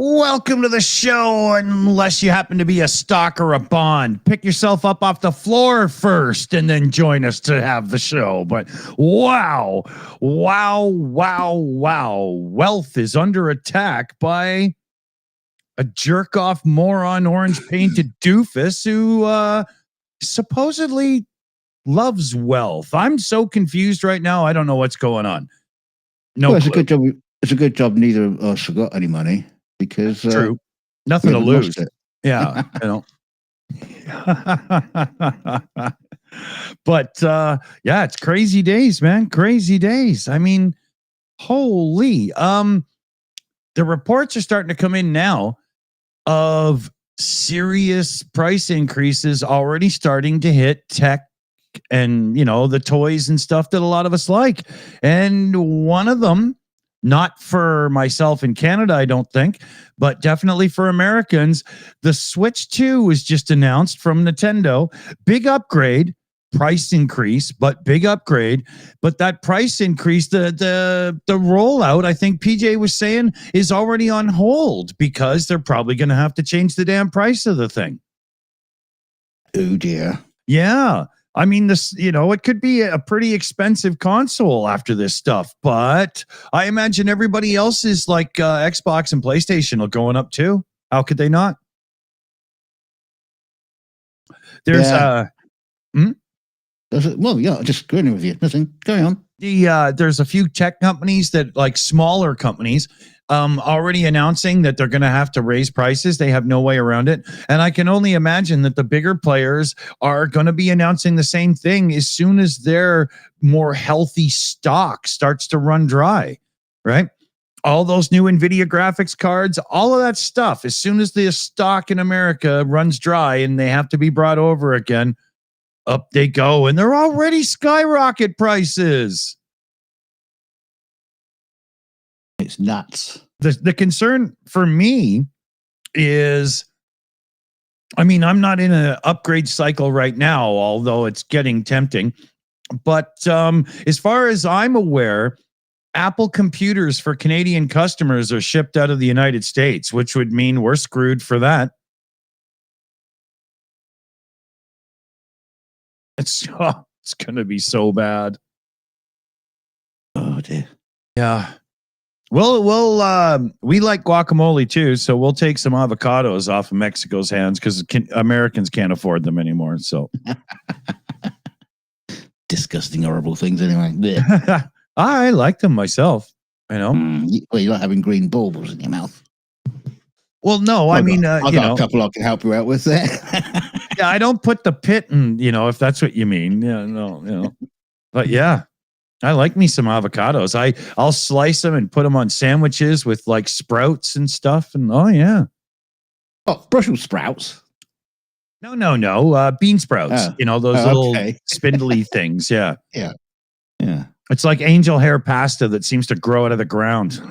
Welcome to the show, unless you happen to be a stock or a bond. Pick yourself up off the floor first and then join us to have the show. But wow. Wealth is under attack by a jerk-off moron orange-painted doofus who supposedly loves wealth. I'm so confused right now. I don't know what's going on. No, it's a good job. It's a good job neither of us got any money. Because true, nothing to lose. Yeah, you know. But yeah, it's crazy days, man. Crazy days. I mean, holy. The reports are starting to come in now of serious price increases already starting to hit tech and, you know, the toys and stuff that a lot of us like. And one of them, not for myself in Canada, I don't think, but definitely for Americans. The Switch 2 was just announced from Nintendo. Big upgrade, price increase, but big upgrade. But that price increase, the rollout, I think PJ was saying, is already on hold because they're probably going to have to change the damn price of the thing. Oh dear. Yeah. I mean, this, you know, it could be a pretty expensive console after this stuff, but I imagine everybody else's like Xbox and PlayStation are going up too. How could they not? There's well, yeah, just agreeing with you. Nothing. Carry on. There's a few tech companies that, like smaller companies, already announcing that they're going to have to raise prices. They have no way around it. And I can only imagine that the bigger players are going to be announcing the same thing as soon as their more healthy stock starts to run dry, right? All those new NVIDIA graphics cards, all of that stuff, as soon as the stock in America runs dry and they have to be brought over again, up they go. And they're already skyrocket prices. It's nuts. The concern for me is, I mean, I'm not in an upgrade cycle right now, although it's getting tempting. But as far as I'm aware, Apple computers for Canadian customers are shipped out of the United States, which would mean we're screwed for that. It's going to be so bad. Oh dear. Yeah. Well, we like guacamole too, so we'll take some avocados off of Mexico's hands because Americans can't afford them anymore. So disgusting, horrible things. Anyway, I like them myself. You know, well, you're not having green baubles in your mouth. Well, no, I've got a couple I can help you out with there. Yeah, I don't put the pit in, you know, if that's what you mean. Yeah, no, you know, but yeah. I like me some avocados. I'll slice them and put them on sandwiches with like sprouts and stuff. And oh yeah. Oh, Brussels sprouts. No. Bean sprouts. You know, those little spindly things. Yeah. Yeah. It's like angel hair pasta that seems to grow out of the ground.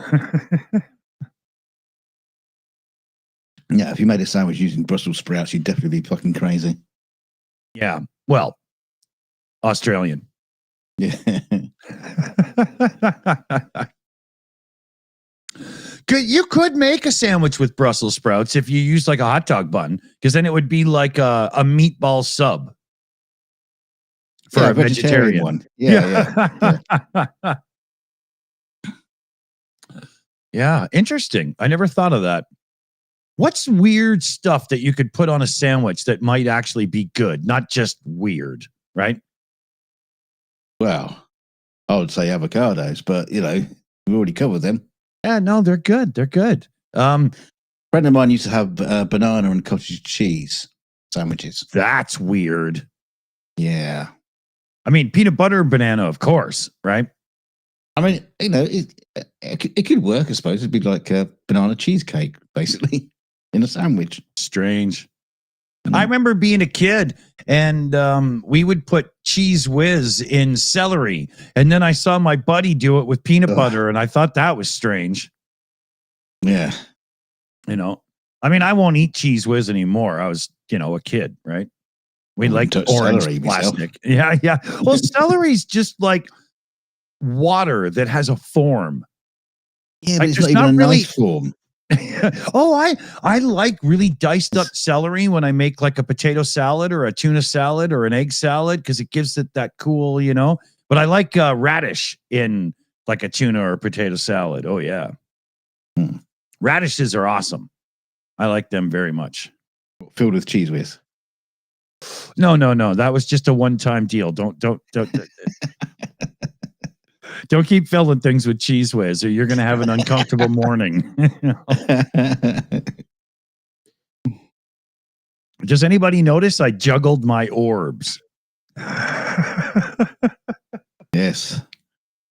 Yeah, if you made a sandwich using Brussels sprouts, you'd definitely be fucking crazy. Yeah. Well, Australian. Yeah. You could make a sandwich with Brussels sprouts if you use like a hot dog bun, because then it would be like a meatball sub for a vegetarian one. Yeah. Yeah, interesting. I never thought of that. What's weird stuff that you could put on a sandwich that might actually be good, not just weird, right? Well, I would say avocados, but you know, we've already covered them. Yeah, no, they're good. They're good. A friend of mine used to have banana and cottage cheese sandwiches. That's weird. Yeah. I mean, peanut butter and banana, of course, right? I mean, you know, it could work, I suppose. It'd be like a banana cheesecake, basically, in a sandwich. Strange. I remember being a kid and we would put cheese whiz in celery. And then I saw my buddy do it with peanut butter and I thought that was strange. Yeah. You know, I mean, I won't eat cheese whiz anymore. I was, you know, a kid, right? We like orange plastic. Yeah. Well, celery's just like water that has a form. Yeah, but like, it's not even a nice form. Oh, I like really diced up celery when I make like a potato salad or a tuna salad or an egg salad because it gives it that cool, you know. But I like radish in like a tuna or potato salad. Oh yeah, radishes are awesome. I like them very much. Filled with cheese whiz. No. That was just a one-time deal. Don't keep filling things with cheese whiz, or you're going to have an uncomfortable morning. Does anybody notice I juggled my orbs? Yes.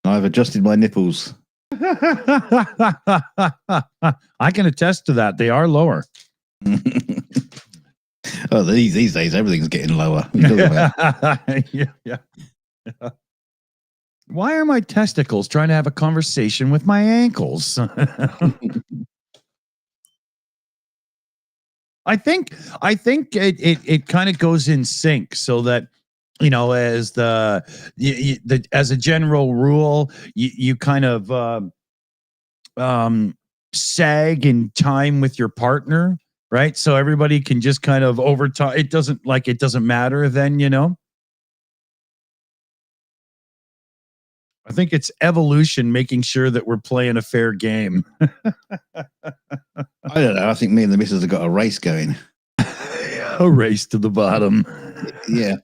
I've adjusted my nipples. I can attest to that. They are lower. Oh, these days, everything's getting lower. What are you talking about? Yeah. Why are my testicles trying to have a conversation with my ankles? I think it kind of goes in sync so that, you know, as as a general rule, you kind of sag in time with your partner, right? So everybody can just kind of over time. It doesn't matter then, you know. I think it's evolution making sure that we're playing a fair game. I don't know. I think me and the missus have got a race going. A race to the bottom. Yeah.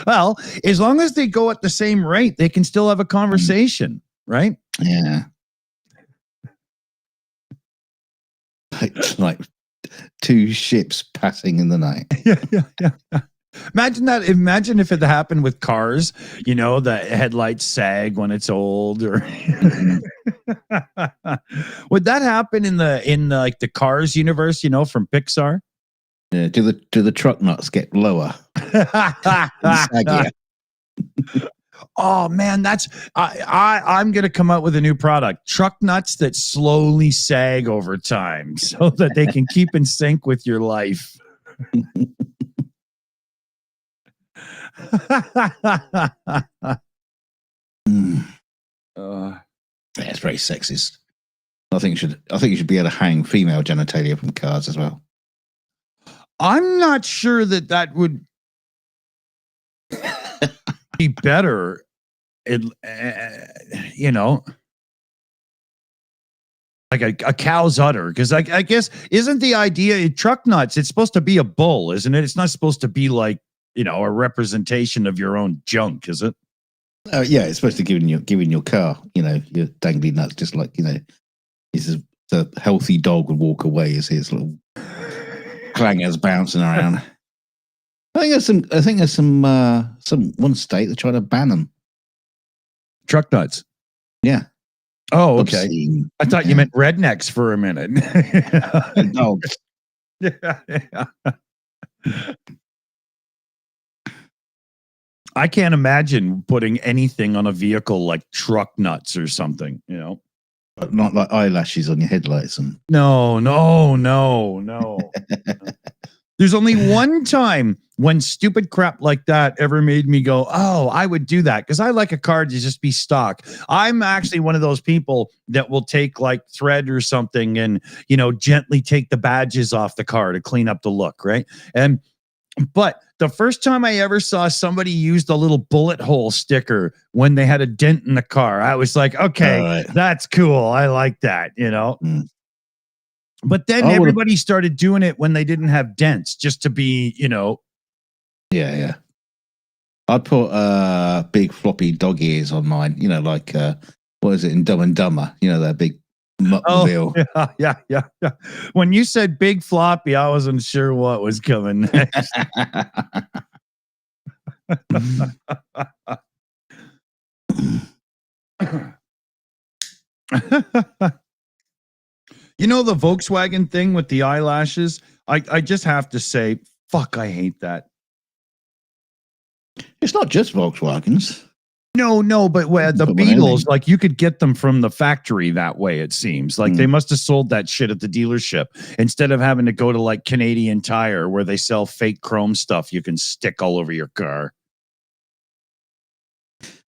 Well, as long as they go at the same rate, they can still have a conversation, right? Yeah. Like two ships passing in the night. Yeah. Imagine that. Imagine if it happened with cars, you know, the headlights sag when it's old, or would that happen in the like the Cars universe, you know, from Pixar? Yeah. Do the truck nuts get lower? Oh man, that's I'm gonna come out with a new product: truck nuts that slowly sag over time, so that they can keep in sync with your life. That's very sexist. I think you should be able to hang female genitalia from cars as well. I'm not sure that would be better. You know, like a cow's udder, because I guess isn't the idea truck nuts? It's supposed to be a bull, isn't it? It's not supposed to be like, you know, a representation of your own junk, is it? Yeah, it's supposed to give your car, you know, your dangly nuts, just like, you know, the healthy dog would walk away as his little clangers bouncing around. I think there's some one state they're trying to ban them. Truck nuts. Yeah. Oh, okay. Obscene. I thought you meant rednecks for a minute. Dogs. Yeah. I can't imagine putting anything on a vehicle like truck nuts or something, you know. But not like eyelashes on your headlights and No. There's only one time when stupid crap like that ever made me go, oh, I would do that, because I like a car to just be stock. I'm actually one of those people that will take like thread or something and, you know, gently take the badges off the car to clean up the look, right? But the first time I ever saw somebody use the little bullet hole sticker when they had a dent in the car, I was like, okay, That's cool. I like that, you know. But then everybody started doing it when they didn't have dents, just to be, you know. Yeah. I'd put big floppy dog ears on mine, you know, like what is it in Dumb and Dumber? You know, that big mobile. Oh, yeah. When you said big floppy, I wasn't sure what was coming next. You know, the Volkswagen thing with the eyelashes? I just have to say, fuck, I hate that. It's not just Volkswagens. No, but the Beatles, like you could get them from the factory that way, it seems. Like they must have sold that shit at the dealership instead of having to go to like Canadian Tire where they sell fake chrome stuff you can stick all over your car.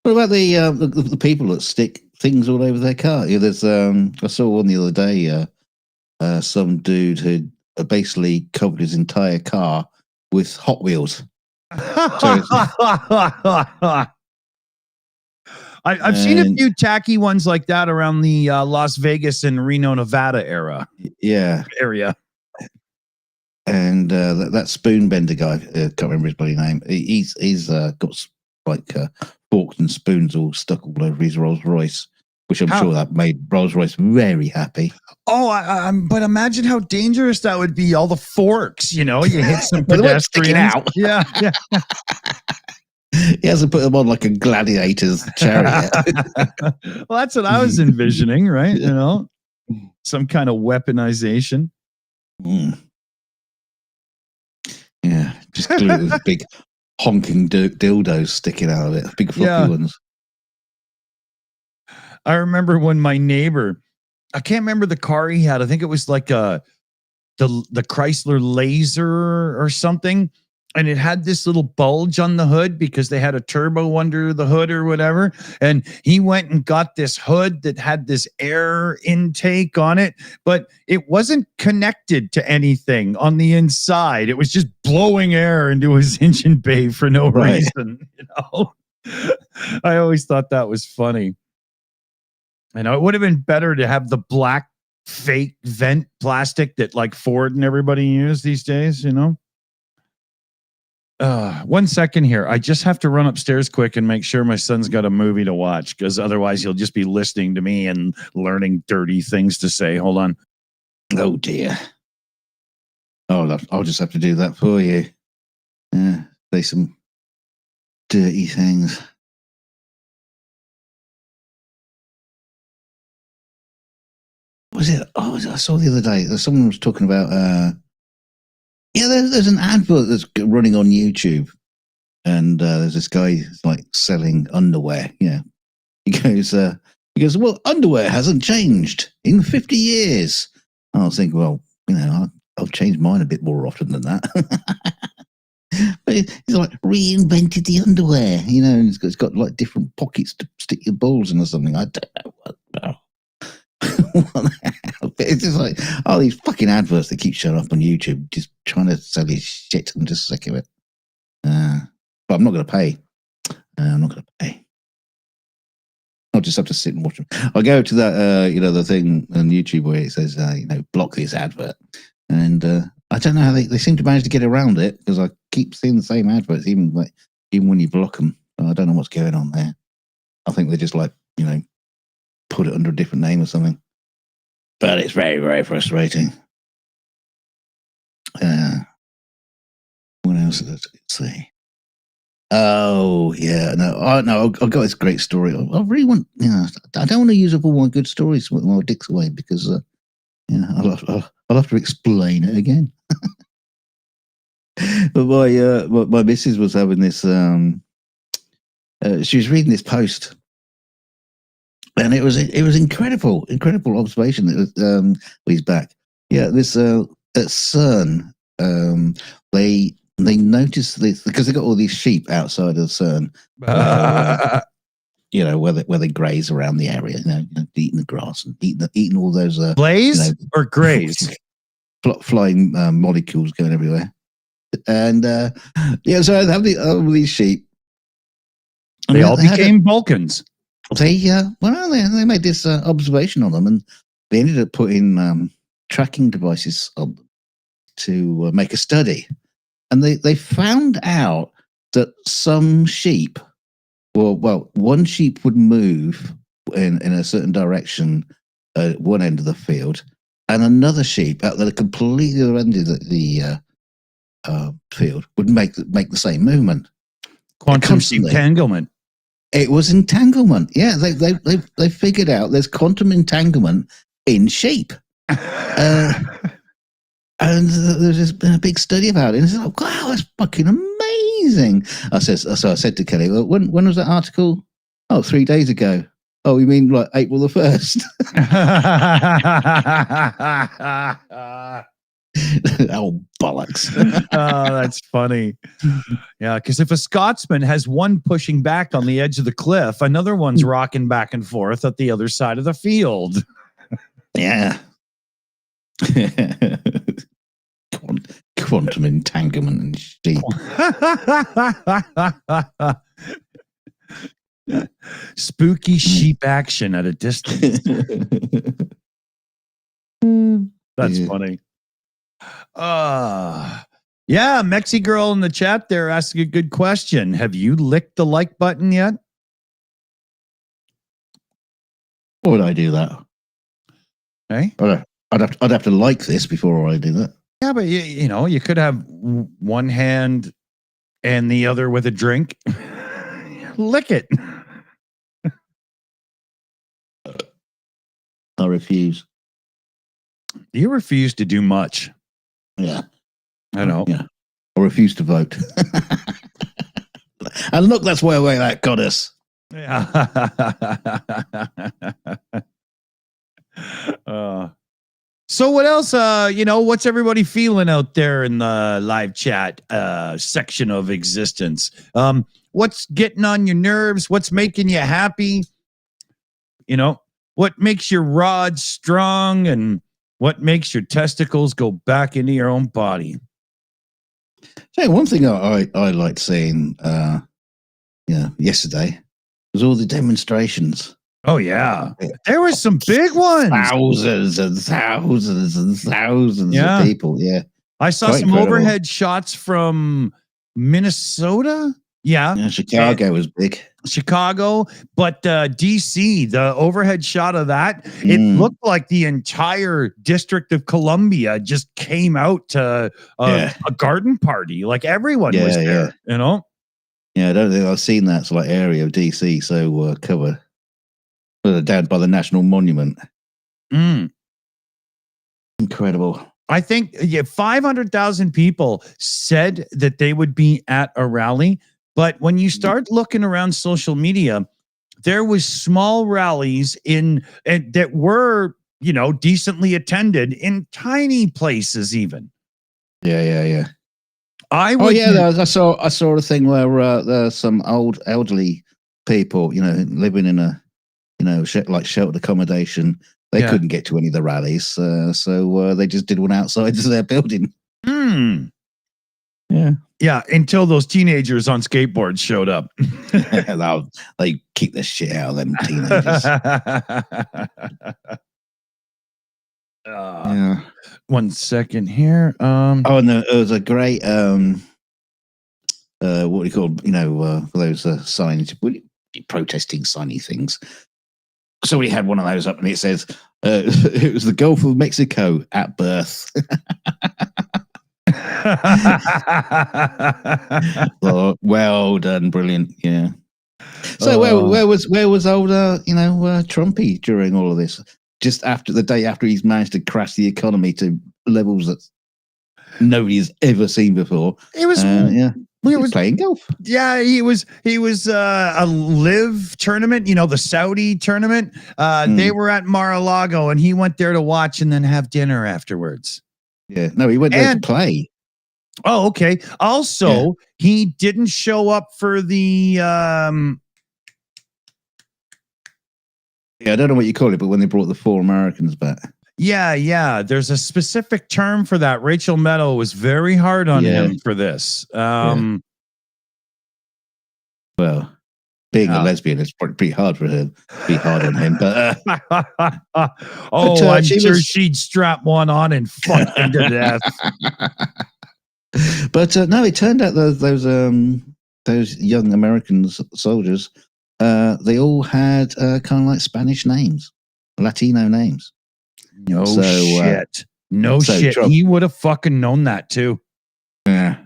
What about the people that stick things all over their car. Yeah, there's I saw one the other day. Some dude who basically covered his entire car with Hot Wheels. I've seen a few tacky ones like that around the Las Vegas and Reno, Nevada area. And that spoonbender guy, can't remember his bloody name. He's got like forks and spoons all stuck all over his Rolls Royce, which I'm sure that made Rolls Royce very happy. Oh, but imagine how dangerous that would be. All the forks, you hit some pedestrians out. Yeah. He hasn't put them on like a gladiator's chariot. Well, that's what I was envisioning, right? Some kind of weaponization. Yeah, just glue it with big honking dildos sticking out of it, big floppy ones. I remember when my neighbor, I can't remember the car he had. I think it was like the Chrysler Laser or something. And it had this little bulge on the hood because they had a turbo under the hood or whatever. And he went and got this hood that had this air intake on it, but it wasn't connected to anything on the inside. It was just blowing air into his engine bay for no reason. I always thought that was funny. It would have been better to have the black fake vent plastic that like Ford and everybody use these days, 1 second here. I just have to run upstairs quick and make sure my son's got a movie to watch, because otherwise he'll just be listening to me and learning dirty things to say. Hold on. Oh dear. Oh, I'll just have to do that for you. Say some dirty things. What was it? Oh, I saw the other day. Someone was talking about. There's an advert that's running on YouTube, and there's this guy like selling underwear. He goes, well, underwear hasn't changed in 50 years. I was thinking, well, I've changed mine a bit more often than that. But he's like reinvented the underwear, and it's got like different pockets to stick your balls in or something. I don't know what. It's just like all these fucking adverts that keep showing up on YouTube, just trying to sell you shit. I'm just sick of it. But I'm not going to pay. I'll just have to sit and watch them. I'll go to that, the thing on YouTube where it says, block this advert. And I don't know how they seem to manage to get around it, because I keep seeing the same adverts, even when you block them. I don't know what's going on there. I think they just put it under a different name or something. But it's very, very frustrating. What else did I say? Oh, yeah. No, I've got this great story. I really want, I don't want to use up all my good stories with my dicks away, because, I'll have to explain it again. But my missus was having this, she was reading this post. And it was incredible observation. That was he's back. Yeah, this at CERN, they noticed this because they got all these sheep outside of CERN, where they graze around the area, eating the grass and eating all those blaze or graze, flying molecules going everywhere, and so they have all these sheep. They all became Vulcans. They made this observation on them, and they ended up putting tracking devices on them to make a study. And they found out that some sheep, one sheep would move in a certain direction at one end of the field, and another sheep at the completely other end of the field would make the same movement. Quantum entanglement. It was entanglement. Yeah, they figured out there's quantum entanglement in sheep. And there's been a big study about it. And it's like, wow, that's fucking amazing. I said to Kelly, well, when was that article? Oh, 3 days ago. Oh, you mean like April the 1st? Oh, bollocks. Oh, that's funny. Yeah, because if a Scotsman has one pushing back on the edge of the cliff, another one's rocking back and forth at the other side of the field. Yeah. Quantum entanglement and sheep. Spooky sheep action at a distance. That's funny. Yeah, Mexi girl in the chat there asking a good question. Have you licked the like button yet? Why would I do that? Hey? I'd have to like this before I do that. Yeah, but you know, you could have one hand and the other with a drink. Lick it. I refuse. You refuse to do much. Yeah. I know. Yeah. I refuse to vote. And look, that's where that got us. Yeah. So what else? You know, what's everybody feeling out there in the live chat section of existence? What's getting on your nerves? What's making you happy? You know, what makes your rod strong and what makes your testicles go back into your own body? So one thing I liked seeing yesterday was all the demonstrations. Oh yeah, there were some big ones. Thousands and thousands and thousands of people. Yeah, I saw some overhead shots from Minnesota. Yeah, Chicago was big. Chicago, but DC, the overhead shot of that, it looked like the entire District of Columbia just came out to a garden party. Like everyone was there, you know? Yeah, I don't think I've seen that sort of area of DC so covered. Down by the National Monument. Incredible. I think 500,000 people said that they would be at a rally. But when you start looking around social media, there was small rallies that were, you know, decently attended in tiny places even. Yeah. I saw a thing where there's some elderly people, you know, living in a, you know, like sheltered accommodation. They couldn't get to any of the rallies, so they just did one outside their building. Yeah, until those teenagers on skateboards showed up. They kick the shit out of them teenagers. Yeah. 1 second here. And there was a great what do you call, you know, for those signage, protesting signy things. So we had one of those up, and it says it was the Gulf of Mexico at birth. Well done, brilliant, yeah. So where was older, you know, Trumpy during all of this? Just after the day after he's managed to crash the economy to levels that nobody has ever seen before. It was he was playing golf. Yeah, he was a live tournament, you know, the Saudi tournament. They were at Mar-a-Lago, and he went there to watch and then have dinner afterwards. Yeah, no, he went there to play. Oh, okay. Also, he didn't show up for the I don't know what you call it, but when they brought the 4 Americans back. Yeah. There's a specific term for that. Rachel Maddow was very hard on him for this. Well, being a lesbian, it's pretty hard for her to be hard on him. But I'm sure she'd strap one on and fuck him to death. But no, it turned out those young American soldiers, they all had kind of like Spanish names, Latino names. No shit. He would have fucking known that too. Yeah.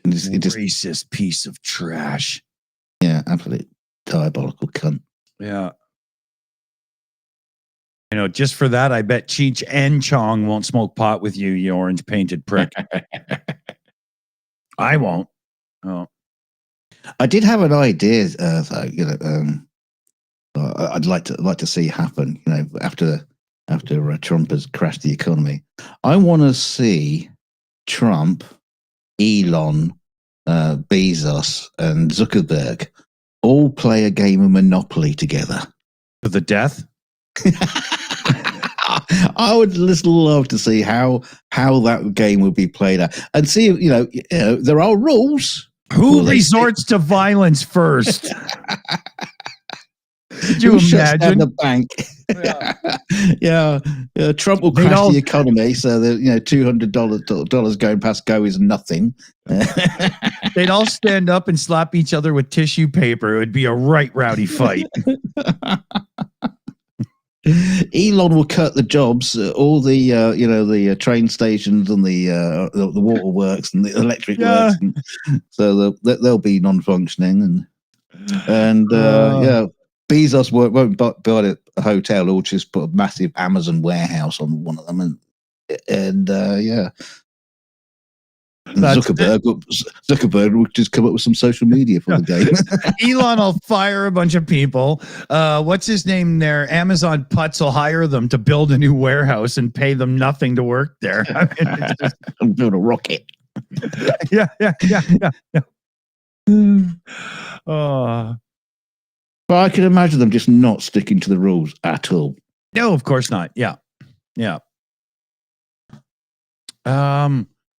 Racist piece of trash. Yeah, absolute diabolical cunt. Yeah. You know, just for that, I bet Cheech and Chong won't smoke pot with you, you orange painted prick. I won't. Oh. I did have an idea, though. You know, I'd like to see happen. You know, after after Trump has crashed the economy. I want to see Trump, Elon, Bezos, and Zuckerberg all play a game of Monopoly together. To the death? I would just love to see how that game would be played out, and see, there are rules. Who resorts to violence first? Could you Who shuts down imagine? the bank? Yeah. Trump will crash the economy, so that $200 going past go is nothing. They'd all stand up and slap each other with tissue paper. It would be a right rowdy fight. Elon will cut the jobs, all the train stations and the waterworks and the electric works, and so they'll be non-functioning, and Bezos won't buy a hotel. He'll just put a massive Amazon warehouse on one of them, and Zuckerberg will just come up with some social media for the game. Elon will fire a bunch of people. What's his name there? Amazon Putz will hire them to build a new warehouse and pay them nothing to work there. I mean, it's just, build a rocket. Yeah. But I can imagine them just not sticking to the rules at all. No, of course not. Yeah.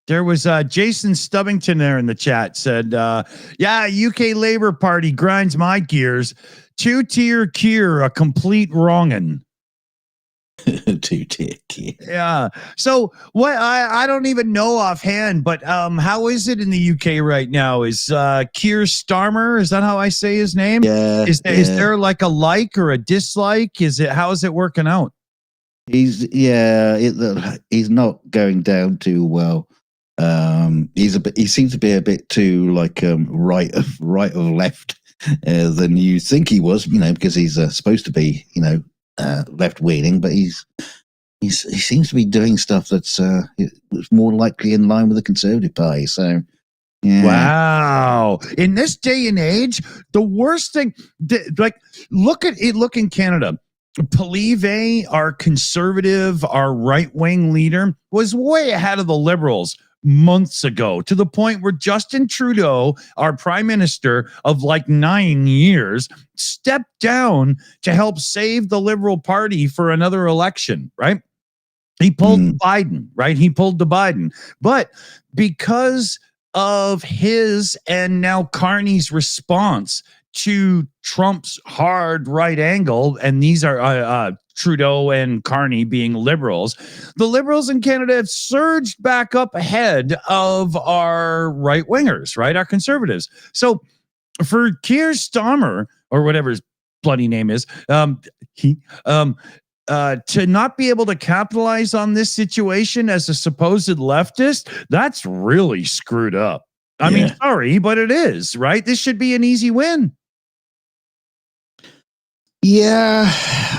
There was Jason Stubbington there in the chat said, UK Labour Party grinds my gears. Two-tier cure, a complete wrongin'. Two-tier cure. Yeah. So what I don't even know offhand, but how is it in the UK right now? Is Keir Starmer, is that how I say his name? Yeah. Is there like a like or a dislike? How is it working out? He's not going down too well. He seems to be a bit too like right of left than you think he was, because he's supposed to be left leaning, but he seems to be doing stuff that's more likely in line with the Conservative Party. So yeah. Wow. In this day and age, the worst thing, look in Canada. Polive, our conservative, our right-wing leader, was way ahead of the Liberals months ago, to the point where Justin Trudeau, our prime minister of like 9 years, stepped down to help save the Liberal Party for another election, right? He pulled Biden, right? He pulled the Biden. But because of his and now Carney's response to Trump's hard right angle, and these are Trudeau and Carney being liberals, the liberals in Canada have surged back up ahead of our right wingers, right? Our conservatives. So for Keir Starmer, or whatever his bloody name is, to not be able to capitalize on this situation as a supposed leftist, that's really screwed up. I mean, sorry, but it is, right? This should be an easy win. Yeah,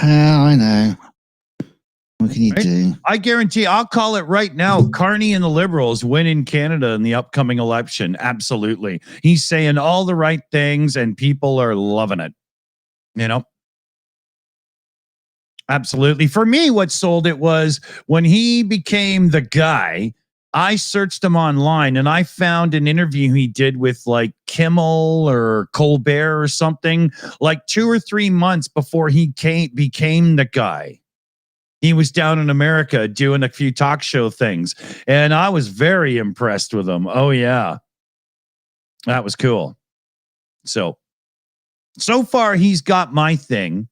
I know. What can you do? I guarantee, I'll call it right now, Carney and the Liberals win in Canada in the upcoming election. Absolutely. He's saying all the right things and people are loving it. Absolutely. For me, what sold it was when he became the guy. I searched him online and I found an interview he did with like Kimmel or Colbert or something, like 2 or 3 months before he became the guy. He was down in America doing a few talk show things, and I was very impressed with him. Oh yeah, that was cool. So far he's got my thing.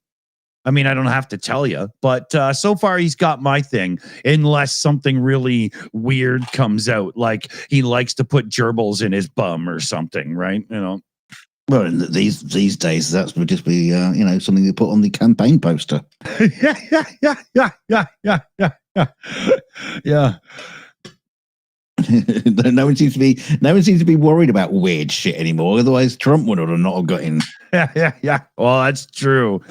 I mean, I don't have to tell you, but so far he's got my thing, unless something really weird comes out, like he likes to put gerbils in his bum or something, right? Well, these days, that would just be something they put on the campaign poster. Yeah. No one seems to be worried about weird shit anymore. Otherwise, Trump would have not have got in. Yeah. Well, that's true.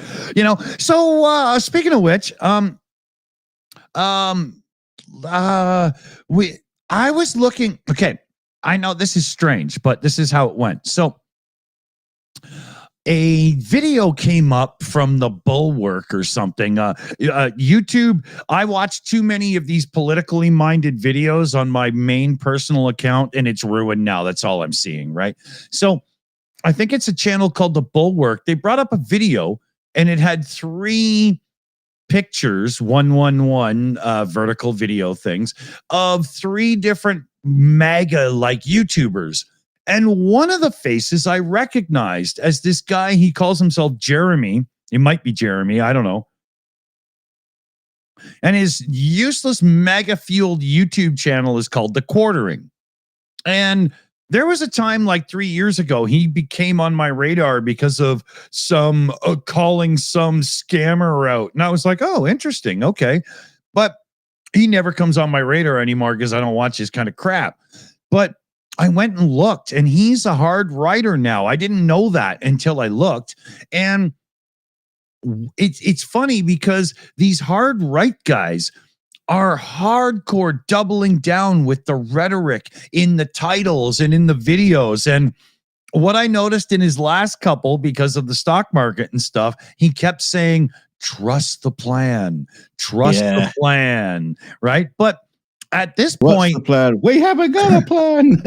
So speaking of which, I was looking. Okay, I know this is strange, but this is how it went. So a video came up from the Bulwark or something. YouTube, I watch too many of these politically minded videos on my main personal account, and it's ruined now. That's all I'm seeing, right? So I think it's a channel called the Bulwark. They brought up a video, and it had 3 pictures, one vertical video things of 3 different MAGA like YouTubers. And one of the faces I recognized as this guy, he calls himself Jeremy. It might be Jeremy, I don't know. And his useless MAGA fueled YouTube channel is called The Quartering. And there was a time like 3 years ago, he became on my radar because of some calling some scammer out. And I was like, oh, interesting. Okay. But he never comes on my radar anymore because I don't watch his kind of crap. But I went and looked, and he's a hard writer now. I didn't know that until I looked. And it's funny because these hard right guys are hardcore doubling down with the rhetoric in the titles and in the videos. And what I noticed in his last couple, because of the stock market and stuff, he kept saying, trust the plan, trust the plan, right? But at this point, the plan? We haven't got a plan.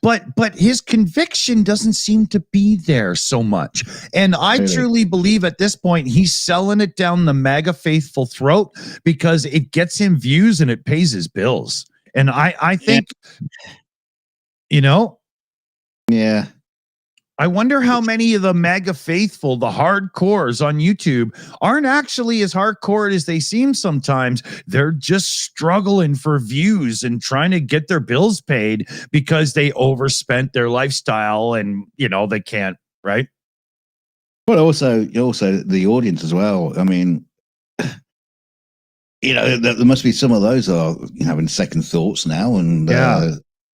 but his conviction doesn't seem to be there so much. And I truly believe at this point he's selling it down the MAGA faithful throat because it gets him views and it pays his bills. And I think, you know, I wonder how many of the MAGA faithful, the hardcores on YouTube, aren't actually as hardcore as they seem sometimes. They're just struggling for views and trying to get their bills paid because they overspent their lifestyle and, you know, they can't, right? But also the audience as well. I mean, you know, there must be some of those are having second thoughts now. And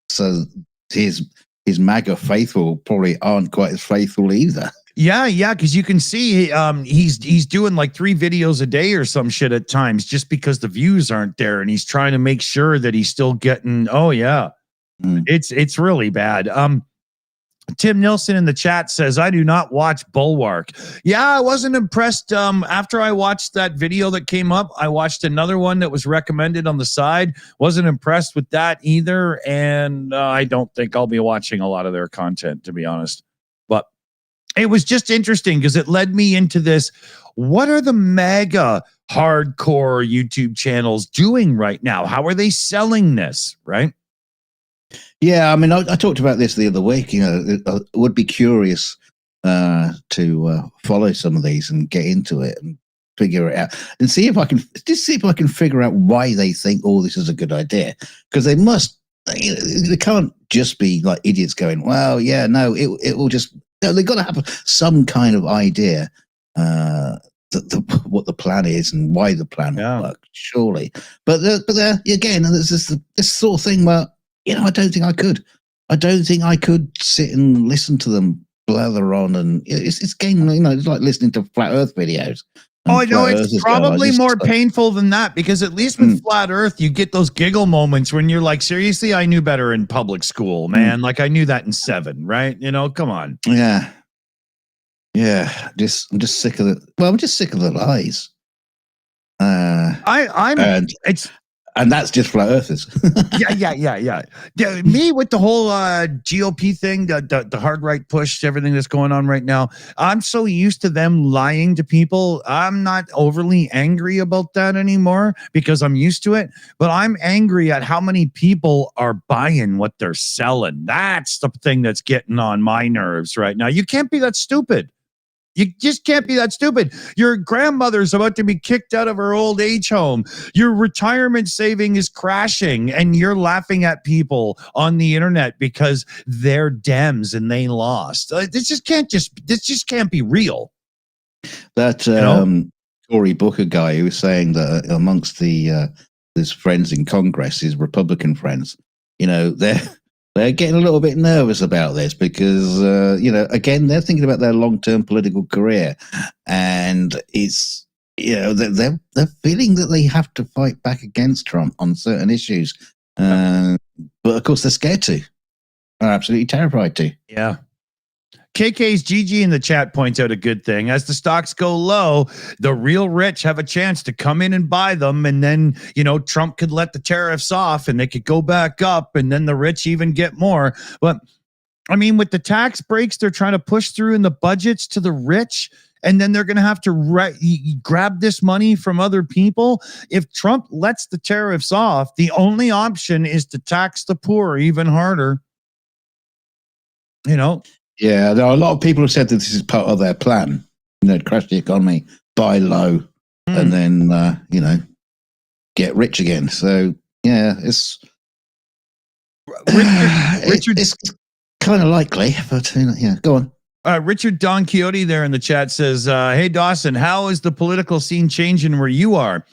so his MAGA faithful probably aren't quite as faithful either. Yeah, because you can see he's doing like 3 videos a day or some shit at times just because the views aren't there, and he's trying to make sure that he's still getting. It's really bad. Tim Nilsson in the chat says, I do not watch Bulwark. Yeah, I wasn't impressed. After I watched that video that came up, I watched another one that was recommended on the side. Wasn't impressed with that either. And I don't think I'll be watching a lot of their content, to be honest. But it was just interesting because it led me into this. What are the MAGA hardcore YouTube channels doing right now? How are they selling this, right? Yeah, I mean, I talked about this the other week. You know, I would be curious to follow some of these and get into it and figure it out and see if I can figure out why they think, oh, this is a good idea. Because they can't just be like idiots going, well, yeah, no, it will just. No, they've got to have some kind of idea what the plan is and why the plan will work, surely. But again, there's this sort of thing where, you know, I don't think I could sit and listen to them blather on, and it's again, you know, it's like listening to flat Earth videos. Oh, I know it's probably more painful than that, because at least with flat Earth, you get those giggle moments when you're like, seriously, I knew better in public school, man. Like I knew that in 7, right? You know, come on. Yeah. I'm just sick of it. Well, I'm just sick of the lies. And that's just flat earthers. Yeah. Me with the whole GOP thing, the hard right push, everything that's going on right now. I'm so used to them lying to people. I'm not overly angry about that anymore because I'm used to it. But I'm angry at how many people are buying what they're selling. That's the thing that's getting on my nerves right now. You can't be that stupid. You just can't be that stupid. Your grandmother's about to be kicked out of her old age home. Your retirement saving is crashing, and you're laughing at people on the internet because they're Dems and they lost. This just can't be real. That Cory Booker guy who was saying that amongst his friends in Congress, his Republican friends, you know, they're getting a little bit nervous about this because, you know, again, they're thinking about their long-term political career, and it's, you know, they're feeling that they have to fight back against Trump on certain issues, but of course they're scared to. They're absolutely terrified to. Yeah. KK's GG in the chat points out a good thing. As the stocks go low, the real rich have a chance to come in and buy them. And then, Trump could let the tariffs off and they could go back up. And then the rich even get more. But I mean, with the tax breaks they're trying to push through in the budgets to the rich, and then they're going to have to grab this money from other people. If Trump lets the tariffs off, the only option is to tax the poor even harder. Yeah, there are a lot of people who said that this is part of their plan. To crash the economy, buy low, and then get rich again. So yeah, it's Richard. It's kind of likely, but go on. Richard Don Quixote there in the chat says, "Hey Dawson, how is the political scene changing where you are?"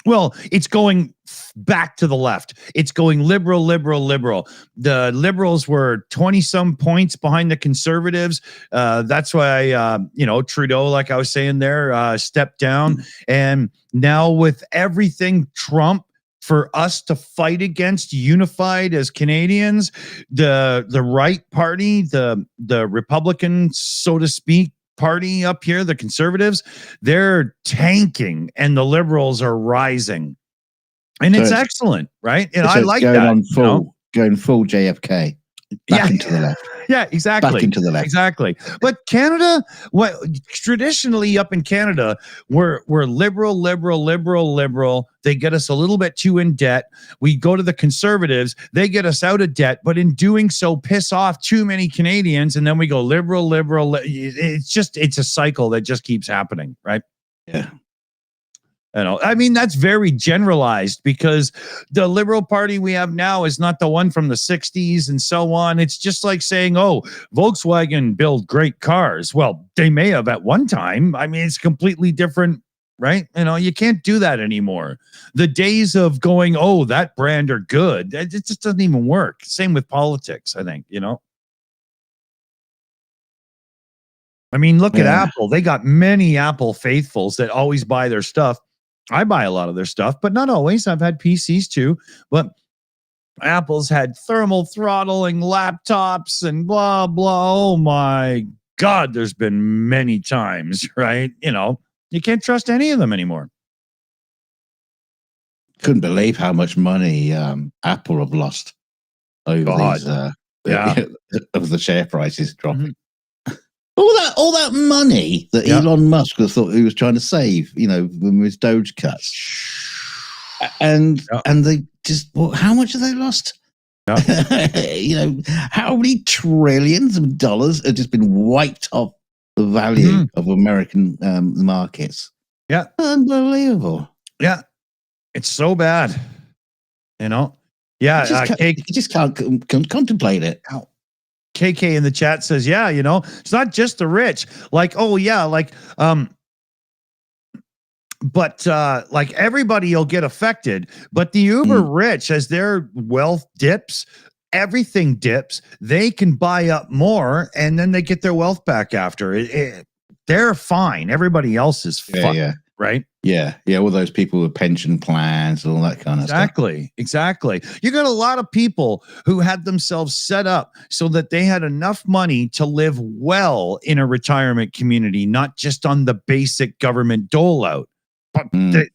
Well, it's going back to the left. It's going liberal. The liberals were 20-some points behind the conservatives. That's why, Trudeau, like I was saying there, stepped down. And now with everything Trump, for us to fight against, unified as Canadians, the right party, the Republican, so to speak, party up here, the conservatives, they're tanking and the liberals are rising, and it's excellent, right? And I like going that. Going full JFK back into the left. Yeah, exactly. Back into the left. Exactly. But Canada, traditionally up in Canada, we're liberal. They get us a little bit too in debt. We go to the conservatives. They get us out of debt. But in doing so, piss off too many Canadians. And then we go liberal. It's a cycle that just keeps happening, right? Yeah. I mean, that's very generalized because the Liberal Party we have now is not the one from the 60s and so on. It's just like saying, Volkswagen build great cars. Well, they may have at one time. I mean, it's completely different, right? You can't do that anymore. The days of going, that brand are good, it just doesn't even work. Same with politics, I think, I mean, look at Apple. They got many Apple faithfuls that always buy their stuff. I buy a lot of their stuff, but not always. I've had PCs too, but Apple's had thermal throttling laptops and blah, blah. Oh my God, there's been many times, right? You can't trust any of them anymore. Couldn't believe how much money Apple have lost over these, of the share prices dropping. Mm-hmm. All that money that Elon Musk thought he was trying to save, with his Doge cuts, and they just how much have they lost? How many trillions of dollars have just been wiped off the value of American markets? Yeah, unbelievable. Yeah, it's so bad. Yeah, you just can't contemplate it. KK in the chat says, it's not just the rich. But everybody will get affected. But the uber rich, as their wealth dips, everything dips. They can buy up more, and then they get their wealth back after. They're fine. Everybody else is fucked, right? Yeah. All those people with pension plans and all that kind of stuff. Exactly. You got a lot of people who had themselves set up so that they had enough money to live well in a retirement community, not just on the basic government dole out. But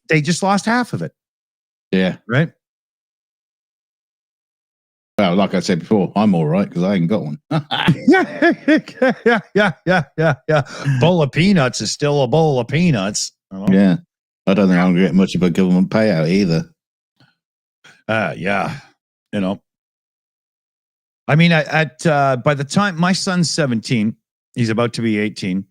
they just lost half of it. Yeah. Right? Well, like I said before, I'm all right because I ain't got one. Yeah. Bowl of peanuts is still a bowl of peanuts. Yeah. I don't think I'm going to get much of a government payout either. Yeah. I mean, by the time my son's 17, he's about to be 18.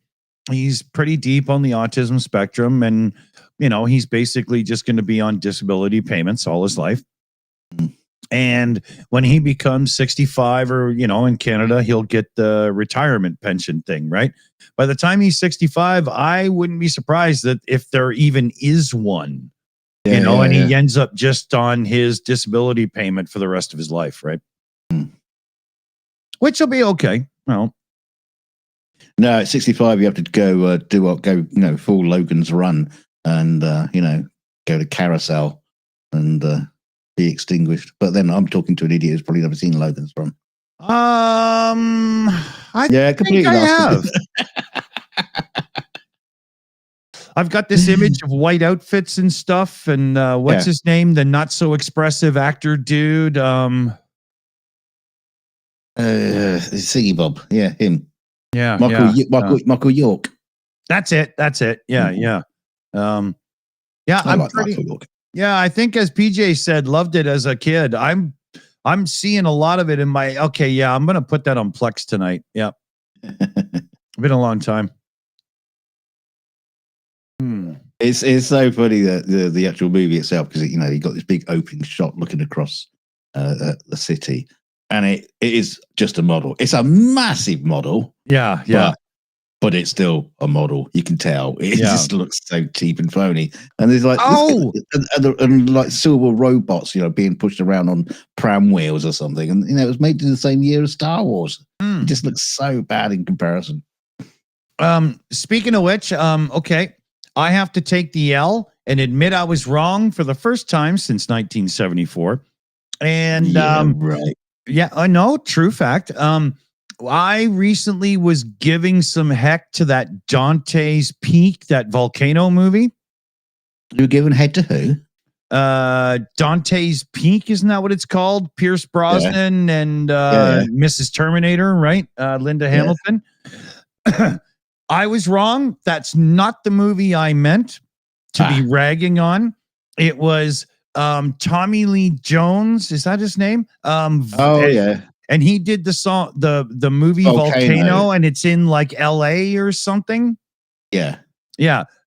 He's pretty deep on the autism spectrum, and he's basically just going to be on disability payments all his life. And when he becomes 65 or, in Canada, he'll get the retirement pension thing, right? By the time he's 65, I wouldn't be surprised that if there even is one, he ends up just on his disability payment for the rest of his life, right? Which will be okay. Well, no, at 65, you have to go full Logan's Run and, go to Carousel and be extinguished. But then I'm talking to an idiot who's probably never seen Logan's Run. I think completely I lost. have. I've got this image of white outfits and stuff, and what's his name? The not so expressive actor dude. Siggy Bob. Yeah, him. Yeah, Michael York. That's it. Yeah, yeah. Yeah, I like Michael York. Yeah, I think as PJ said, loved it as a kid. I'm seeing a lot of it in my. Okay, yeah, I'm gonna put that on Plex tonight. Yeah, been a long time. It's so funny that the actual movie itself, because you got this big opening shot looking across the city, and it is just a model. It's a massive model. Yeah. But it's still a model. You can tell it just looks so cheap and phony. And there's like and like silver robots, being pushed around on pram wheels or something. And it was made in the same year as Star Wars. It just looks so bad in comparison. Speaking of which, okay, I have to take the L and admit I was wrong for the first time since 1974. And right. Yeah, I know, true fact. I recently was giving some heck to that Dante's Peak, that volcano movie. You're giving head to who? Dante's Peak, isn't that what it's called? Pierce Brosnan and Mrs. Terminator, right? Linda Hamilton. I was wrong. That's not the movie I meant to be ragging on. It was Tommy Lee Jones. Is that his name? And he did the song, the movie Volcano, and it's in like LA or something. Yeah.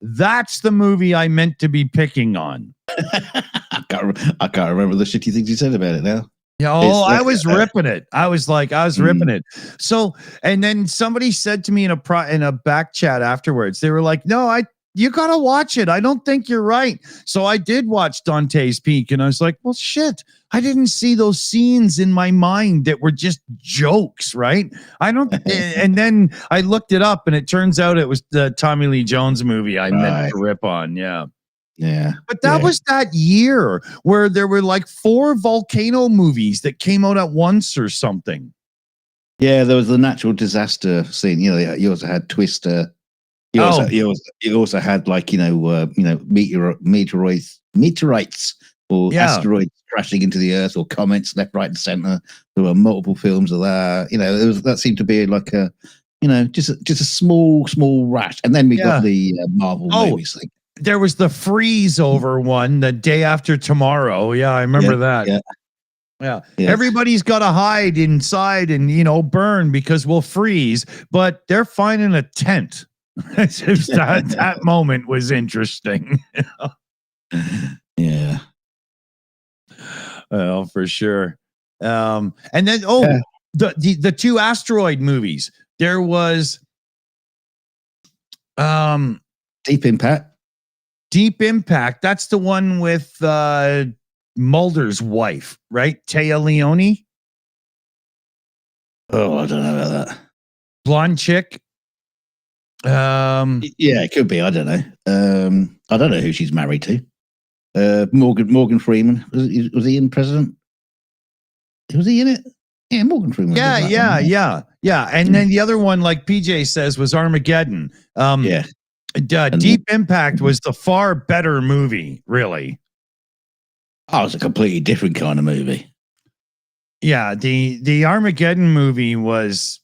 That's the movie I meant to be picking on. I can't remember the shitty things you said about it now. Yeah, I was ripping it. I was ripping it. So, and then somebody said to me in a back chat afterwards, they were like, "No, you gotta watch it. I don't think you're right." So I did watch Dante's Peak, and I was like, "Well, shit, I didn't see those scenes in my mind that were just jokes, right?" And then I looked it up, and it turns out it was the Tommy Lee Jones movie I meant to rip on. Yeah. But that was that year where there were like 4 volcano movies that came out at once or something. Yeah, there was the natural disaster scene. You also had Twister. You also had like meteorites or asteroids crashing into the earth, or comets left, right, and center. There were multiple films of that. That seemed to be like a just a small rash. And then we got the Marvel movies thing. There was the freeze over one, The Day After Tomorrow. Yeah, I remember that. Yeah. Everybody's got to hide inside and burn because we'll freeze, but they're fine in a tent. That moment was interesting. Yeah. Oh, for sure. And then the 2 asteroid movies. There was Deep Impact. That's the one with Mulder's wife, right? Taya Leone. Oh, I don't know about that. Blonde chick. Yeah, it could be. I don't know. I don't know who she's married to. Morgan Freeman. Was he in President? Was he in it? Yeah, Morgan Freeman. Yeah. And then the other one, like PJ says, was Armageddon. Deep Impact was the far better movie, really. Oh, it's a completely different kind of movie. Yeah, the Armageddon movie was.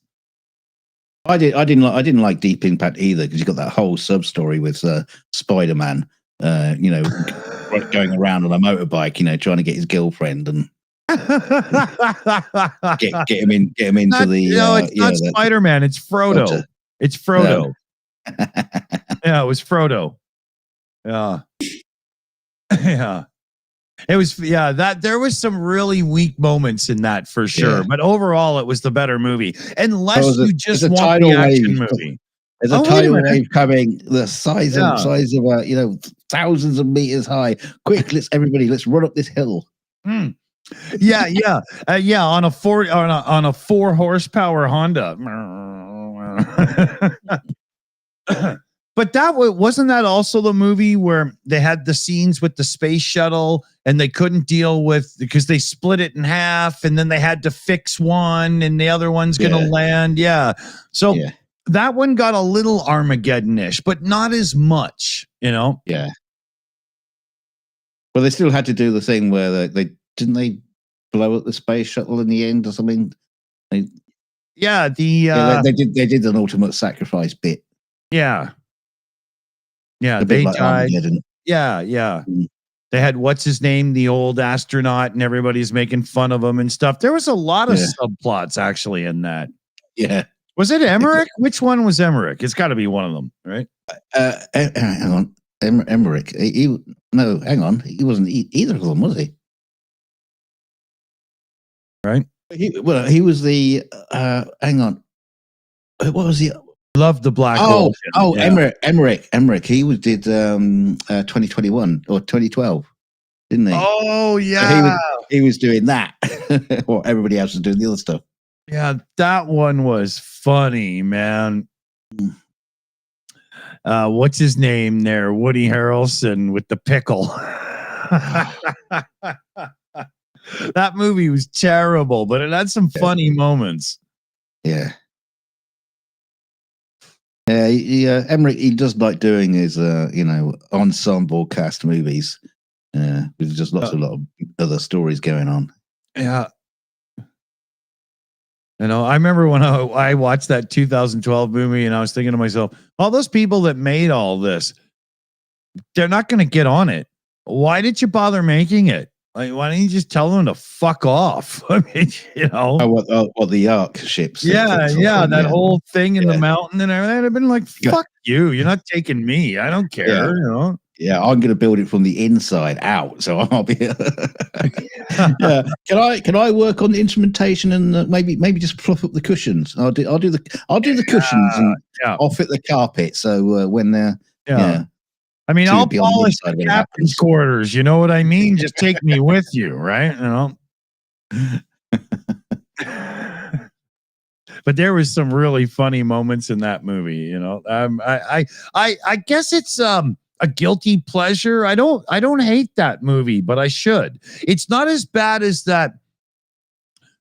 I didn't like Deep Impact either, because you got that whole sub story with Spider-Man, going around on a motorbike, trying to get his girlfriend and get him into it's not Spider-Man. It's Frodo. It's Frodo. No. Yeah, it was Frodo. Yeah. It was that there was some really weak moments in that for sure, but overall it was the better movie. Unless you just want the action movie. There's a tidal wave coming, the size of thousands of meters high. Quick, let's run up this hill. On a 4 horsepower Honda. But wasn't that also the movie where they had the scenes with the space shuttle and they couldn't deal with because they split it in half and then they had to fix one and the other one's going to land. Yeah. So that one got a little Armageddon-ish, but not as much, you know? Yeah. Well, they still had to do the thing where they didn't blow up the space shuttle in the end or something. They did an ultimate sacrifice bit. Yeah. Yeah, they like died. Yeah. They had what's his name, the old astronaut, and everybody's making fun of him and stuff. There was a lot of subplots actually in that. Yeah. Was it Emmerich? Which one was Emmerich? It's got to be one of them, right? Hang on. Emmerich. Hang on. He wasn't either of them, was he? Right. He was the. Hang on. What was he? Love the black hole. Emmerich. He did 2021 or 2012, didn't he? Oh yeah. He was doing that. Or everybody else was doing the other stuff. Yeah, that one was funny, man. What's his name there? Woody Harrelson with the pickle. That movie was terrible, but it had some funny moments. Yeah. Yeah, Emmerich, he does like doing his, ensemble cast movies. There's just a lot of other stories going on. Yeah. I remember when I watched that 2012 movie and I was thinking to myself, all those people that made all this, they're not going to get on it. Why did you bother making it? Like, why don't you just tell them to fuck off? I mean, what the Ark ships. That whole thing in the mountain and everything. I'd been like, fuck you. You're not taking me. I don't care. Yeah, I'm going to build it from the inside out. So I'll be. Can I work on the instrumentation and maybe just fluff up the cushions? I'll do the cushions and I'll fit the carpet. So when they're I mean, I'll polish the captain's quarters. You know what I mean? Just take me with you, right? But there was some really funny moments in that movie. I guess it's a guilty pleasure. I don't hate that movie, but I should. It's not as bad as that.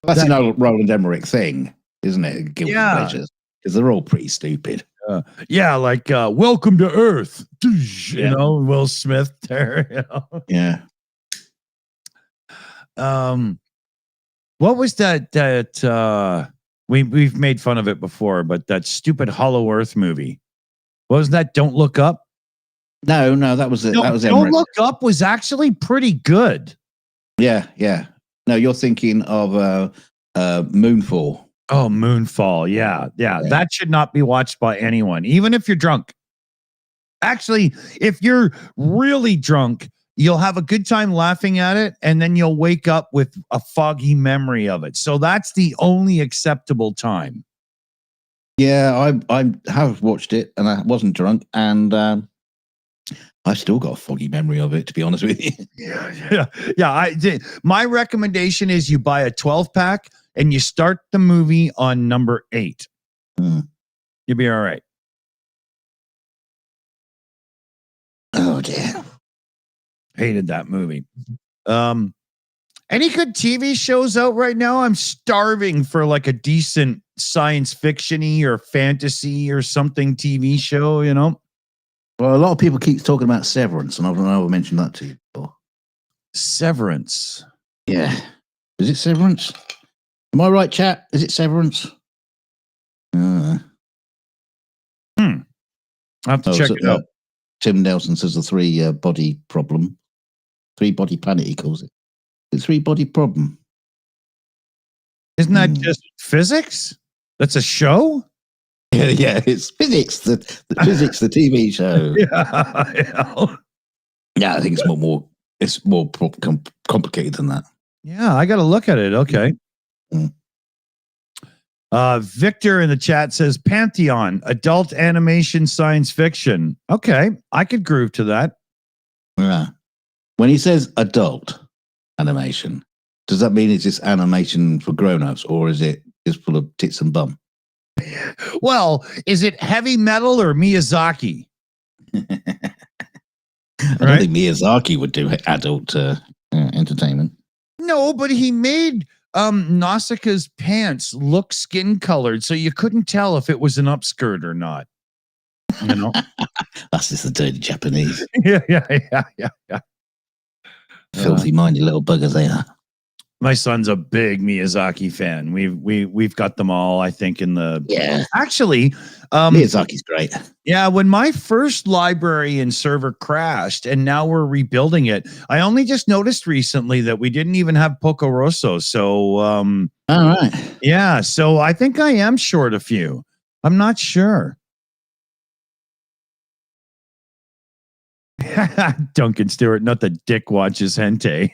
That's an old Roland Emmerich thing, isn't it? Guilty pleasures, because they're all pretty stupid. Like Welcome to Earth. Will Smith there. Yeah. What was that? We've made fun of it before, but that stupid Hollow Earth movie. What was that? Don't Look Up. No, that was it. That was Don't Look Up was actually pretty good. Yeah. No, you're thinking of Moonfall. Oh, Moonfall. Yeah. That should not be watched by anyone, even if you're drunk. Actually, if you're really drunk, you'll have a good time laughing at it, and then you'll wake up with a foggy memory of it. So that's the only acceptable time. Yeah, I have watched it, and I wasn't drunk, and I've still got a foggy memory of it, to be honest with you. Yeah. My recommendation is you buy a 12-pack and you start the movie on number 8. You'll be all right. Oh dear. Hated that movie. Any good TV shows out right now? I'm starving for like a decent science fiction-y or fantasy or something TV show, Well, a lot of people keep talking about Severance, and I don't know if I mentioned that to you before. Severance. Yeah. Is it Severance? Am I right, chat? Is it Severance? I have to check it out. Tim Nelson says the 3-body problem. 3-body planet, he calls it. The 3-body problem. Isn't that just physics? That's a show? Yeah, it's physics. The physics, the TV show. Yeah, I think it's more complicated than that. Yeah, I got to look at it. Okay. Victor in the chat says Pantheon, adult animation science fiction. Okay, I could groove to that. Yeah. When he says adult animation, does that mean it's just animation for grown-ups, or is it just full of tits and bum? Well, is it heavy metal or Miyazaki? I don't Right? think Miyazaki would do adult entertainment. No, but he made Nausicaa's pants look skin colored, so you couldn't tell if it was an upskirt or not. You know? That's just the dirty Japanese. Yeah. Filthy minded little buggers they are. My son's a big Miyazaki fan. We've got them all, I think, in the Actually, Miyazaki's great. yeah, when my first library and server crashed and now we're rebuilding it, I only just noticed recently that we didn't even have Poco Rosso. So all right. yeah, so I think I am short a few. I'm not sure. Duncan Stewart, not the dick watches hentai.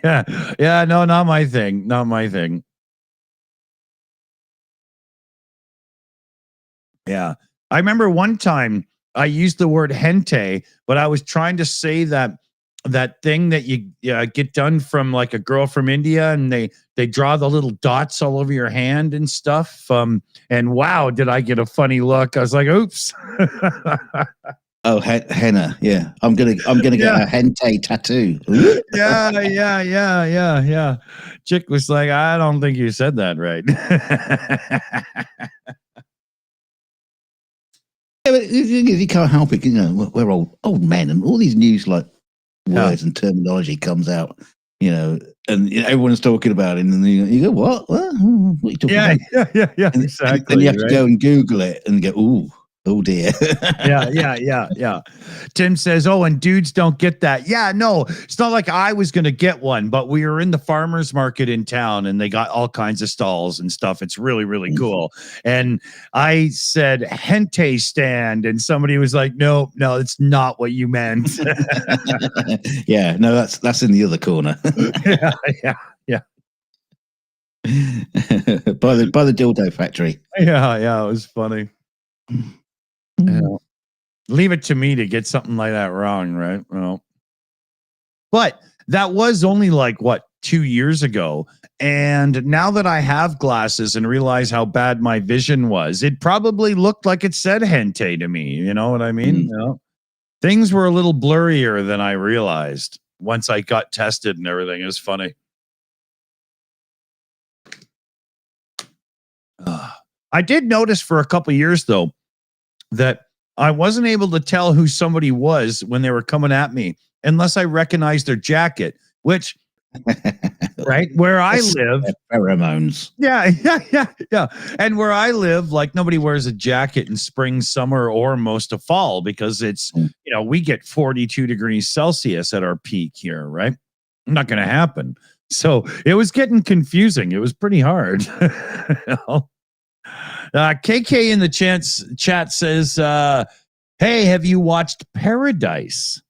Yeah, no, not my thing. Not my thing. Yeah. I remember one time I used the word hentai, but I was trying to say that thing that you get done from like a girl from India and they draw the little dots all over your hand and stuff. And wow, did I get a funny look? I was like, oops. Oh, henna. Yeah, I'm gonna get a hentai tattoo. Yeah. Chick was like, I don't think you said that right. Yeah, but you can't help it. You know, we're old men, and all these news like words and terminology comes out. You know, and everyone's talking about it, and then you go, "What? What are you talking about?" Yeah. And, Exactly. and you have to go and Google it and go, "Ooh, oh dear." Yeah. Tim says, oh, and dudes don't get that. Yeah, no, it's not like I was going to get one, but we were in the farmer's market in town and they got all kinds of stalls and stuff. It's really, really cool. And I said, hentai stand. And somebody was like, no, it's not what you meant. Yeah, no, that's in the other corner. Yeah. by the dildo factory. Yeah, it was funny. Yeah. Leave it to me to get something like that wrong, right? Well, but that was only like 2 years ago. And now that I have glasses and realize how bad my vision was, it probably looked like it said hentai to me. You know what I mean? You know? Things were a little blurrier than I realized once I got tested and everything. It was funny. I did notice for a couple years though that I wasn't able to tell who somebody was when they were coming at me unless I recognized their jacket, which right where I live, pheromones. Yeah. And where I live, like nobody wears a jacket in spring, summer, or most of fall because it's we get 42 degrees Celsius at our peak here, right? Not going to happen. So it was getting confusing. It was pretty hard. KK in the chat says, hey, have you watched Paradise?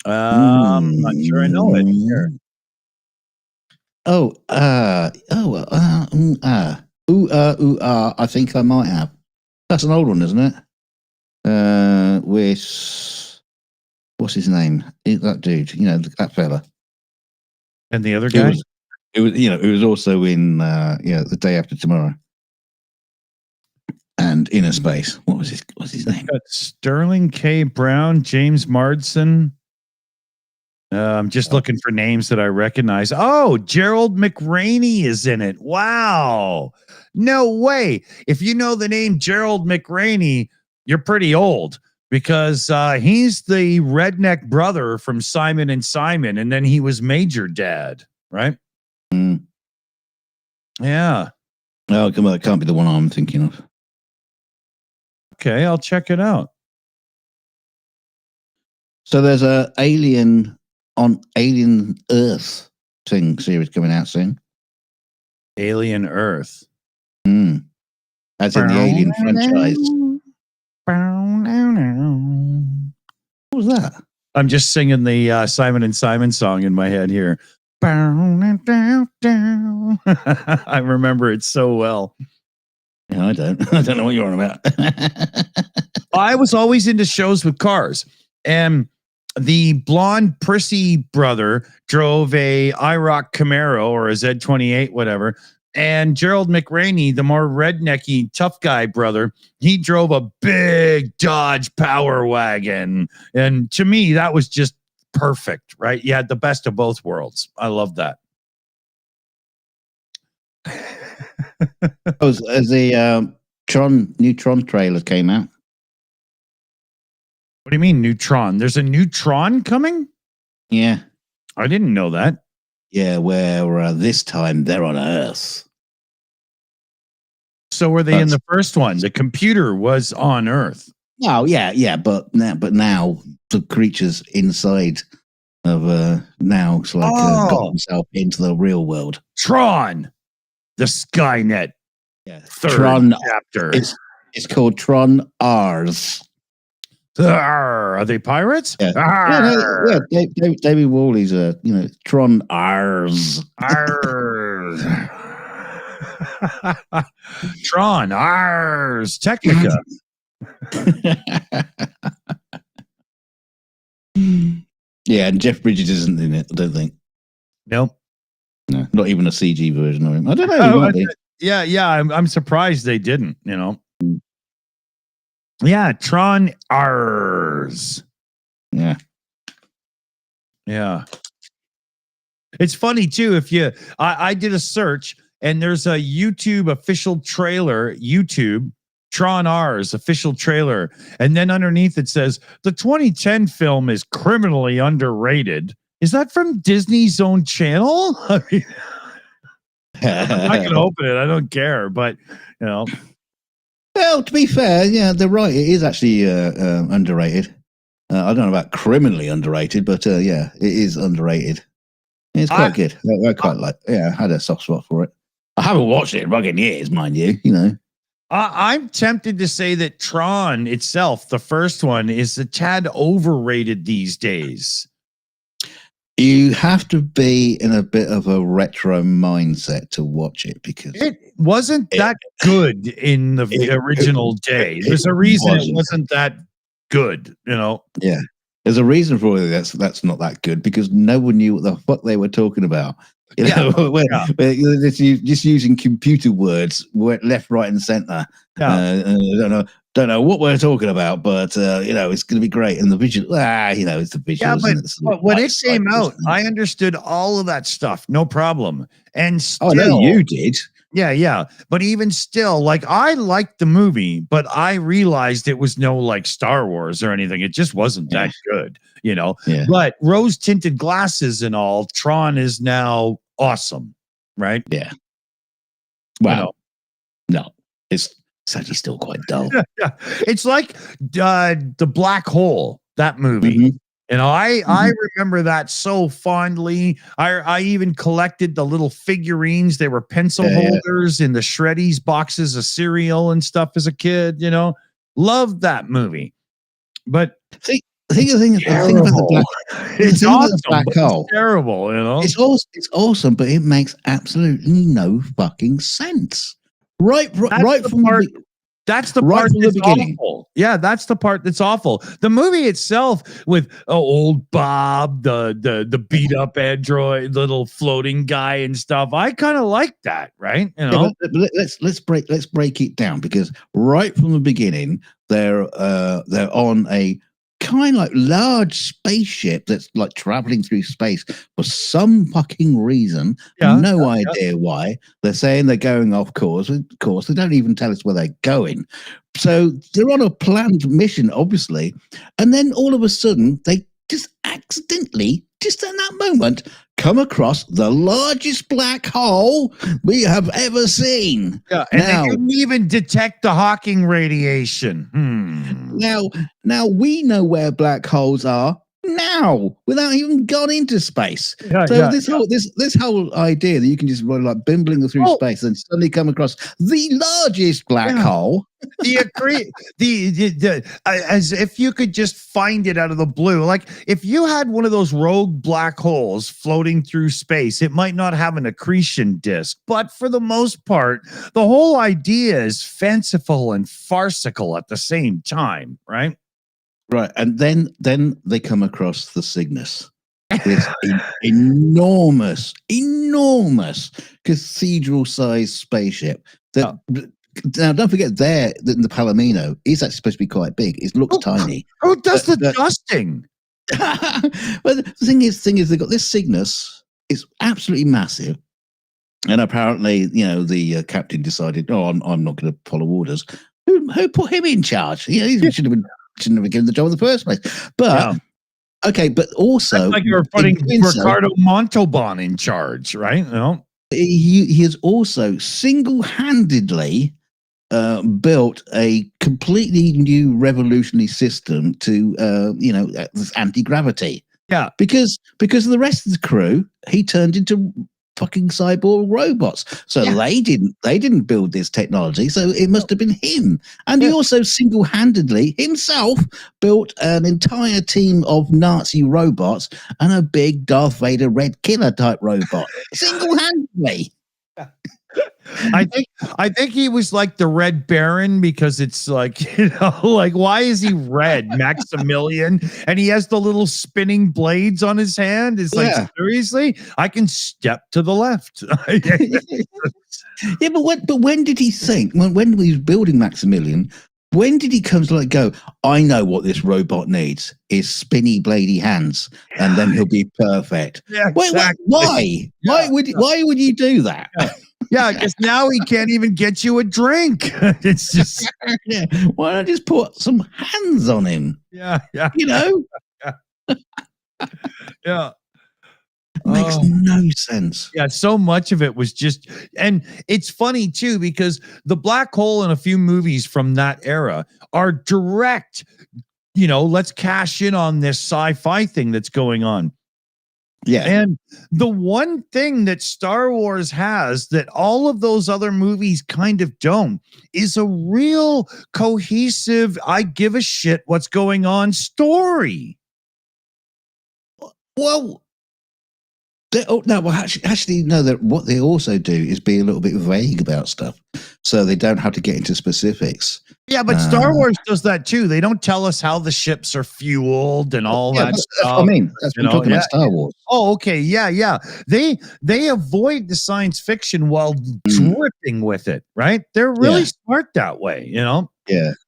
I'm not sure I know it. Here. I think I might have. That's an old one, isn't it? With what's his name? That dude, that fella. And the other guy? It was also in The Day After Tomorrow. And Inner Space. What's his name? Sterling K. Brown, James Marsden. I'm just looking for names that I recognize. Oh, Gerald McRaney is in it. Wow. No way. If you know the name Gerald McRaney, you're pretty old because he's the redneck brother from Simon and Simon, and then he was Major Dad, right? Yeah. Oh, come on. That can't be the one I'm thinking of. Okay, I'll check it out. So there's a Alien Earth series coming out soon. Alien Earth. As in the Alien franchise. What was that? I'm just singing the Simon and Simon song in my head here. I remember it so well. No, I don't. I don't know what you're on about. I was always into shows with cars, and the blonde prissy brother drove a IROC Camaro or a Z28, whatever. And Gerald McRaney, the more rednecky tough guy brother, he drove a big Dodge Power Wagon. And to me, that was just perfect, right? You had the best of both worlds. I love that. As the new Tron trailer came out. What do you mean, new Tron? There's a new Tron coming? Yeah. I didn't know that. Yeah, where this time they're on Earth. So were they in the first one? The computer was on Earth. Oh, yeah, but now the creatures inside of now it's like got themselves into the real world. Tron, the Skynet. Yeah, Third Tron chapter. It's called Tron Rs. Are they pirates? Yeah, David Worley's Tron Rs. Tron Rs. Technica. Yeah, and Jeff Bridges isn't in it, I don't think. Nope. No, not even a CG version of him. I don't know. Yeah. I'm surprised they didn't, Yeah, Tron Rs. Yeah. It's funny too. I did a search and there's a YouTube official trailer, Tron Rs official trailer. And then underneath it says the 2010 film is criminally underrated. Is that from Disney's own channel? I mean, I'm not going to open it. I don't care, but Well, to be fair, yeah, they're right. It is actually underrated. I don't know about criminally underrated, but yeah, it is underrated. It's quite good. I quite like. Yeah, I had a soft spot for it. I haven't watched it in fucking years, mind you. I'm tempted to say that Tron itself, the first one, is a tad overrated these days. You have to be in a bit of a retro mindset to watch it because it wasn't that good in the original day. There's a reason it wasn't that good, Yeah, there's a reason for it. That's not that good because no one knew what the fuck they were talking about. We're just using computer words left, right, and center. I don't know what we're talking about, but it's going to be great. And the visual, it's the visuals. Yeah, but when it came out, I understood all of that stuff, no problem. And still, no, you did. Yeah. But even still, I liked the movie, but I realized it was no Star Wars or anything. It just wasn't that good, Yeah. But rose tinted glasses and all, Tron is now awesome, right? Yeah. Wow. No, it's actually still quite dull. Yeah. It's like the Black Hole, that movie. Mm-hmm. I remember that so fondly. I even collected the little figurines. They were pencil holders in the Shreddies boxes of cereal and stuff as a kid, Loved that movie. But the thing about the Black Hole. It's terrible, It's awesome, but it makes absolutely no fucking sense. Right from the That's the part that's awful. Yeah, that's the part that's awful. The movie itself with old Bob, the beat up android, little floating guy and stuff. I kind of like that, right? But let's break it down because right from the beginning, they're on a kind of large spaceship that's traveling through space for some fucking reason. No idea why. They're saying they're going off course. Of course, they don't even tell us where they're going. So they're on a planned mission, obviously. And then all of a sudden, they just accidentally, just in that moment, come across the largest black hole we have ever seen. Yeah, and they couldn't even detect the Hawking radiation. Now we know where black holes are now without even gone into space. This whole idea that you can just bimbling through space and suddenly come across the largest black hole. Do you agree? As if you could just find it out of the blue. If you had one of those rogue black holes floating through space, it might not have an accretion disk, but for the most part, the whole idea is fanciful and farcical at the same time, right? Right, and then they come across the Cygnus. this enormous cathedral-sized spaceship. That now, don't forget, the Palomino is actually supposed to be quite big. It looks tiny. Who does the dusting? But the thing is, they've got this Cygnus. It's absolutely massive. And apparently, the captain decided, I'm not going to follow orders. Who put him in charge? He shouldn't have been given the job in the first place. But okay, but also, that's like you're putting Ricardo Montalban in charge, right? He has also single-handedly built a completely new revolutionary system to, this anti-gravity. Yeah, because of the rest of the crew, he turned into fucking cyborg robots. So they didn't build this technology. So it must have been him. And he also single-handedly himself built an entire team of Nazi robots and a big Darth Vader Red Killer type robot. Single-handedly. I think he was like the Red Baron, because it's like, like, why is he red? Maximilian, and he has the little spinning blades on his hand. It's like, seriously, I can step to the left. But when did he think? When he was building Maximilian, when did he come to go, I know what this robot needs is spinny bladey hands, and then he'll be perfect. Yeah, exactly. Why? Why would you do that? Yeah, because now he can't even get you a drink. It's just why not just put some hands on him? Yeah. Yeah. It makes no sense. Yeah, so much of it was just, and it's funny too, because the black hole in a few movies from that era are direct, let's cash in on this sci-fi thing that's going on. Yeah. And the one thing that Star Wars has that all of those other movies kind of don't is a real cohesive, I give a shit what's going on story. Well, actually, no. That what they also do is be a little bit vague about stuff, so they don't have to get into specifics. Yeah, but Star Wars does that too. They don't tell us how the ships are fueled and all that stuff. That's what I mean. That's what I'm talking about Star Wars. Oh, okay. Yeah. They avoid the science fiction while dripping with it, right? They're really smart that way, Yeah,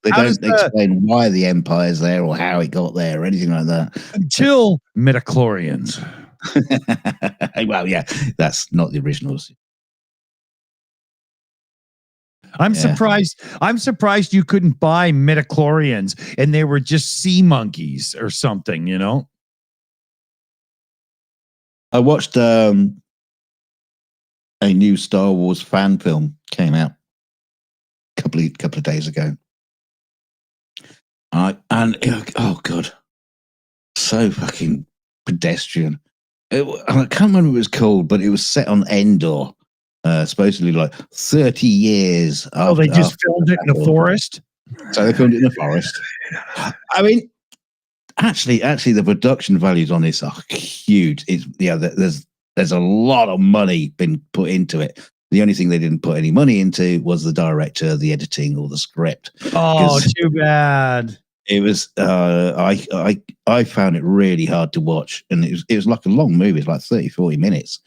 they don't explain why the Empire's there or how it got there or anything like that. Until midichlorians. Well, yeah, that's not the originals. I'm surprised you couldn't buy midichlorians and they were just sea monkeys or something, I watched a new Star Wars fan film came out a couple of days ago. Oh god, so fucking pedestrian. I can't remember what it was called, but it was set on Endor, supposedly like 30 years. They just filmed it in a forest. So they filmed it in a forest. I mean, actually, the production values on this are huge. There's a lot of money been put into it. The only thing they didn't put any money into was the director, the editing, or the script. Oh, too bad. It was I found it really hard to watch, and it was like a long movie. It's like 30-40 minutes,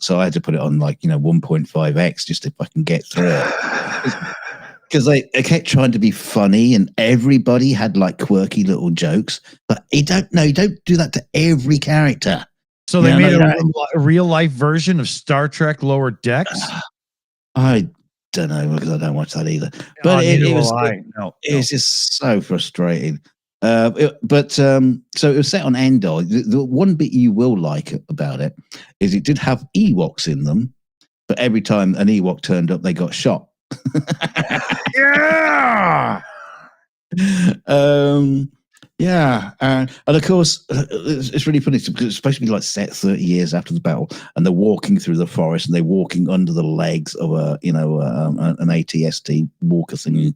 so I had to put it on 1.5x just if I can get through it, because they kept trying to be funny and everybody had quirky little jokes, but you don't do that to every character. So they made a real life version of Star Trek Lower Decks. I don't know, because I don't watch that either. But it was just so frustrating. So it was set on Endor. The one bit you will like about it is it did have Ewoks in them, but every time an Ewok turned up, they got shot. Yeah. And of course, it's really funny because it's supposed to be set 30 years after the battle, and they're walking through the forest and they're walking under the legs of an ATST walker thing,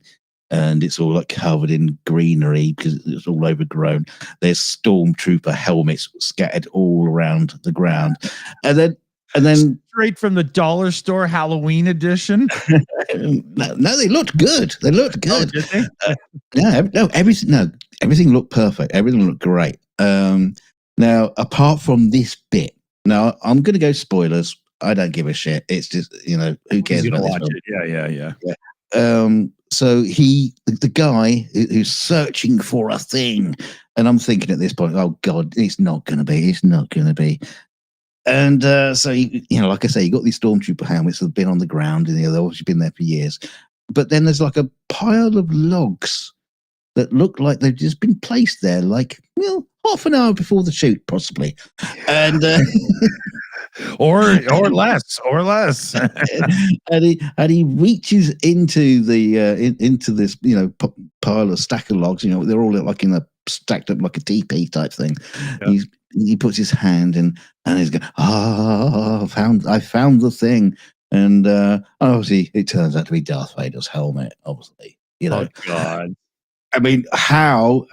and it's all covered in greenery because it's all overgrown. There's stormtrooper helmets scattered all around the ground, and then straight from the dollar store Halloween edition. No, they looked good. They looked good. Oh, did they? Everything looked perfect. Everything looked great. Now, apart from this bit, now I'm going to go spoilers. I don't give a shit. It's just, who cares He's about gonna this watch film? it. Yeah. So the guy who's searching for a thing, and I'm thinking at this point, oh God, it's not going to be. And so, like I say, you got these stormtrooper helmets that have been on the ground, and they've obviously been there for years. But then there's like a pile of logs that look like they've just been placed there, like, half an hour before the shoot, possibly. And or less. and he reaches into the into this pile of stack of logs. They're all like in a stacked up like a teepee type thing. Yeah. He puts his hand in and he's going, I found the thing. And obviously it turns out to be Darth Vader's helmet, obviously. Oh God. I mean, how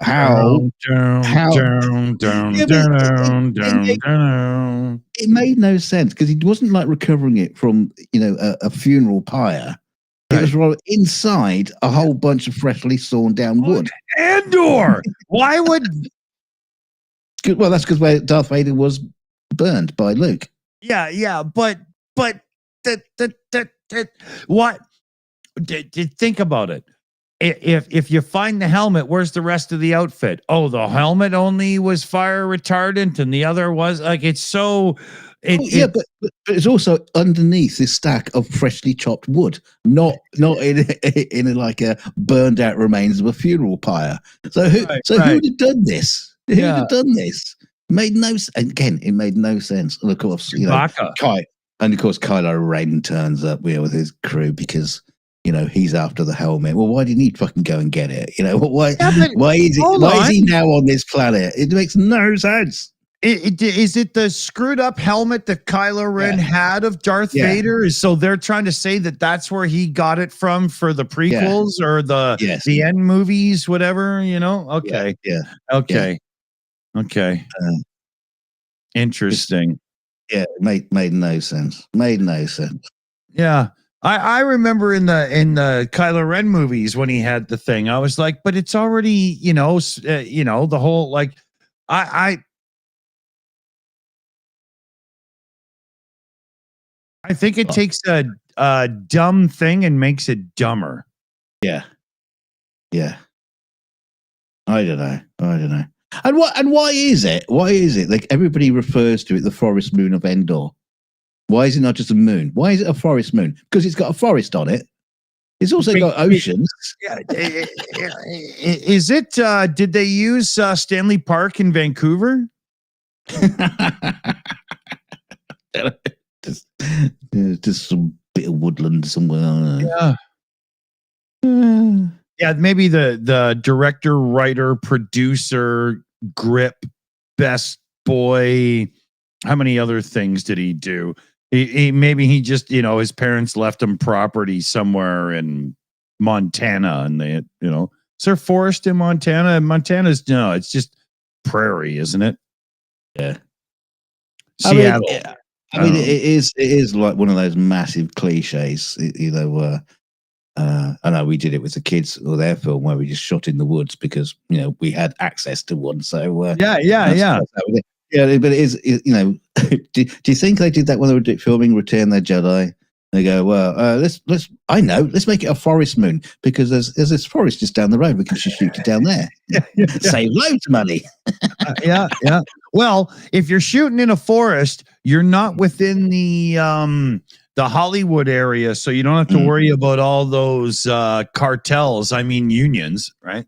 it made no sense because he wasn't like recovering it from a funeral pyre. It was right inside a whole bunch of freshly sawn down wood. Endor. Why would? Well, that's because where Darth Vader was burned by Luke. Yeah, but what? Think about it. If you find the helmet, where's the rest of the outfit? Oh, the helmet only was fire retardant, and the other was like it's so. But it's also underneath this stack of freshly chopped wood, not in like a burned out remains of a funeral pyre. So who would have done this? Who'd have done this? Made no sense. Again, it made no sense. And of course, Kylo Ren turns up with his crew because he's after the helmet. Well, why didn't he fucking go and get it? Why is he now on this planet? It makes no sense. Is it the screwed up helmet that Kylo Ren had of Darth Vader? So they're trying to say that that's where he got it from for the prequels or the end movies, whatever, Okay. Okay. Interesting. It made no sense. Made no sense. Yeah. I remember in the Kylo Ren movies when he had the thing, I was like, but it's already, the whole, like, I think it takes a dumb thing and makes it dumber. Yeah. I don't know. And why is it? Why is it like everybody refers to it the forest moon of Endor? Why is it not just a moon? Why is it a forest moon? Because it's got a forest on it. It's also got oceans. Is it? Did they use Stanley Park in Vancouver? just some bit of woodland somewhere. Yeah, maybe the director, writer, producer, grip, best boy. How many other things did he do? Maybe he just, his parents left him property somewhere in Montana, and they, is there forest in Montana? Montana's no, it's just prairie, isn't it? Yeah. Seattle. It is like one of those massive cliches, I know we did it with the kids or their film where we just shot in the woods because we had access to one. So yeah. Yeah, but it is. Do you think they did that when they were filming Return of the Jedi? They go, well, let's make it a forest moon because there's this forest just down the road. We can just shoot it down there. Save loads of money. Yeah. Well, if you're shooting in a forest, you're not within the Hollywood area, so you don't have to worry about all those cartels. I mean, unions, right?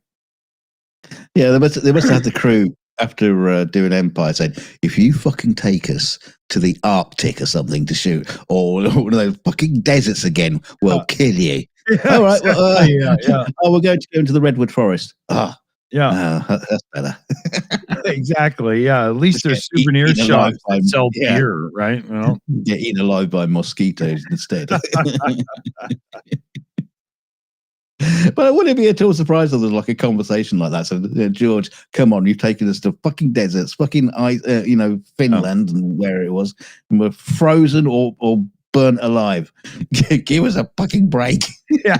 Yeah, they must have the crew after doing Empire said, if you fucking take us to the Arctic or something to shoot, or one of those fucking deserts again, we'll kill you. All right, well, we're going to go into the redwood forest. That's better. Exactly. Yeah, at least there's souvenir shops that sell beer, right? Get eaten alive by mosquitoes instead. But I wouldn't be at all surprised if there's like a conversation like that. So, George, come on, you've taken us to fucking deserts, fucking Finland and where it was, and we're frozen or burnt alive. Give us a fucking break. Yeah.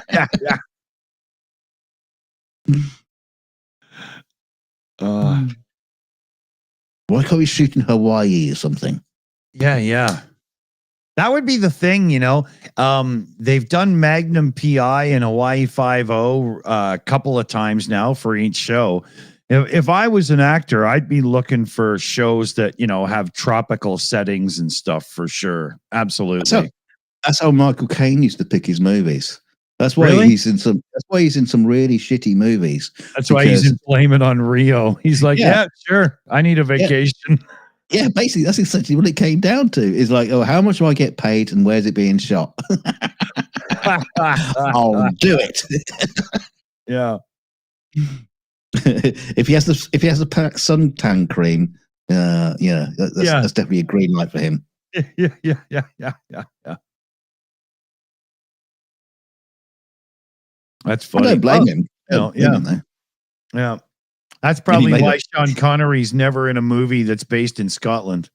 Why can't we shoot in Hawaii or something? Yeah. That would be the thing, you know. They've done Magnum PI and Hawaii 5-0 a couple of times now for each show. If I was an actor, I'd be looking for shows that, you know, have tropical settings and stuff for sure. Absolutely. That's how Michael Caine used to pick his movies. That's why Really? he's in some. That's why he's in some really shitty movies. That's why he's in Blame It on Rio. He's like, yeah, sure. I need a vacation. Yeah, basically, that's essentially what it came down to. Is like, oh, how much do I get paid, and where's it being shot? I'll do it. Yeah. if he has the suntan cream, that's definitely a green light for him. Yeah. That's funny. I don't blame him. Yeah. That's probably why Sean Connery's never in a movie that's based in Scotland.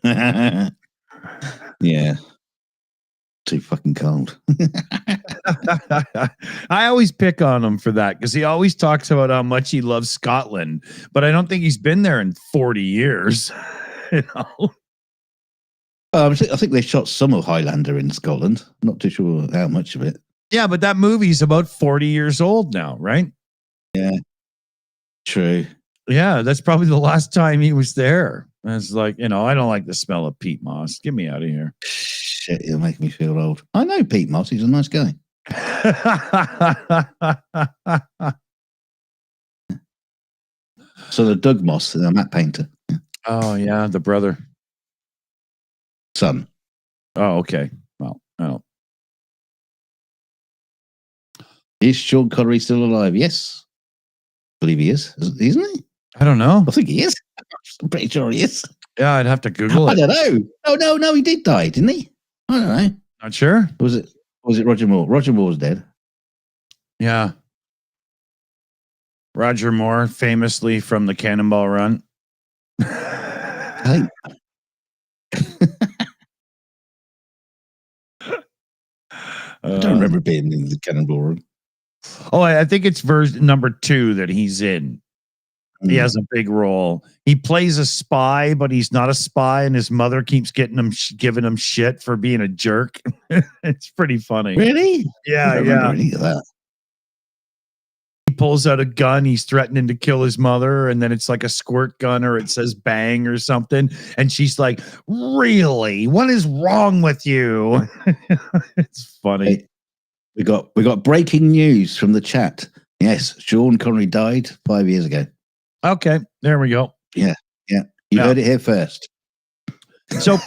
Yeah. Too fucking cold. I always pick on him for that because he always talks about how much he loves Scotland, but I don't think he's been there in 40 years. You know? I think they shot some of Highlander in Scotland. I'm not too sure how much of it. Yeah, but that movie's about 40 years old now, right? Yeah. True. Yeah, that's probably the last time he was there. And it's like, you know, I don't like the smell of peat moss. Get me out of here. Shit, you'll make me feel old. I know Pete Moss. He's a nice guy. So the Doug Moss, the map painter. Oh, yeah, the brother. Son. Oh, okay. Well, oh. Is Sean Connery still alive? Yes. I believe he is. Isn't he? I don't know. I think he is. I'm pretty sure he is. Yeah, I'd have to Google it. I don't know. Oh, no, he did die, didn't he? I don't know. Not sure. Was it Roger Moore? Roger Moore's dead. Yeah. Roger Moore, famously from the Cannonball Run. Hey. I don't remember being in the Cannonball Run. Oh, I think it's version number 2 that he's in. He has a big role. He plays a spy, but he's not a spy, and his mother keeps giving him shit for being a jerk. It's pretty funny. Really? Yeah, I don't remember any of that. He pulls out a gun. He's threatening to kill his mother, and then it's like a squirt gun, or it says bang or something. And she's like, "Really? What is wrong with you?" It's funny. Hey, we got breaking news from the chat. Yes, Sean Connery died 5 years ago. Okay, there we go. Yeah. You heard it here first. So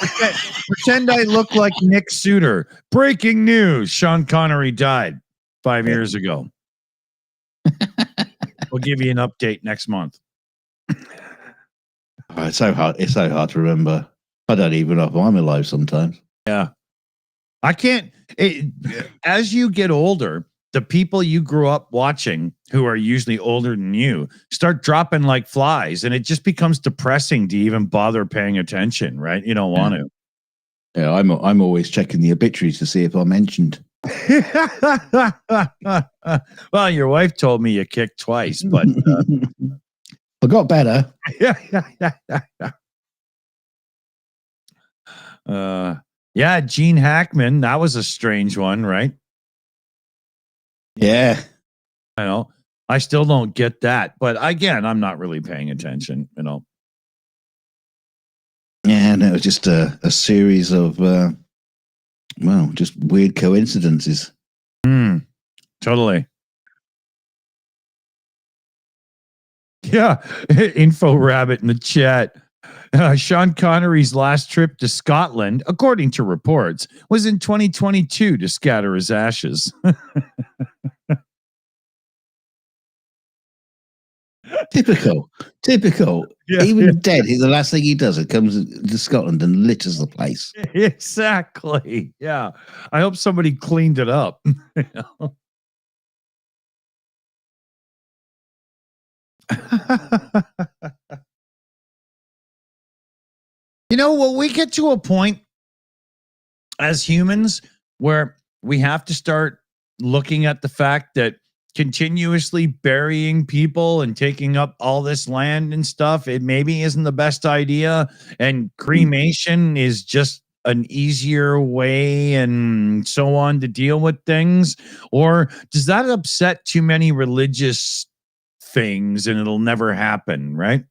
pretend I look like Nick Suter. Breaking news: Sean Connery died 5 years ago. We'll give you an update next month. Oh, it's so hard. It's so hard to remember. I don't even know if I'm alive sometimes. Yeah, I can't. As you get older, the people you grew up watching, who are usually older than you, start dropping like flies, and it just becomes depressing to even bother paying attention. Right? You don't want to. Yeah, I'm always checking the obituaries to see if I'm mentioned. Well, your wife told me you kicked twice, but I got better. Yeah, Gene Hackman. That was a strange one, right? Yeah. I know. I still don't get that, but again, I'm not really paying attention. You know. Yeah, and it was just a series of just weird coincidences. Totally. Yeah. Info Rabbit in the chat. Sean Connery's last trip to Scotland, according to reports, was in 2022 to scatter his ashes. Typical. Yeah, Even dead, the last thing he does, it comes to Scotland and litters the place. Exactly. Yeah. I hope somebody cleaned it up. You know? You know, well, we get to a point as humans where we have to start looking at the fact that continuously burying people and taking up all this land and stuff, it maybe isn't the best idea. And cremation is just an easier way and so on to deal with things? Or does that upset too many religious things and it'll never happen, right?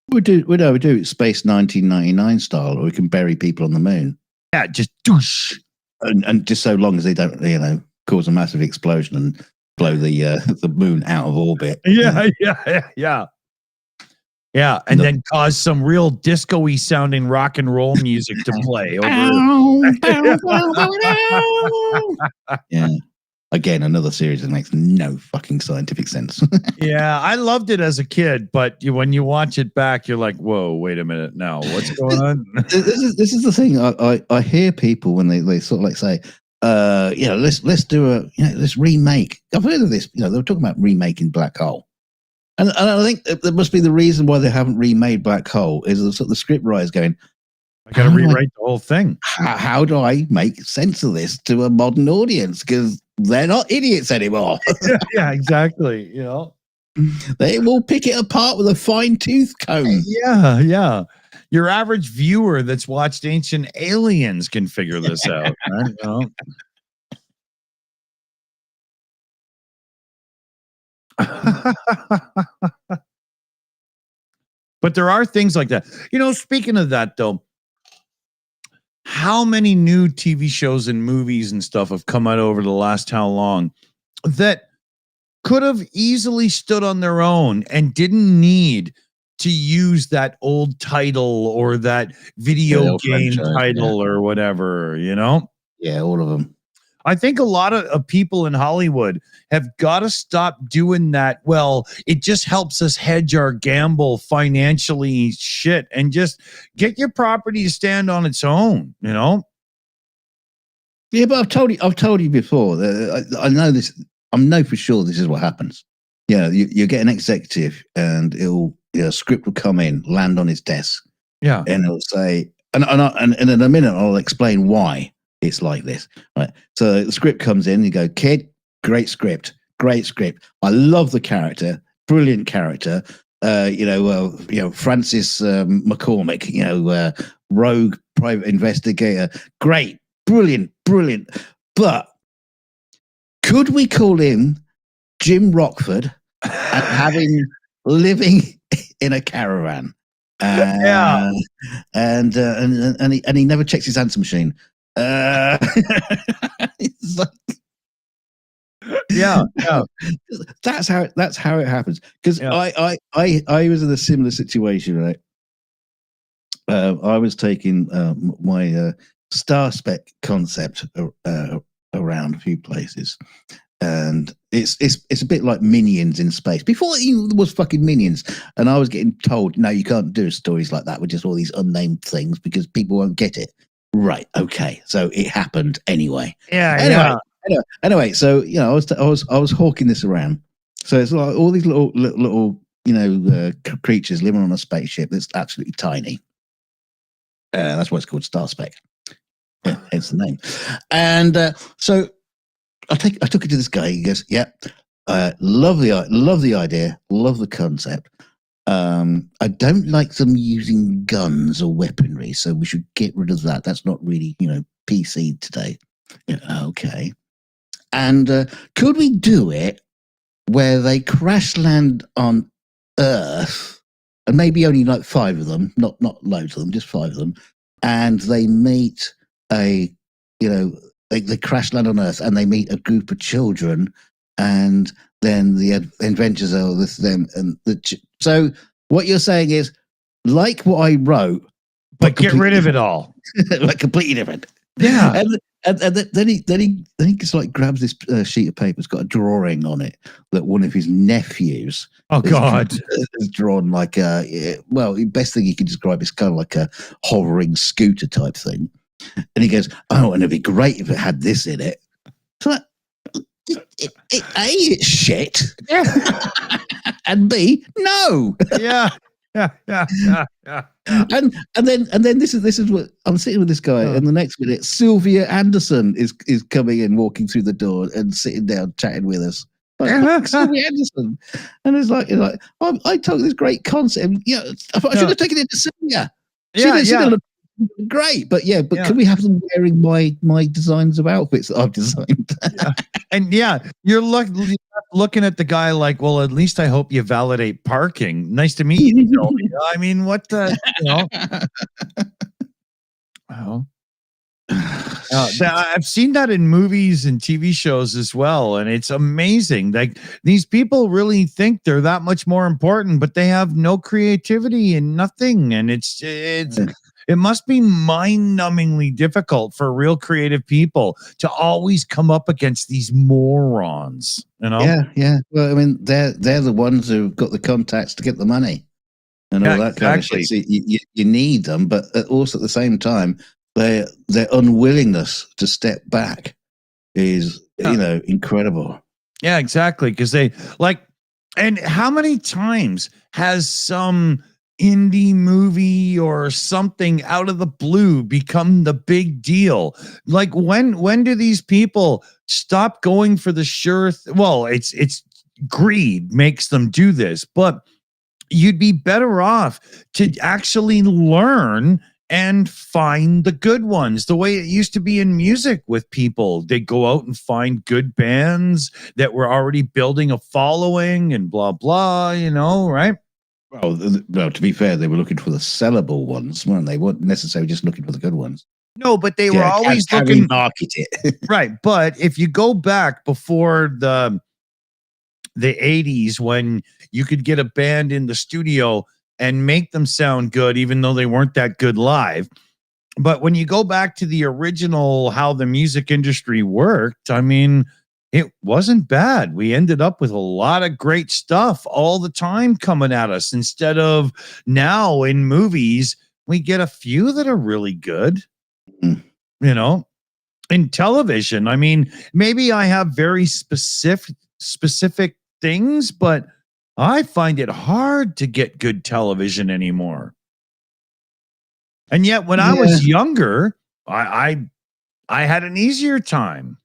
We do it Space 1999 style, or we can bury people on the moon. Yeah, just douche. And just so long as they don't, cause a massive explosion and blow the moon out of orbit. Yeah. And then cause some real disco-y sounding rock and roll music to play over. Yeah. Again, another series that makes no fucking scientific sense. Yeah, I loved it as a kid, but when you watch it back, you're like, "Whoa, wait a minute! Now, what's going on?" This is the thing. I hear people when they sort of like say, let's do let's remake. I've heard of this. They were talking about remaking Black Hole, and I think that must be the reason why they haven't remade Black Hole. Is the sort of the script writers going, I got to rewrite the whole thing. How do I make sense of this to a modern audience? Because they're not idiots anymore. Yeah, exactly. They will pick it apart with a fine-tooth comb. Yeah. Your average viewer that's watched Ancient Aliens can figure this out, right? But there are things like that. Speaking of that, though, how many new TV shows and movies and stuff have come out over the last how long that could have easily stood on their own and didn't need to use that old title or that video game title or whatever, Yeah, all of them. I think a lot of people in Hollywood have got to stop doing that. Well, it just helps us hedge our gamble financially shit and just get your property to stand on its own, Yeah, but I've told you before that I know this. I know for sure this is what happens. Yeah, you get an executive and a script will come in, land on his desk. Yeah. And it'll say, and in a minute I'll explain why it's like this, right? So the script comes in, you go, kid, great script. I love the character, brilliant character. Francis McCormick, rogue private investigator, great, brilliant. But could we call him Jim Rockford and living in a caravan? Yeah, and he never checks his answer machine. It's like, yeah. That's how it happens. Because I was in a similar situation, right? I was taking my star spec concept around a few places, and it's a bit like Minions in space. Before it was fucking Minions, and I was getting told, no, you can't do stories like that with just all these unnamed things because people won't get it. Right. Okay. So it happened anyway. Yeah. Anyway, so I was hawking this around. So it's like all these little creatures living on a spaceship that's absolutely tiny. That's why it's called Star Spec. Yeah, it's the name. And so I took it to this guy. He goes, "Yeah, love the idea, love the concept. I don't like them using guns or weaponry, so we should get rid of that. That's not really, PC today." Yeah, okay. And could we do it where they crash land on Earth, and maybe only like 5 of them, not loads of them, just 5 of them, and they meet they crash land on Earth and they meet a group of children, and then the adventures are with them. And so what you're saying is, like what I wrote, but get rid of it all, like completely different. Yeah. And then he just like grabs this sheet of paper. It's got a drawing on it that one of his nephews. Oh God! Has drawn like the best thing you can describe is kind of like a hovering scooter type thing. And he goes, "Oh, and it'd be great if it had this in it." So it's shit. Yeah. And B, no. Yeah. And then this is what I'm sitting with this guy, and the next minute Sylvia Anderson is coming in, walking through the door and sitting down chatting with us. like Sylvia Anderson, and it's like I took this great concept. Yeah, I should have taken it to Sylvia. Yeah. Look great, but can we have them wearing my designs of outfits that I've designed? And you're looking at the guy like, well, at least I hope you validate parking. Nice to meet you, Sylvia. I mean, what the, well, I've seen that in movies and TV shows as well, and it's amazing. Like, these people really think they're that much more important, but they have no creativity and nothing. And it must be mind-numbingly difficult for real creative people to always come up against these morons. Yeah. Well, I mean, they're the ones who've got the contacts to get the money and all that kind of shit. So you need them, but also at the same time, their unwillingness to step back is incredible. Yeah, exactly. Because they and how many times has some indie movie or something out of the blue become the big deal? Like, when do these people stop going for the sure well, it's greed makes them do this, but you'd be better off to actually learn and find the good ones, the way it used to be in music with people. They'd go out and find good bands that were already building a following and blah, blah, right? Well, to be fair, they were looking for the sellable ones, weren't they? Weren't necessarily just looking for the good ones. No, but they were always looking. Market it. Right. But if you go back before the 80s, when you could get a band in the studio and make them sound good, even though they weren't that good live. But when you go back to the original, how the music industry worked, I mean, it wasn't bad. We ended up with a lot of great stuff all the time coming at us. Instead of now in movies, we get a few that are really good, in television. I mean, maybe I have very specific things, but I find it hard to get good television anymore. And yet when I was younger, I had an easier time.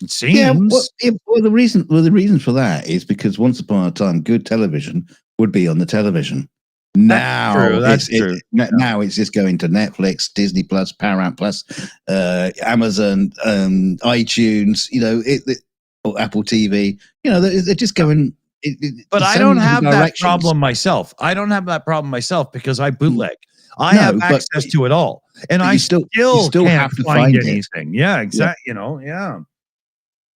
It seems. Yeah, well, the reason for that is because once upon a time, good television would be on the television. Now that's true. Now it's just going to Netflix, Disney Plus, Paramount Plus, Amazon, iTunes. Or Apple TV. They're just going. But I don't have that problem myself. Because I bootleg. I have access to it all, and I still can't have to find anything. Yeah, exactly.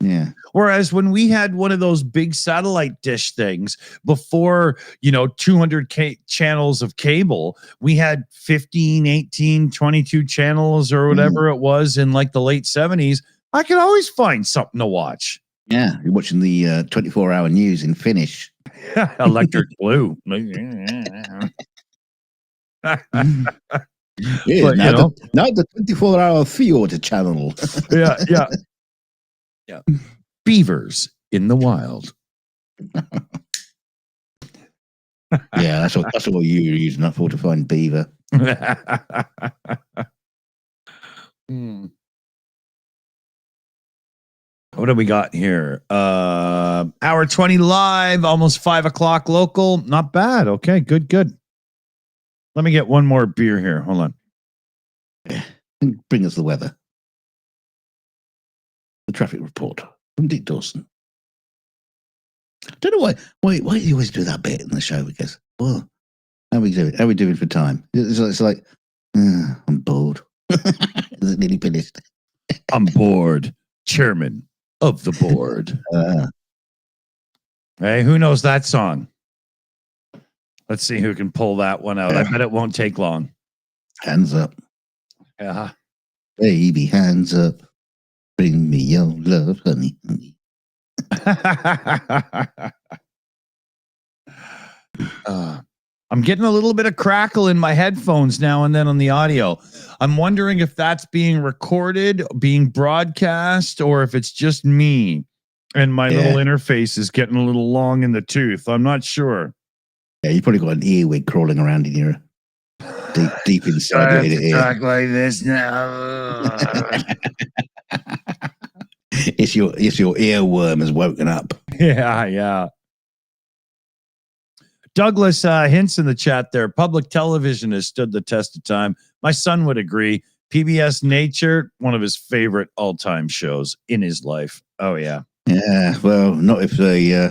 Yeah. Whereas when we had one of those big satellite dish things before, 200 channels of cable, we had 15, 18, 22 channels or whatever it was in like the late 70s. I could always find something to watch. Yeah, you're watching the 24-hour news in Finnish. Electric Blue. Yeah, now the 24-hour Fjord channel. Yeah. Beavers in the wild. Yeah, that's what you were using that for, to find beaver. What do we got here? Hour 20 live, almost 5 o'clock local. Not bad. Okay, good. Let me get one more beer here. Hold on. Bring us the weather. The traffic report from Dick Dawson. I don't know why do you always do that bit in the show? Because, how are we doing? How are we doing for time? It's like, I'm bored. Is it nearly finished? I'm bored. Chairman of the board. Hey, who knows that song? Let's see who can pull that one out. I bet it won't take long. Hands up. Yeah. Baby, hands up. Bring me your love, honey. I'm getting a little bit of crackle in my headphones now and then on the audio. I'm wondering if that's being recorded, being broadcast, or if it's just me and my little interface is getting a little long in the tooth. I'm not sure. Yeah, you probably got an earwig crawling around in your deep inside your ear. Talk like this now. It's your earworm has woken up. Yeah. Douglas hints in the chat there. Public television has stood the test of time. My son would agree. PBS Nature, one of his favorite all-time shows in his life. Oh, yeah. Yeah, well, not if they...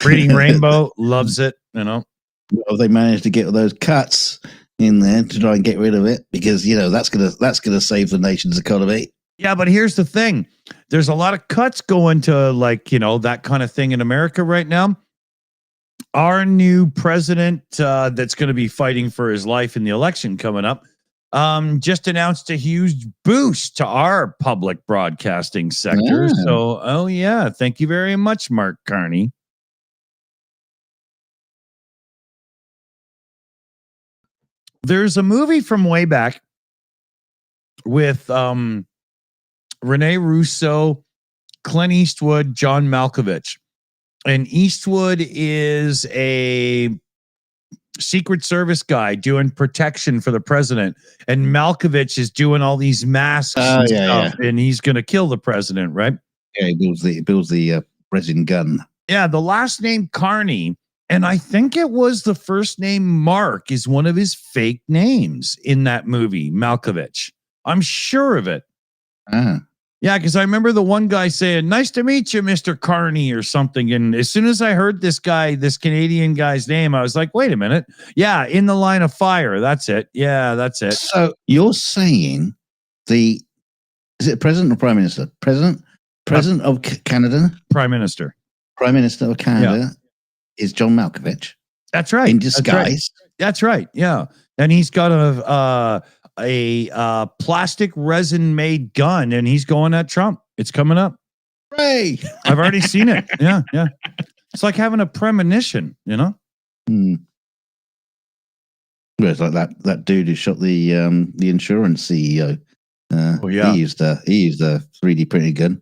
Reading Rainbow, loves it, you know. Well, they managed to get all those cuts in there to try and get rid of it because, that's gonna save the nation's economy. Yeah, but here's the thing. There's a lot of cuts going to, like, that kind of thing in America right now. Our new president that's going to be fighting for his life in the election coming up just announced a huge boost to our public broadcasting sector. Yeah. So, thank you very much, Mark Carney. There's a movie from way back with Rene Russo, Clint Eastwood, John Malkovich. And Eastwood is a Secret Service guy doing protection for the president, and Malkovich is doing all these masks and stuff, and he's going to kill the president, right? Yeah, he builds the resin gun. Yeah, the last name Carney, and I think it was the first name Mark is one of his fake names in that movie, Malkovich. I'm sure of it. Yeah, because I remember the one guy saying, "Nice to meet you, Mr. Carney," or something. And as soon as I heard this Canadian guy's name, I was like, wait a minute. Yeah, In the Line of Fire. That's it. Yeah, that's it. So you're saying is it president or prime minister? President of Canada? Prime Minister. Prime Minister of Canada is John Malkovich. That's right. In disguise. That's right. Yeah. And he's got a plastic resin made gun, and he's going at Trump. It's coming up. Hooray! I've already seen it. Yeah. It's like having a premonition, Well, it's like that dude who shot the insurance CEO. He used a 3D printed gun.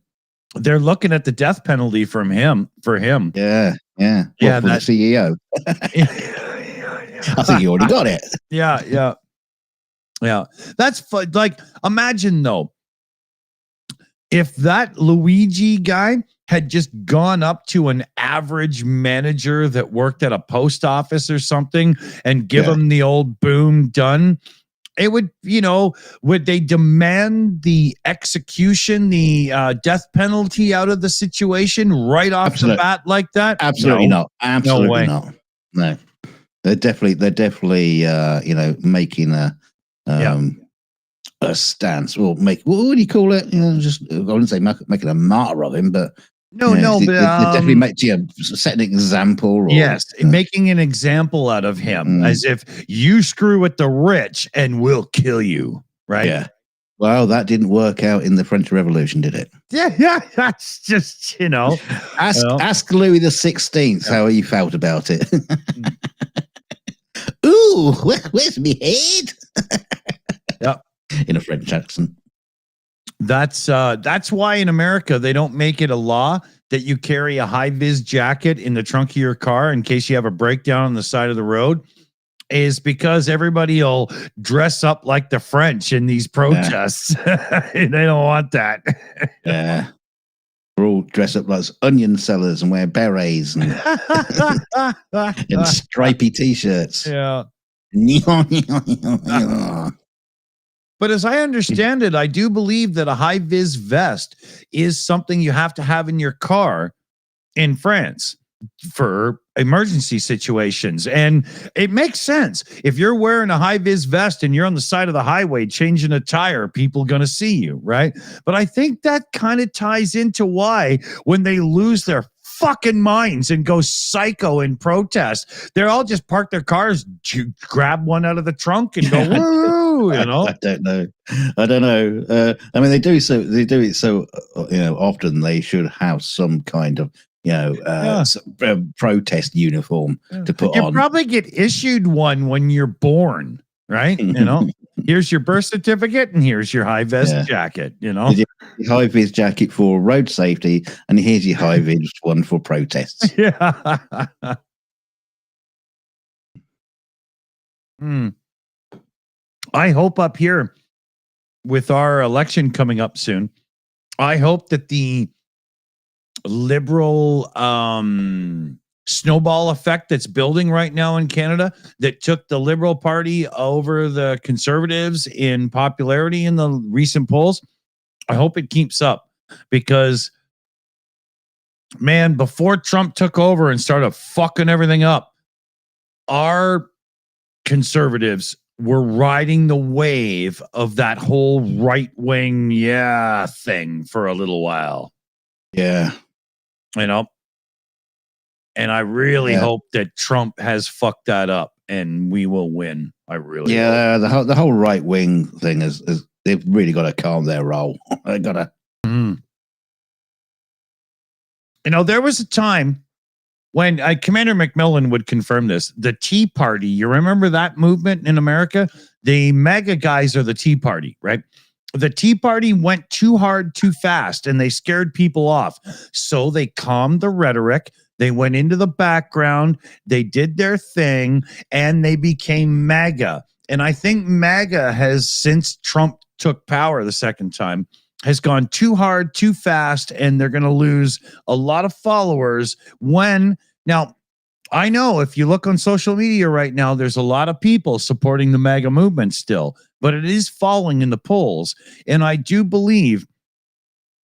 They're looking at the death penalty for him. Yeah. Yeah, that CEO. I think you already got it. Yeah. That's fun. Like, imagine though, if that Luigi guy had just gone up to an average manager that worked at a post office or something and give him the old boom done, it would, would they demand the execution, the death penalty out of the situation right off the bat like that? Absolutely not. Absolutely not. No. They're definitely making a stance, or what would you call it? I wouldn't say making a martyr of him, but but definitely setting an example. Or, making an example out of him, as if you screw with the rich and we'll kill you, right? Yeah. Well, that didn't work out in the French Revolution, did it? Yeah. That's just Ask Louis XVI how he felt about it. Ooh, where's me head? In a French accent. That's why in America they don't make it a law that you carry a high-vis jacket in the trunk of your car in case you have a breakdown on the side of the road, is because everybody will dress up like the French in these protests. They don't want that. Yeah. We're all dressed up like onion sellers and wear berets and, and stripy t-shirts. Yeah. But as I understand it, I do believe that a high-vis vest is something you have to have in your car in France for emergency situations. And it makes sense. If you're wearing a high-vis vest and you're on the side of the highway changing a tire, people going to see you, right? But I think that kind of ties into why when they lose their fucking minds and go psycho in protest, they're all just park their cars, grab one out of the trunk and go, woo, I don't know. I mean, they do it so often. They should have some kind of protest uniform to put on. You probably get issued one when you're born, right? Here's your birth certificate and here's your high vis jacket, Your high vis jacket for road safety, and here's your high vis one for protests. Yeah. I hope up here with our election coming up soon I hope that the liberal snowball effect that's building right now in Canada, that took the Liberal Party over the Conservatives in popularity in the recent polls, I hope it keeps up, because, man, before Trump took over and started fucking everything up, our conservatives were riding the wave of that whole right-wing thing for a little while. Yeah. You know? And I really hope that Trump has fucked that up and we will win. I really hope. The whole right wing thing is they've really got to calm their roll. They got to. You know, there was a time when Commander McMillan would confirm this. The Tea Party, you remember that movement in America? The MAGA guys are the Tea Party, right? The Tea Party went too hard, too fast, and they scared people off. So they calmed the rhetoric. They went into the background. They did their thing, and they became MAGA. And I think MAGA has, since Trump took power the second time, has gone too hard, too fast, and they're going to lose a lot of followers now, I know if you look on social media right now, there's a lot of people supporting the MAGA movement still, but it is falling in the polls. And I do believe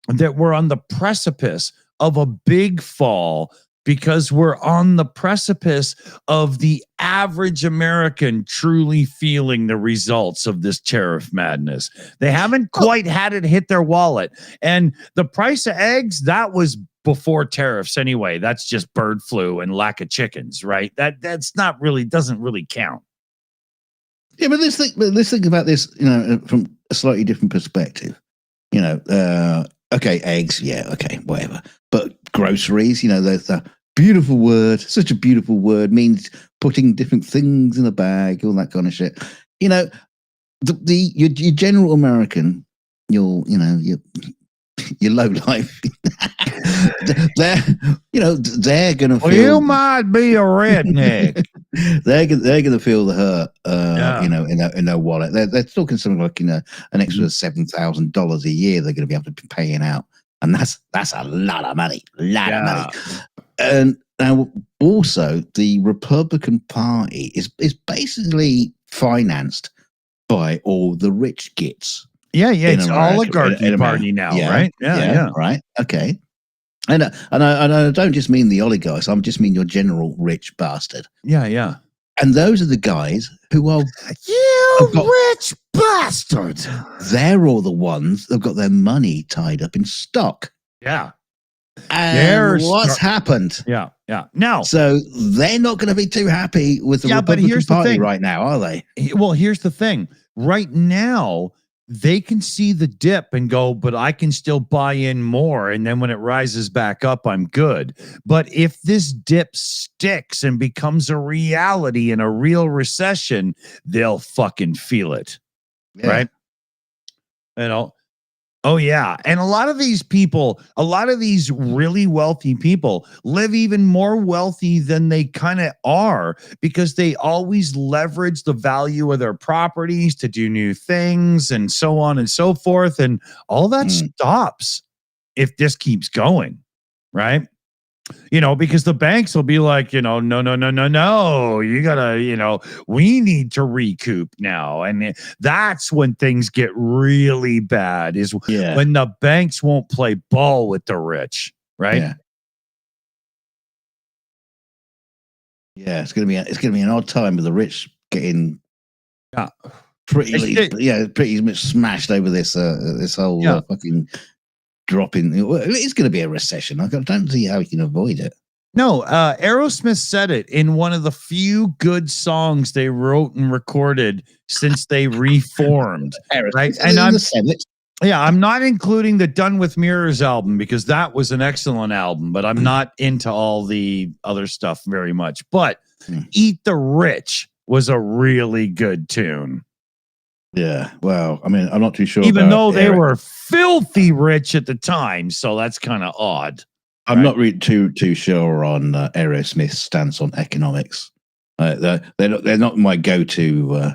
that we're on the precipice of a big fall, because we're on the precipice of the average American truly feeling the results of this tariff madness. They haven't quite had it hit their wallet. And the price of eggs, that was before tariffs anyway. That's just bird flu and lack of chickens, right? That's not really, doesn't really count. Yeah, but let's think about this, you know, from a slightly different perspective. You know, okay, eggs, yeah, okay, whatever. But groceries, you know, there's a beautiful word, such a beautiful word, means putting different things in a bag, all that kind of shit. You know, your general American, your low life, they're gonna feel. You might be a redneck. they're gonna feel the hurt, you know, in their wallet. They're talking something like, you know, an extra $7,000 a year they're going to be able to be paying out, and that's a lot of money, of money. And now also the Republican Party is basically financed by all the rich gits. Yeah, it's oligarchy party now, right? Yeah, right. Okay. And I don't just mean the oligarchs. I just mean your general rich bastard. Yeah. And those are the guys who are rich bastards. They're all the ones that've got their money tied up in stock. Yeah. And what's happened? Yeah. Now, so they're not going to be too happy with the Republican Party right now, are they? Well, here's the thing. Right now, they can see the dip and go, but I can still buy in more. And then when it rises back up, I'm good. But if this dip sticks and becomes a reality in a real recession, they'll fucking feel it. Yeah. Right? You know? Oh, yeah. And a lot of these people, a lot of these really wealthy people live even more wealthy than they kind of are, because they always leverage the value of their properties to do new things and so on and so forth. And all that stops if this keeps going, right? You know, because the banks will be like, you know, no. You gotta, you know, we need to recoup now. And that's when things get really bad, is when the banks won't play ball with the rich, right? Yeah, it's gonna be an odd time with the rich getting pretty much smashed over this whole fucking dropping. It's going to be a recession. I don't see how you can avoid it. No, Aerosmith said it in one of the few good songs they wrote and recorded since they reformed. Right? And I'm not including the Done with Mirrors album, because that was an excellent album, but I'm not into all the other stuff very much. But Eat the Rich was a really good tune. Yeah, well, I mean, I'm not too sure. Even though they were filthy rich at the time, so that's kind of odd. I'm not really too sure on Aerosmith's stance on economics. They're not my go-to,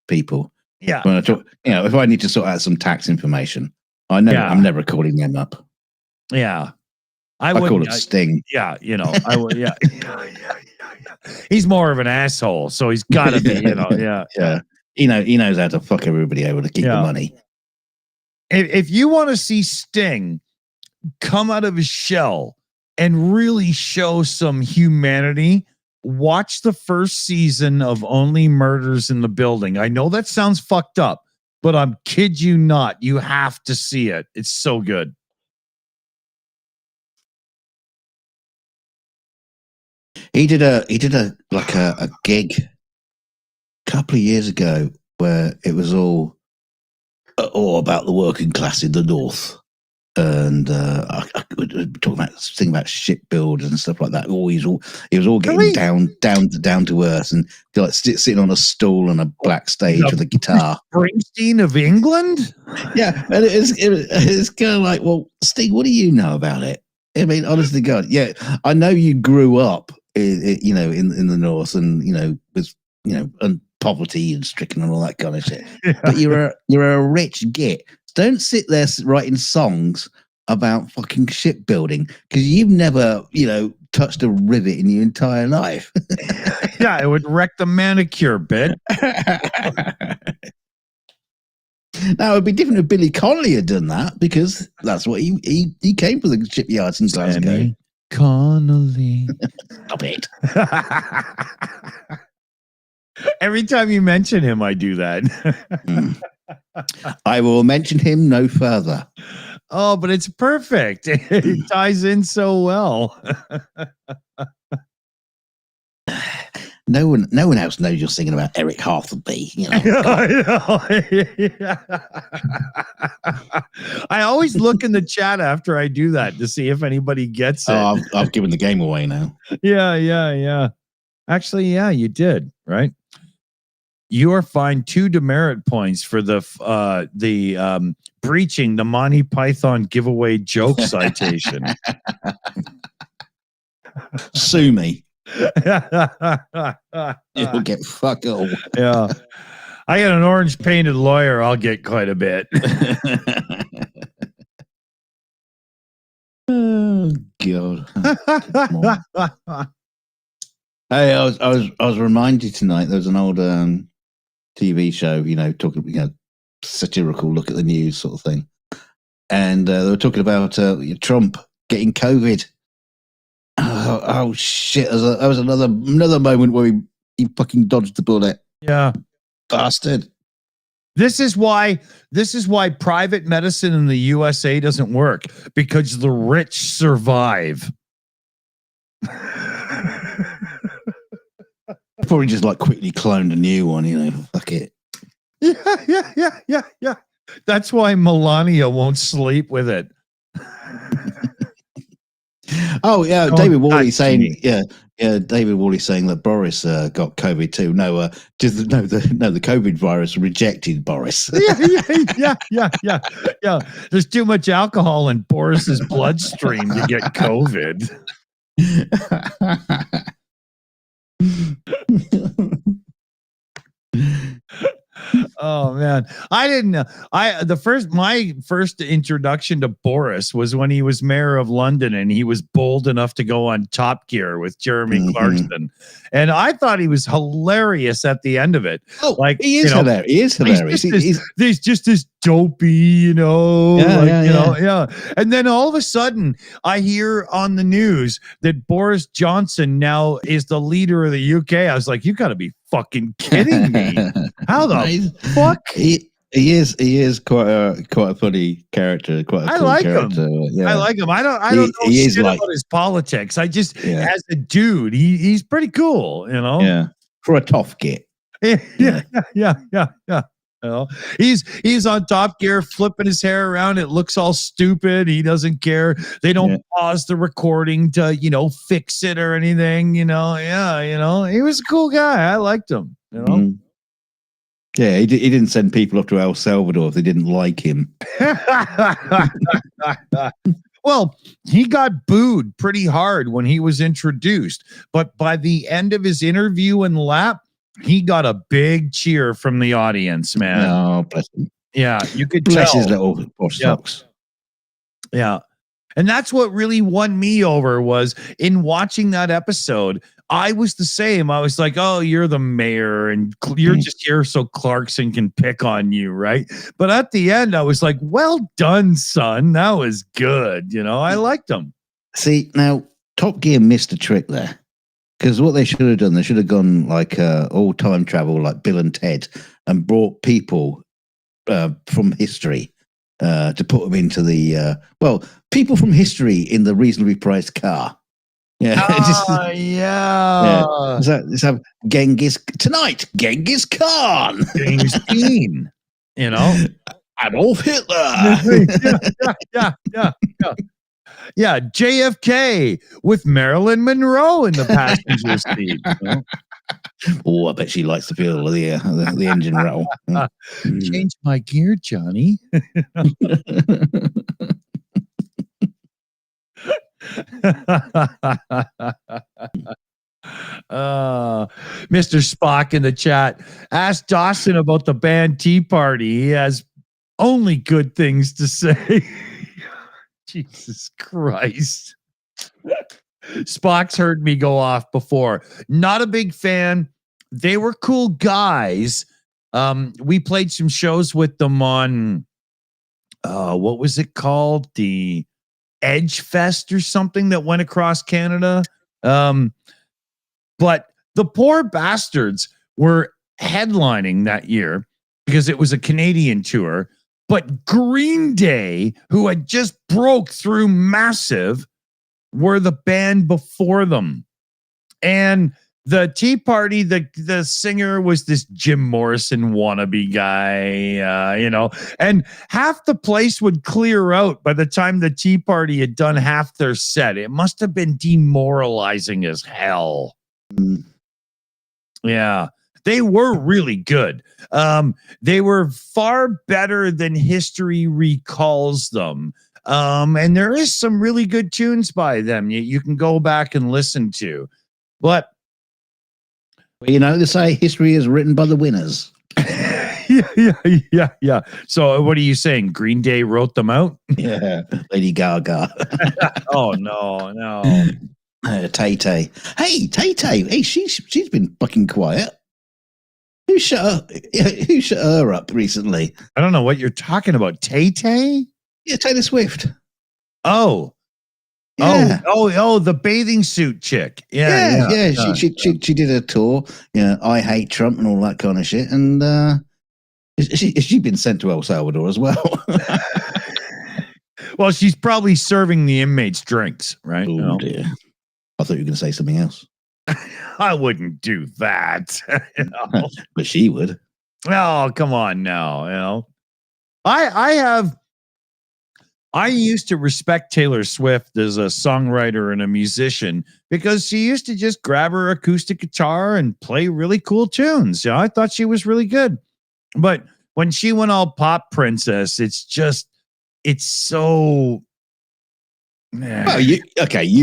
people. Yeah. When I talk, if I need to sort out some tax information, I never, Yeah. I'm never calling them up. Yeah. I call it Sting. Yeah, I would. Yeah. He's more of an asshole, so he's got to be. Yeah. He knows how to fuck everybody over to keep the money. If you want to see Sting come out of his shell and really show some humanity, watch the first season of Only Murders in the Building. I know that sounds fucked up, but I'm kid you not. You have to see it. It's so good. He did a gig a couple of years ago where it was all about the working class in the North, and I talking about shipbuilders and stuff like that. He was all getting down to earth and like sitting on a stool on a black stage with a guitar. Springsteen of England. Yeah, and it's kind of like, well, Steve, what do you know about it? I mean, honestly, God, yeah, I know you grew up, in the North, and with and poverty and stricken and all that kind of shit. Yeah. But you're a rich git. Don't sit there writing songs about fucking shipbuilding because you've never, touched a rivet in your entire life. Yeah, it would wreck the manicure bit. Now it'd be different if Billy Connolly had done that because that's what he came from the shipyards in Glasgow. Connolly. Stop it. Every time you mention him, I do that. I will mention him no further. Oh, but it's perfect. It ties in so well. No one else knows you're singing about Eric Harthby. I always look in the chat after I do that to see if anybody gets it. Oh, I've given the game away now. Yeah. Actually, yeah, you did, right? You are fined 2 demerit points for the breaching the Monty Python giveaway joke citation. Sue me. You'll get fuck all. Yeah. I got an orange painted lawyer. I'll get quite a bit. Oh God. Hey, I was reminded tonight there was an old TV show, talking satirical look at the news sort of thing. And they were talking about Trump getting COVID. Oh shit! That was another moment where he fucking dodged the bullet. Yeah, bastard. This is why private medicine in the USA doesn't work, because the rich survive. Probably just like quickly cloned a new one, fuck it. Yeah. That's why Melania won't sleep with it. Oh yeah, David Worley saying David Worley saying that Boris got COVID too. No, the COVID virus rejected Boris. Yeah. There's too much alcohol in Boris's bloodstream to get COVID. Oh man, I didn't know. My first introduction to Boris was when he was mayor of London, and he was bold enough to go on Top Gear with Jeremy Clarkson, and I thought he was hilarious at the end of it. Oh, like he is hilarious. He is hilarious. He's just as dopey, Yeah. And then all of a sudden, I hear on the news that Boris Johnson now is the leader of the UK. I was like, you got to be fucking kidding me! How the fuck? He is quite a funny character. I like him. Yeah. I like him. I don't know shit about his politics. I just as a dude, he's pretty cool. Yeah, for a tough git. Yeah. He's on Top Gear flipping his hair around. It looks all stupid. He doesn't care. They don't pause the recording to fix it or anything. He was a cool guy. I liked him. Yeah, he didn't send people off to El Salvador if they didn't like him. Well, he got booed pretty hard when he was introduced, but by the end of his interview and lap, he got a big cheer from the audience, man. Oh, bless him. Yeah, you could Bless tell. his little posh socks. Yeah. And that's what really won me over was in watching that episode. I was the same. I was like, oh, you're the mayor and you're just here so Clarkson can pick on you, right? But at the end, I was like, well done, son. That was good. You know, I liked him. See, now Top Gear missed a trick there. Because what they should have done, they should have gone like all time travel, like Bill and Ted, and brought people from history to put them into the people from history in the reasonably priced car. Yeah, yeah. Let's have Genghis tonight. Genghis Khan, James Dean. You know, Adolf Hitler. Yeah, JFK with Marilyn Monroe in the passenger seat. You know? Oh, I bet she likes to feel the engine rattle. Change my gear, Johnny. Mr. Spock in the chat asked Dawson about the band Tea Party. He has only good things to say. Jesus Christ. Spock's heard me go off before. Not a big fan. They were cool guys. We played some shows with them on what was it called? The Edge Fest or something that went across Canada. But the poor bastards were headlining that year because it was a Canadian tour. But Green Day, who had just broke through massive, were the band before them. And the Tea Party, the singer was this Jim Morrison wannabe guy, and half the place would clear out by the time the Tea Party had done half their set. It must have been demoralizing as hell. Yeah. They were really good. They were far better than history recalls them. And there is some really good tunes by them you can go back and listen to. But they say history is written by the winners. Yeah. So what are you saying? Green Day wrote them out? Yeah, Lady Gaga. Oh no. Tay Tay. Hey, Tay Tay. Hey, she's been fucking quiet. Who shut her up recently? I don't know what you're talking about. Tay Tay? Yeah, Taylor Swift. Oh. Yeah. Oh, the bathing suit chick. Yeah. She did a tour. Yeah, I hate Trump and all that kind of shit. And has she been sent to El Salvador as well? Well, she's probably serving the inmates drinks, right? Oh dear. I thought you were going to say something else. I wouldn't do that. But she would. Oh, come on now. I used to respect Taylor Swift as a songwriter and a musician because she used to just grab her acoustic guitar and play really cool tunes. I thought she was really good. But when she went all pop princess, it's so... Well, you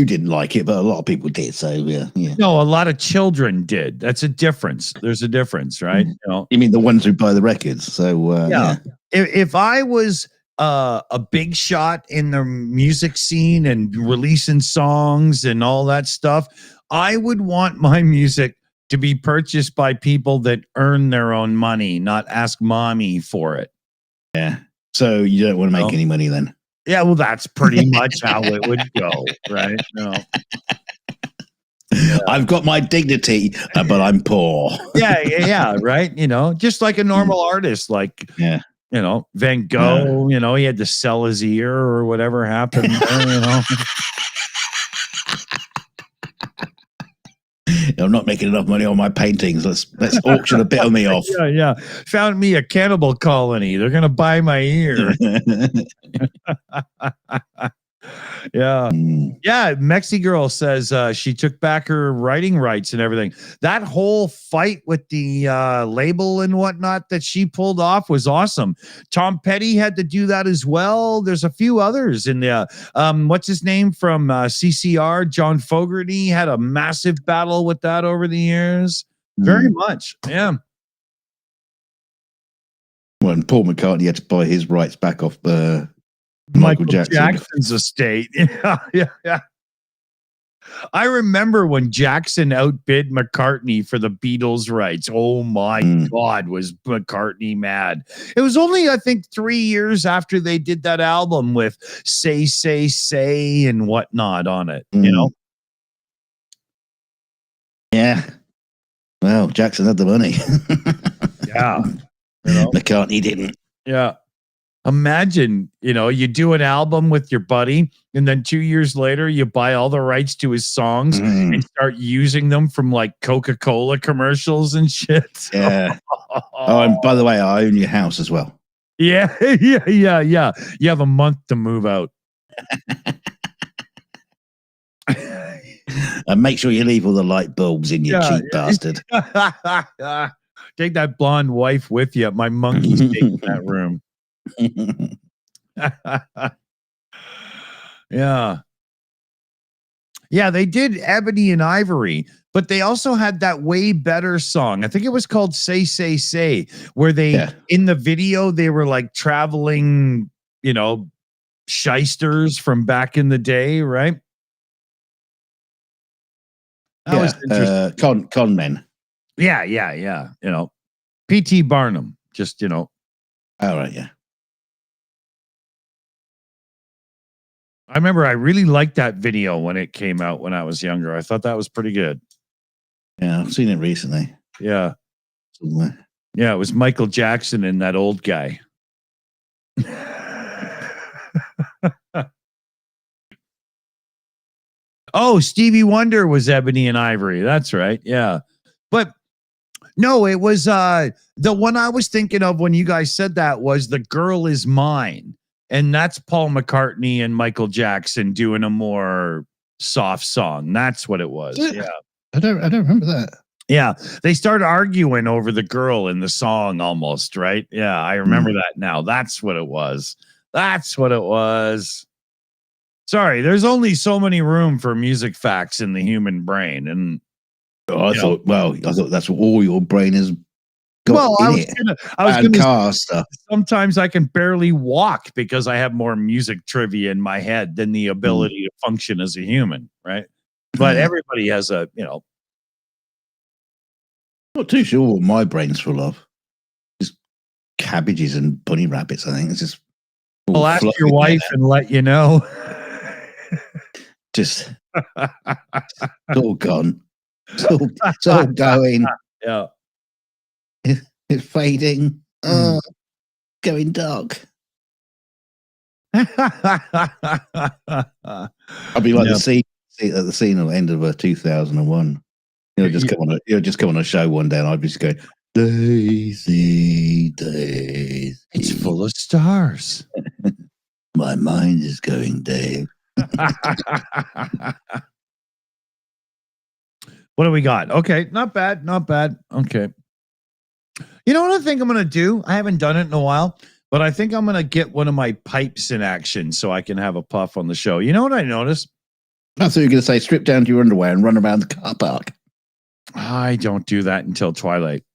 didn't like it, but a lot of people did. So yeah. No, a lot of children did. That's a difference. There's a difference, right? You mean the ones who buy the records? So yeah. If I was a big shot in the music scene and releasing songs and all that stuff, I would want my music to be purchased by people that earn their own money, not ask mommy for it. Yeah. So you don't want to make any money then? Yeah, well, that's pretty much how it would go, right? Yeah. I've got my dignity, but I'm poor. Yeah, right. Just like a normal artist, like Van Gogh. He had to sell his ear or whatever happened there. I'm not making enough money on my paintings. Let's auction a bit of me off. Yeah. Found me a cannibal colony. They're gonna buy my ear. Yeah. Mexi Girl says she took back her writing rights and everything. That whole fight with the label and whatnot that she pulled off was awesome. Tom Petty had to do that as well. There's a few others in the what's his name from CCR, John Fogerty, had a massive battle with that over the years. Very much. Yeah. Well, when Paul McCartney had to buy his rights back off Michael Jackson. Jackson's estate. Yeah. I remember when Jackson outbid McCartney for the Beatles rights. Oh my God, was McCartney mad. It was only, I think, 3 years after they did that album with Say, Say, Say and whatnot on it, you know? Yeah. Well, Jackson had the money. Yeah. You know? McCartney didn't. Yeah. Imagine, you do an album with your buddy, and then 2 years later, you buy all the rights to his songs and start using them from like Coca-Cola commercials and shit. Yeah. Oh, and by the way, I own your house as well. Yeah. You have a month to move out. And make sure you leave all the light bulbs in, you cheap bastard. Take that blonde wife with you. My monkey's taking that room. Yeah, they did Ebony and Ivory, but they also had that way better song. I think it was called Say, Say, Say, where they, in the video, they were like traveling, shysters from back in the day, right? That was interesting. Con men. Yeah. P.T. Barnum, just, All right, yeah. I remember I really liked that video when it came out when I was younger. I thought that was pretty good. Yeah, I've seen it recently. Yeah. Somewhere. Yeah, it was Michael Jackson and that old guy. Oh, Stevie Wonder was Ebony and Ivory. That's right. Yeah. But no, it was the one I was thinking of when you guys said that was The Girl Is Mine. And that's Paul McCartney and Michael Jackson doing a more soft song. That's what it was. Yeah. I don't remember that. Yeah. They started arguing over the girl in the song almost, right? Yeah, I remember that now. That's what it was. Sorry, there's only so many room for music facts in the human brain. And I thought that's what all your brain is. I was gonna stuff. Sometimes I can barely walk because I have more music trivia in my head than the ability to function as a human, right? But everybody has not too sure what my brain's full of. Just cabbages and bunny rabbits, I think. It's just I'll ask your wife and let you know. Just it's all gone. It's all going. Yeah. It's fading. Going dark. I'll be like the scene at the scene at the end of 2001. You'll just come on a show one day, and I'd just go, Daisy, Daisy. It's full of stars. My mind is going, Dave. What do we got? Okay, not bad. Okay. You know what I think I'm going to do? I haven't done it in a while, but I think I'm going to get one of my pipes in action so I can have a puff on the show. You know what I noticed? I thought you were going to say strip down to your underwear and run around the car park. I don't do that until twilight.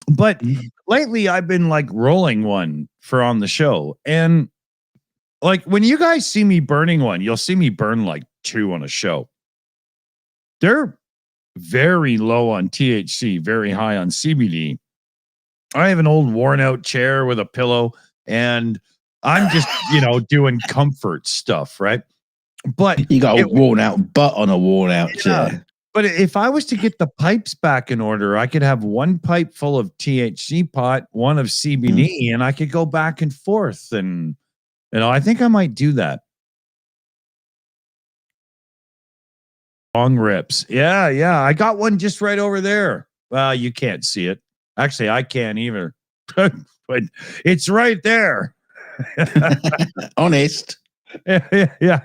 But lately I've been like rolling one for on the show. And like when you guys see me burning one, you'll see me burn like 2 on a show. They're very low on THC, very high on CBD. I have an old worn out chair with a pillow and I'm just, doing comfort stuff, right? But you got a worn out butt on a worn out chair. But if I was to get the pipes back in order, I could have one pipe full of THC pot, one of CBD, and I could go back and forth. And, I think I might do that. Long rips. Yeah. I got one just right over there. Well, you can't see it. Actually, I can't either. But it's right there. Honest. Yeah.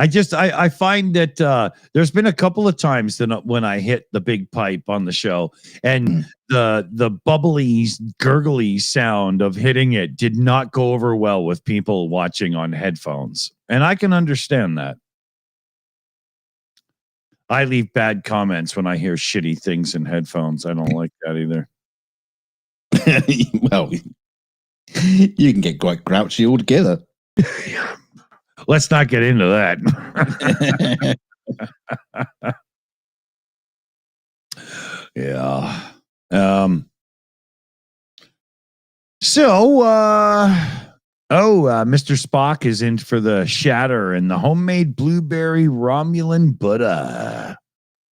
I find that there's been a couple of times that when I hit the big pipe on the show and the bubbly, gurgly sound of hitting it did not go over well with people watching on headphones. And I can understand that. I leave bad comments when I hear shitty things in headphones. I don't like that either. Well, you can get quite grouchy altogether. Let's not get into that. Yeah. Mr. Spock is in for the shatter and the homemade blueberry Romulan Buddha.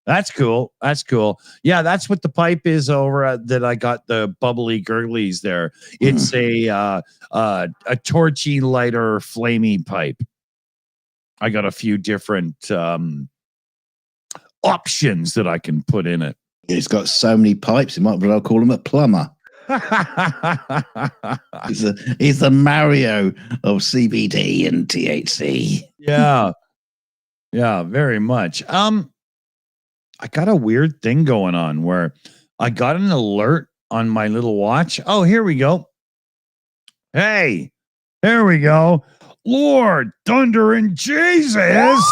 That's cool. That's cool. Yeah, that's what the pipe is over at, that I got the bubbly gurglies there. It's a torchy lighter flamey pipe. I got a few different options that I can put in it. He's got so many pipes, you might well call him a plumber. He's the Mario of CBD and THC. Yeah. Yeah, very much. I got a weird thing going on where I got an alert on my little watch. Oh, here we go. Hey, there we go. Lord, thunder and Jesus.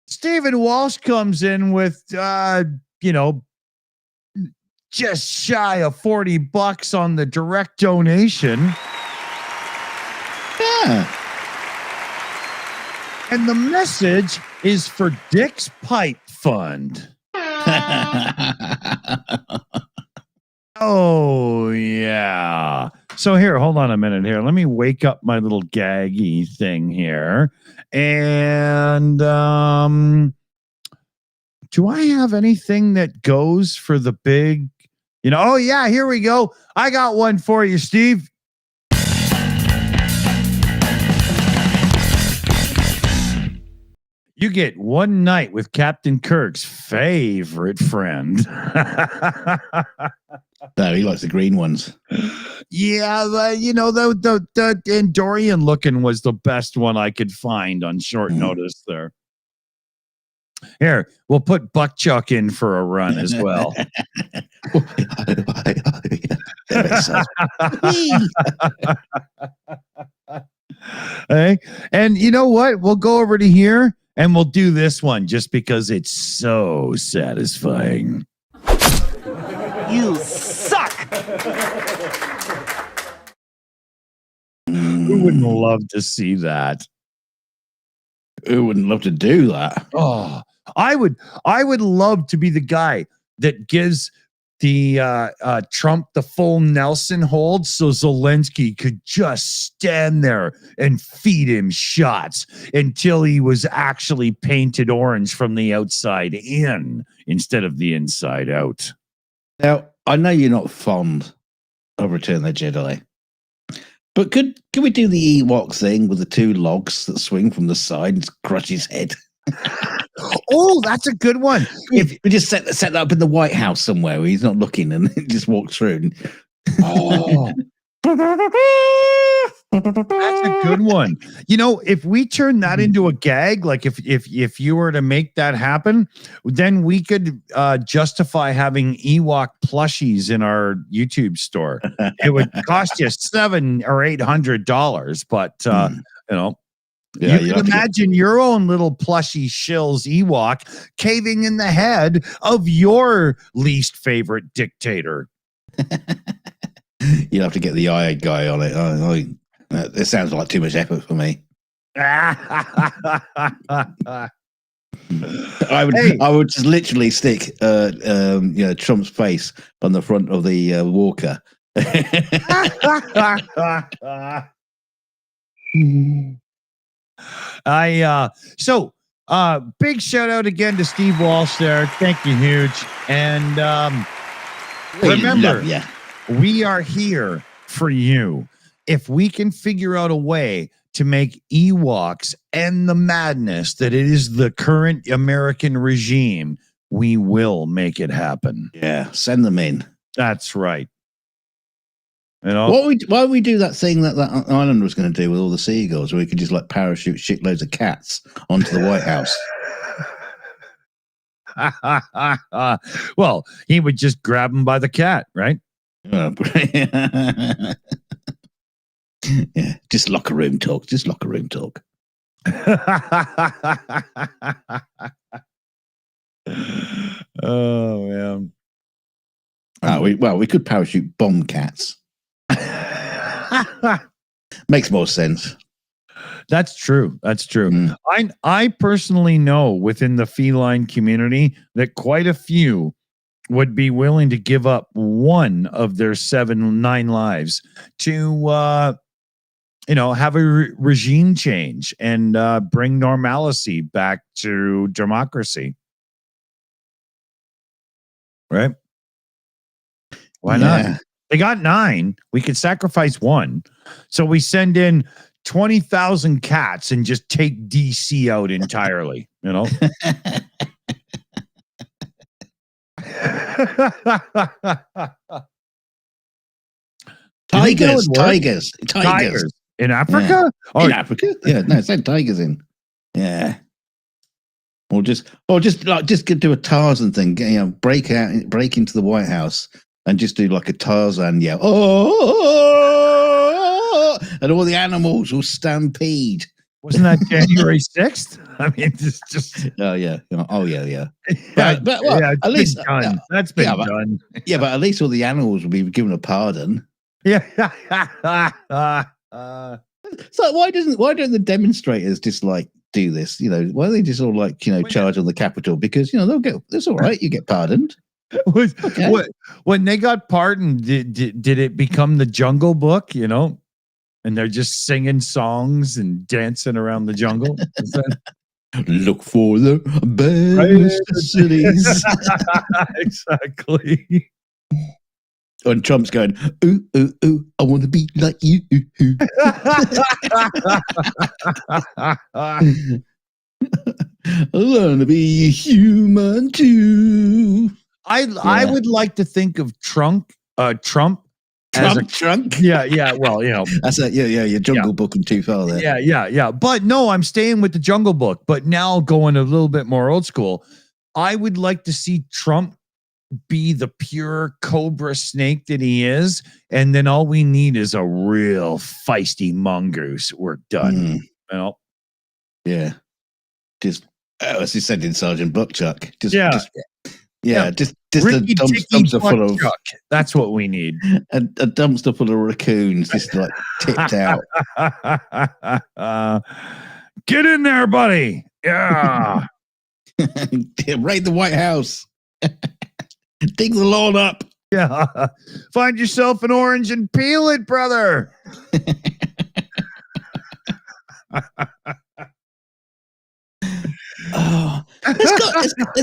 Stephen Walsh comes in with, just shy of $40 on the direct donation. Yeah. And the message is for Dick's Pipe Fund. Oh, yeah. So here, hold on a minute here. Let me wake up my little gaggy thing here. And do I have anything that goes for the big, oh, yeah, here we go. I got one for you, Steve. You get one night with Captain Kirk's favorite friend. No, he likes the green ones. Yeah, the Endorian looking was the best one I could find on short notice there. Here, we'll put Buckchuck in for a run as well. Hey, and you know what? We'll go over to here and we'll do this one just because it's so satisfying. You suck! Who wouldn't love to see that? Who wouldn't love to do that? Oh, I would love to be the guy that gives the Trump the full Nelson hold so Zelensky could just stand there and feed him shots until he was actually painted orange from the outside in instead of the inside out. Now, I know you're not fond of Return of the Jedi, but could we do the Ewok thing with the two logs that swing from the side and crush his head? Oh, that's a good one. If we just set that up in the White House somewhere where he's not looking and just walks through. Oh. That's a good one. If we turn that into a gag, like if you were to make that happen, then we could justify having Ewok plushies in our YouTube store. It would cost you $700 or $800, but Yeah, you can imagine your own little plushy Shills Ewok caving in the head of your least favorite dictator. You'll have to get the IA guy on it. This sounds like too much effort for me. I would just literally stick Trump's face on the front of the walker. Big shout out again to Steve Walsh there. Thank you, huge. And remember, we are here for you. If we can figure out a way to make Ewoks end the madness that it is the current American regime, we will make it happen. Yeah, send them in. That's right. Why don't we do that thing that Islander was going to do with all the seagulls, where we could just like parachute shitloads of cats onto the White House? Well, he would just grab them by the cat, right? Yeah, just locker room talk. Oh man. We could parachute bomb cats. Makes more sense. That's true. That's true. Mm. I personally know within the feline community that quite a few would be willing to give up one of their 9 lives to have a regime change and bring normalcy back to democracy. Right? Why not? They got 9. We could sacrifice one. So we send in 20,000 cats and just take DC out entirely, Tigers in Africa? Yeah. Oh, in Africa? Yeah, no, send tigers in. Yeah. Or just do a Tarzan thing, break into the White House and just do like a Tarzan yell. Oh, and all the animals will stampede. Wasn't that January 6th? I mean, just oh yeah. But at least done. That's been done. Yeah, but at least all the animals will be given a pardon. Yeah. So why don't the demonstrators just like do this? Why are they just all like charge on the Capitol? Because they'll get, that's all right. You get pardoned. When they got pardoned, did it become the Jungle Book? And they're just singing songs and dancing around the jungle. Look for the best cities. Exactly. And Trump's going, ooh, ooh, ooh, I want to be like you. I want to be human too. I would like to think of Trump. Trunk? Yeah. Well, that's your Jungle Book and too far there. Yeah. But no, I'm staying with the Jungle Book. But now going a little bit more old school, I would like to see Trump be the pure cobra snake that he is, and then all we need is a real feisty mongoose. We're done. Yeah. Just as you said in Sergeant Buckchuck. Just a dumpster full of. That's what we need. A dumpster full of raccoons, just like tipped out. Get in there, buddy. Yeah. Raid the White House. Dig the lawn up. Yeah. Find yourself an orange and peel it, brother.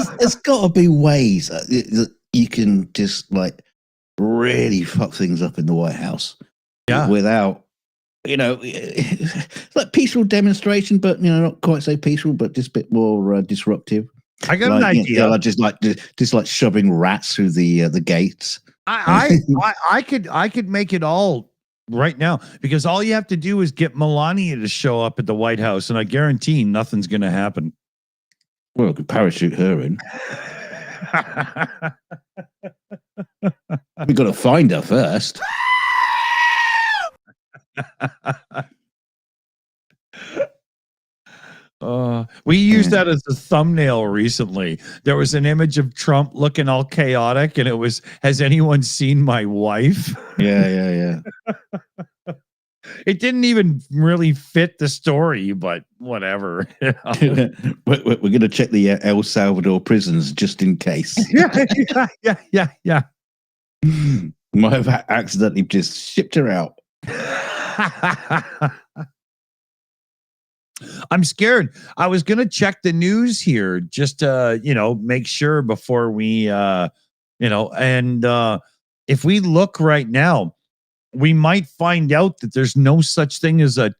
There's got to be ways that you can just like really fuck things up in the White House. Yeah. Without, it's like peaceful demonstration, but not quite so peaceful, but just a bit more disruptive. I got an idea. Just like shoving rats through the gates. I could make it all right now, because all you have to do is get Melania to show up at the White House, and I guarantee nothing's going to happen. Well, I could parachute her in. We got to find her first. We used that as a thumbnail recently. There was an image of Trump looking all chaotic, and it was, "Has anyone seen my wife?" Yeah. It didn't even really fit the story, but whatever. We're going to check the El Salvador prisons just in case. Yeah. Might have accidentally just shipped her out. I'm scared. I was going to check the news here just to, make sure before we, and if we look right now, we might find out that there's no such thing as a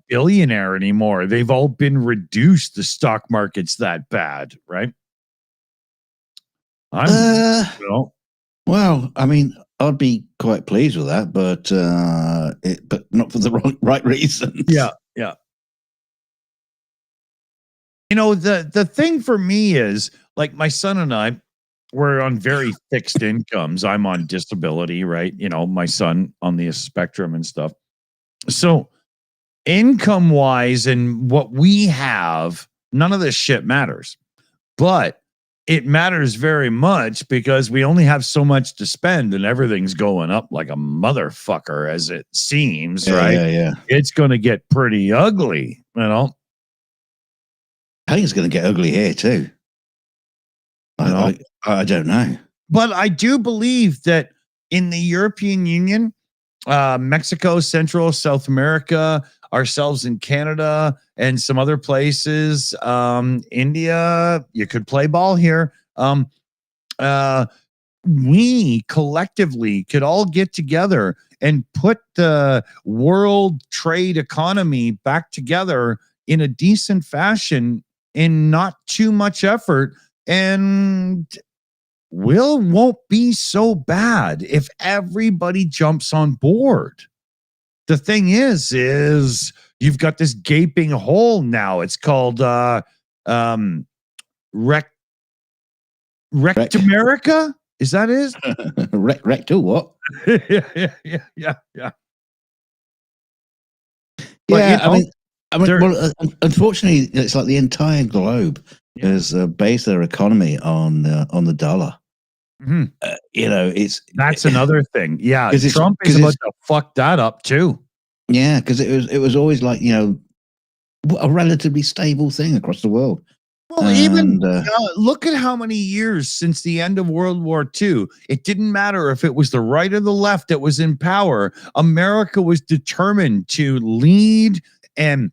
billionaire anymore. They've all been reduced. The stock market's that bad, right? Well, I mean, I'd be quite pleased with that, but not for the right reasons. Yeah. The thing for me is, like, my son and I, we're on very fixed incomes. I'm on disability, right? My son on the spectrum and stuff. So income wise and what we have, none of this shit matters. But it matters very much because we only have so much to spend and everything's going up like a motherfucker as it seems, right? Yeah. It's going to get pretty ugly, you know? I think it's going to get ugly here too. I don't know. But I do believe that in the European Union, Mexico, Central, South America, ourselves in Canada, and some other places, India, you could play ball here. We collectively could all get together and put the world trade economy back together in a decent fashion in not too much effort, and won't be so bad if everybody jumps on board. The thing is you've got this gaping hole now. It's called Wrecked America. Is that it? Wrecked or what? Yeah. Yeah, But, well, unfortunately, it's like the entire globe has based their economy on the dollar. Mhm. That's another thing. Yeah, Trump is about to fuck that up too. Yeah, because it was always like a relatively stable thing across the world. Well, even look at how many years since the end of World War II. It didn't matter if it was the right or the left that was in power. America was determined to lead and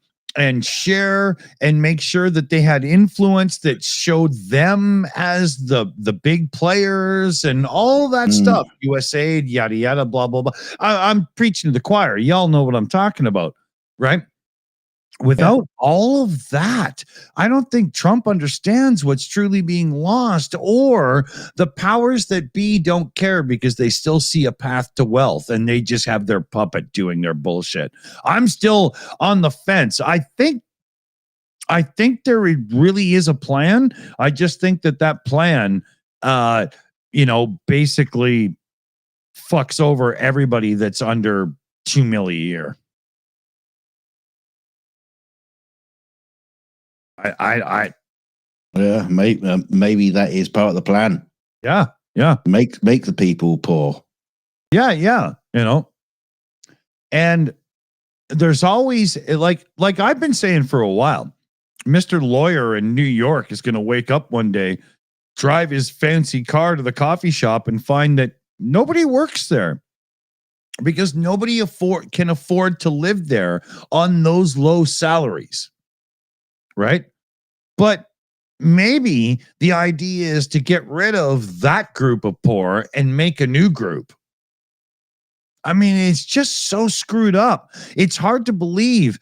share and make sure that they had influence that showed them as the big players and all that stuff. USAID, yada yada, blah blah blah. I'm preaching to the choir. Y'all know what I'm talking about, right? Without all of that, I don't think Trump understands what's truly being lost, or the powers that be don't care because they still see a path to wealth and they just have their puppet doing their bullshit. I'm still on the fence. I think there really is a plan. I just think that plan, basically fucks over everybody that's under $2 million a year. Yeah, maybe that is part of the plan. Yeah. Make the people poor. Yeah. And there's always like I've been saying for a while, Mr. Lawyer in New York is going to wake up one day, drive his fancy car to the coffee shop and find that nobody works there because nobody can afford to live there on those low salaries. Right? But maybe the idea is to get rid of that group of poor and make a new group. I mean, it's just so screwed up. It's hard to believe.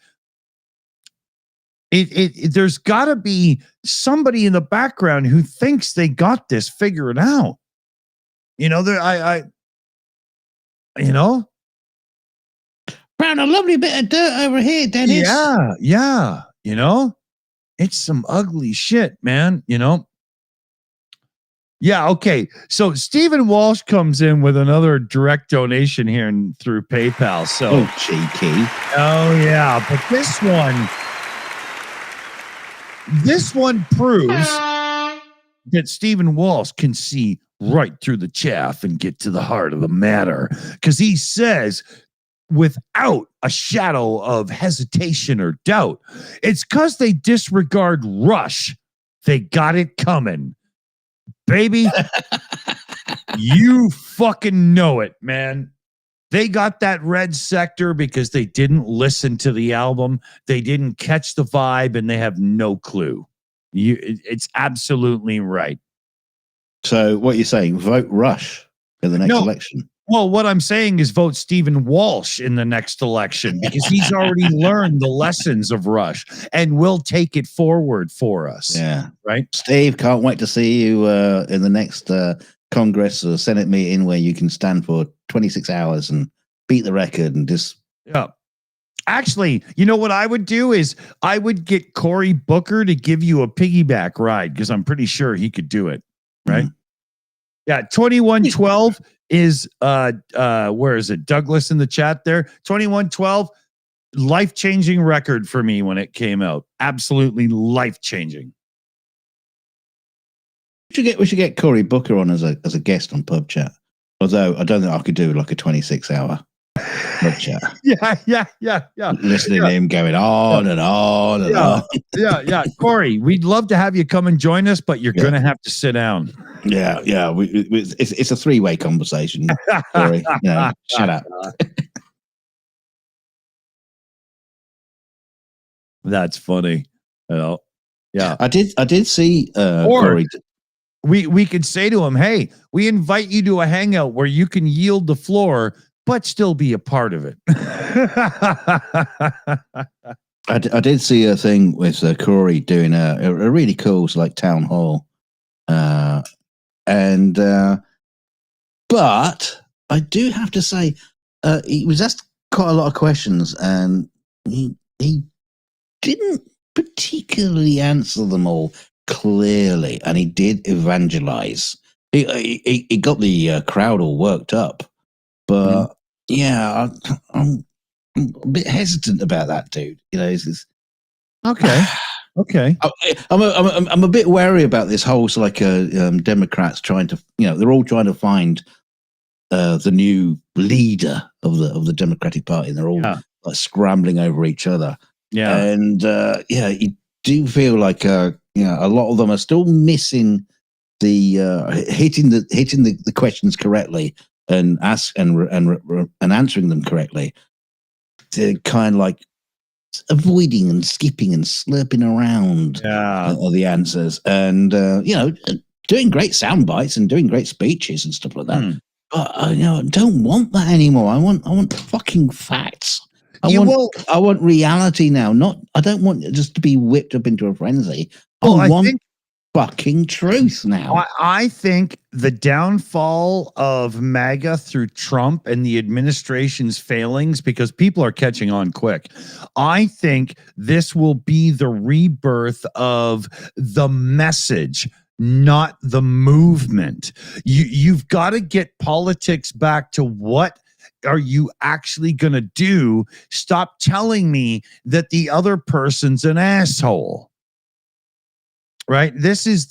There's got to be somebody in the background who thinks they got this figured out. Found a lovely bit of dirt over here, Dennis. Yeah. It's some ugly shit, man. Yeah, okay. So Stephen Walsh comes in with another direct donation here through PayPal. So cheeky. Oh yeah, but this one proves that Stephen Walsh can see right through the chaff and get to the heart of the matter, because he says, without a shadow of hesitation or doubt, it's because they disregard Rush. They got it coming. Baby, you fucking know it, man. They got that red sector because they didn't listen to the album. They didn't catch the vibe and they have no clue. It's absolutely right. So what you're saying, vote Rush in the next election? Well, what I'm saying is vote Stephen Walsh in the next election because he's already learned the lessons of Rush and will take it forward for us. Yeah. Right? Steve, can't wait to see you in the next Congress or Senate meeting where you can stand for 26 hours and beat the record and just... Yeah. Actually, you know what I would do is I would get Cory Booker to give you a piggyback ride because I'm pretty sure he could do it. Right? Mm-hmm. Yeah, 2112 is where is it? Douglas in the chat there. 2112. life-changing record for me when it came out. Absolutely life-changing. We should get Cory Booker on as a guest on PubChat. Although I don't think I could do like a 26-hour PubChat. Yeah. Listening to him going on and on and on. Yeah. Cory, we'd love to have you come and join us, but you're going to have to sit down. Yeah. It's a 3-way conversation. Cory, shut up. That's funny. Yeah. I did see Cory. We could say to him, hey, we invite you to a hangout where you can yield the floor, but still be a part of it. I did see a thing with Cory doing a really cool like town hall. But I do have to say, he was asked quite a lot of questions and he didn't particularly answer them all clearly, and he did evangelize. He got the crowd all worked up, but I'm a bit hesitant about that dude. It's okay. I'm a bit wary about this whole Democrats trying to, they're all trying to find the new leader of the Democratic Party, and they're all like scrambling over each other. Yeah, and you do feel like a lot of them are still missing the hitting the questions correctly and answering them correctly. They're kind of like avoiding and skipping and slurping around the answers, and doing great sound bites and doing great speeches and stuff like that. But I don't want that anymore. I want fucking facts. I want reality now. I don't want it just to be whipped up into a frenzy. I want fucking truth now. I think the downfall of MAGA through Trump and the administration's failings, because people are catching on quick, I think this will be the rebirth of the message, not the movement. You've got to get politics back to what are you actually going to do? Stop telling me that the other person's an asshole. Right? This is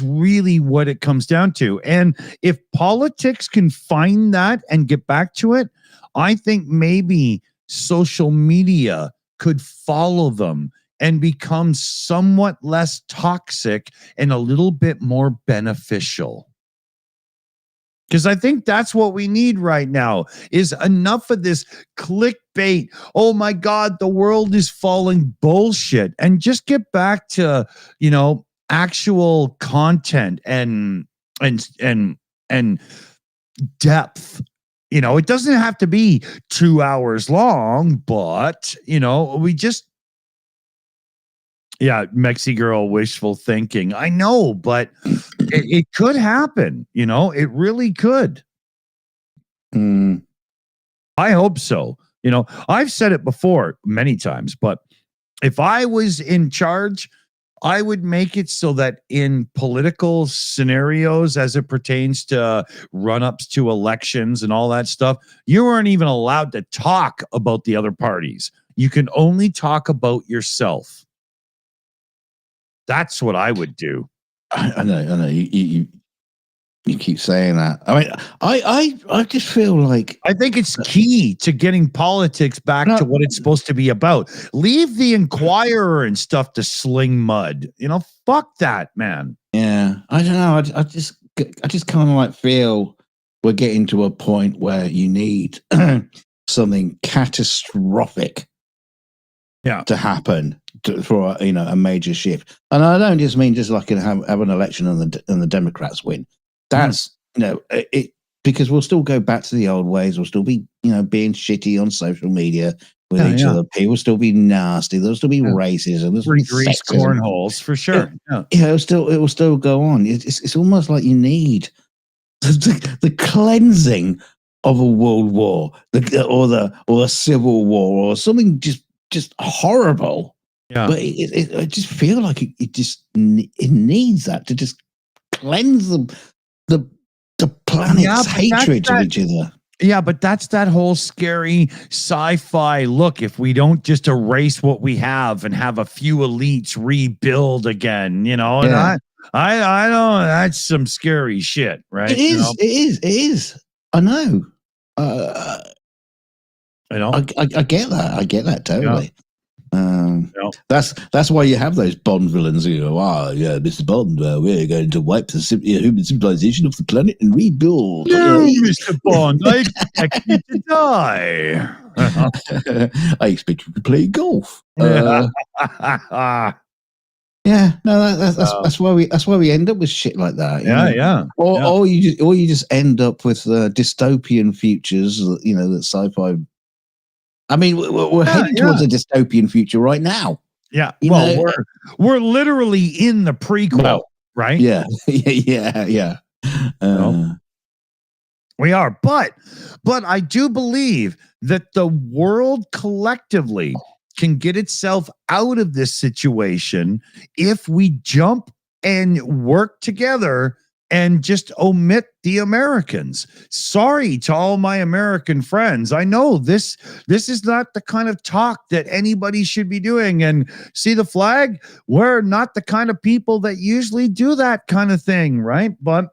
really what it comes down to. And if politics can find that and get back to it, I think maybe social media could follow them and become somewhat less toxic and a little bit more beneficial. Because I think that's what we need right now is enough of this clickbait. Oh my God, the world is falling bullshit. And just get back to, actual content and depth. It doesn't have to be 2 hours long, but we just Mexi girl wishful thinking. I know, but it could happen. It really could. I hope so. I've said it before many times, but if I was in charge, I would make it so that in political scenarios, as it pertains to run-ups to elections and all that stuff, you weren't even allowed to talk about the other parties. You can only talk about yourself. That's what I would do. I know. You keep saying that. I mean, I just feel like I think it's key to getting politics back to what it's supposed to be about. Leave the Inquirer and stuff to sling mud. Fuck that, man. Yeah, I don't know. I just kind of like feel we're getting to a point where you need something catastrophic to happen for a major shift. And I don't just mean just like have an election and the Democrats win. That's it, because we'll still go back to the old ways. We'll still be being shitty on social media with each other. People will still be nasty. There'll still be racism. There's grease cornholes for sure. It will still go on. It's almost like you need the cleansing of a world war, or a civil war, or something just horrible. Yeah, but I just feel like it needs that to just cleanse the planet's hatred of each other. Yeah, but that's that whole scary sci-fi look. If we don't just erase what we have and have a few elites rebuild again, and Yeah. I know that's some scary shit, right? It is. It is. I know. I get that. I get that totally. That's why you have those Bond villains who go, yeah, Mr. Bond, we're going to wipe the human civilization off the planet and rebuild. No, Mr. Bond, I expect you to die. I expect you to play golf. Yeah. Yeah, no, that's why we end up with shit like that. Or you just end up with dystopian futures. That sci-fi. I mean, we're heading towards a dystopian future right now. Yeah, we're literally in the prequel, right? Yeah, yeah. We are, but I do believe that the world collectively can get itself out of this situation if we jump and work together and just omit the Americans. Sorry to all my American friends. I know this is not the kind of talk that anybody should be doing. And see the flag? We're not the kind of people that usually do that kind of thing, right? But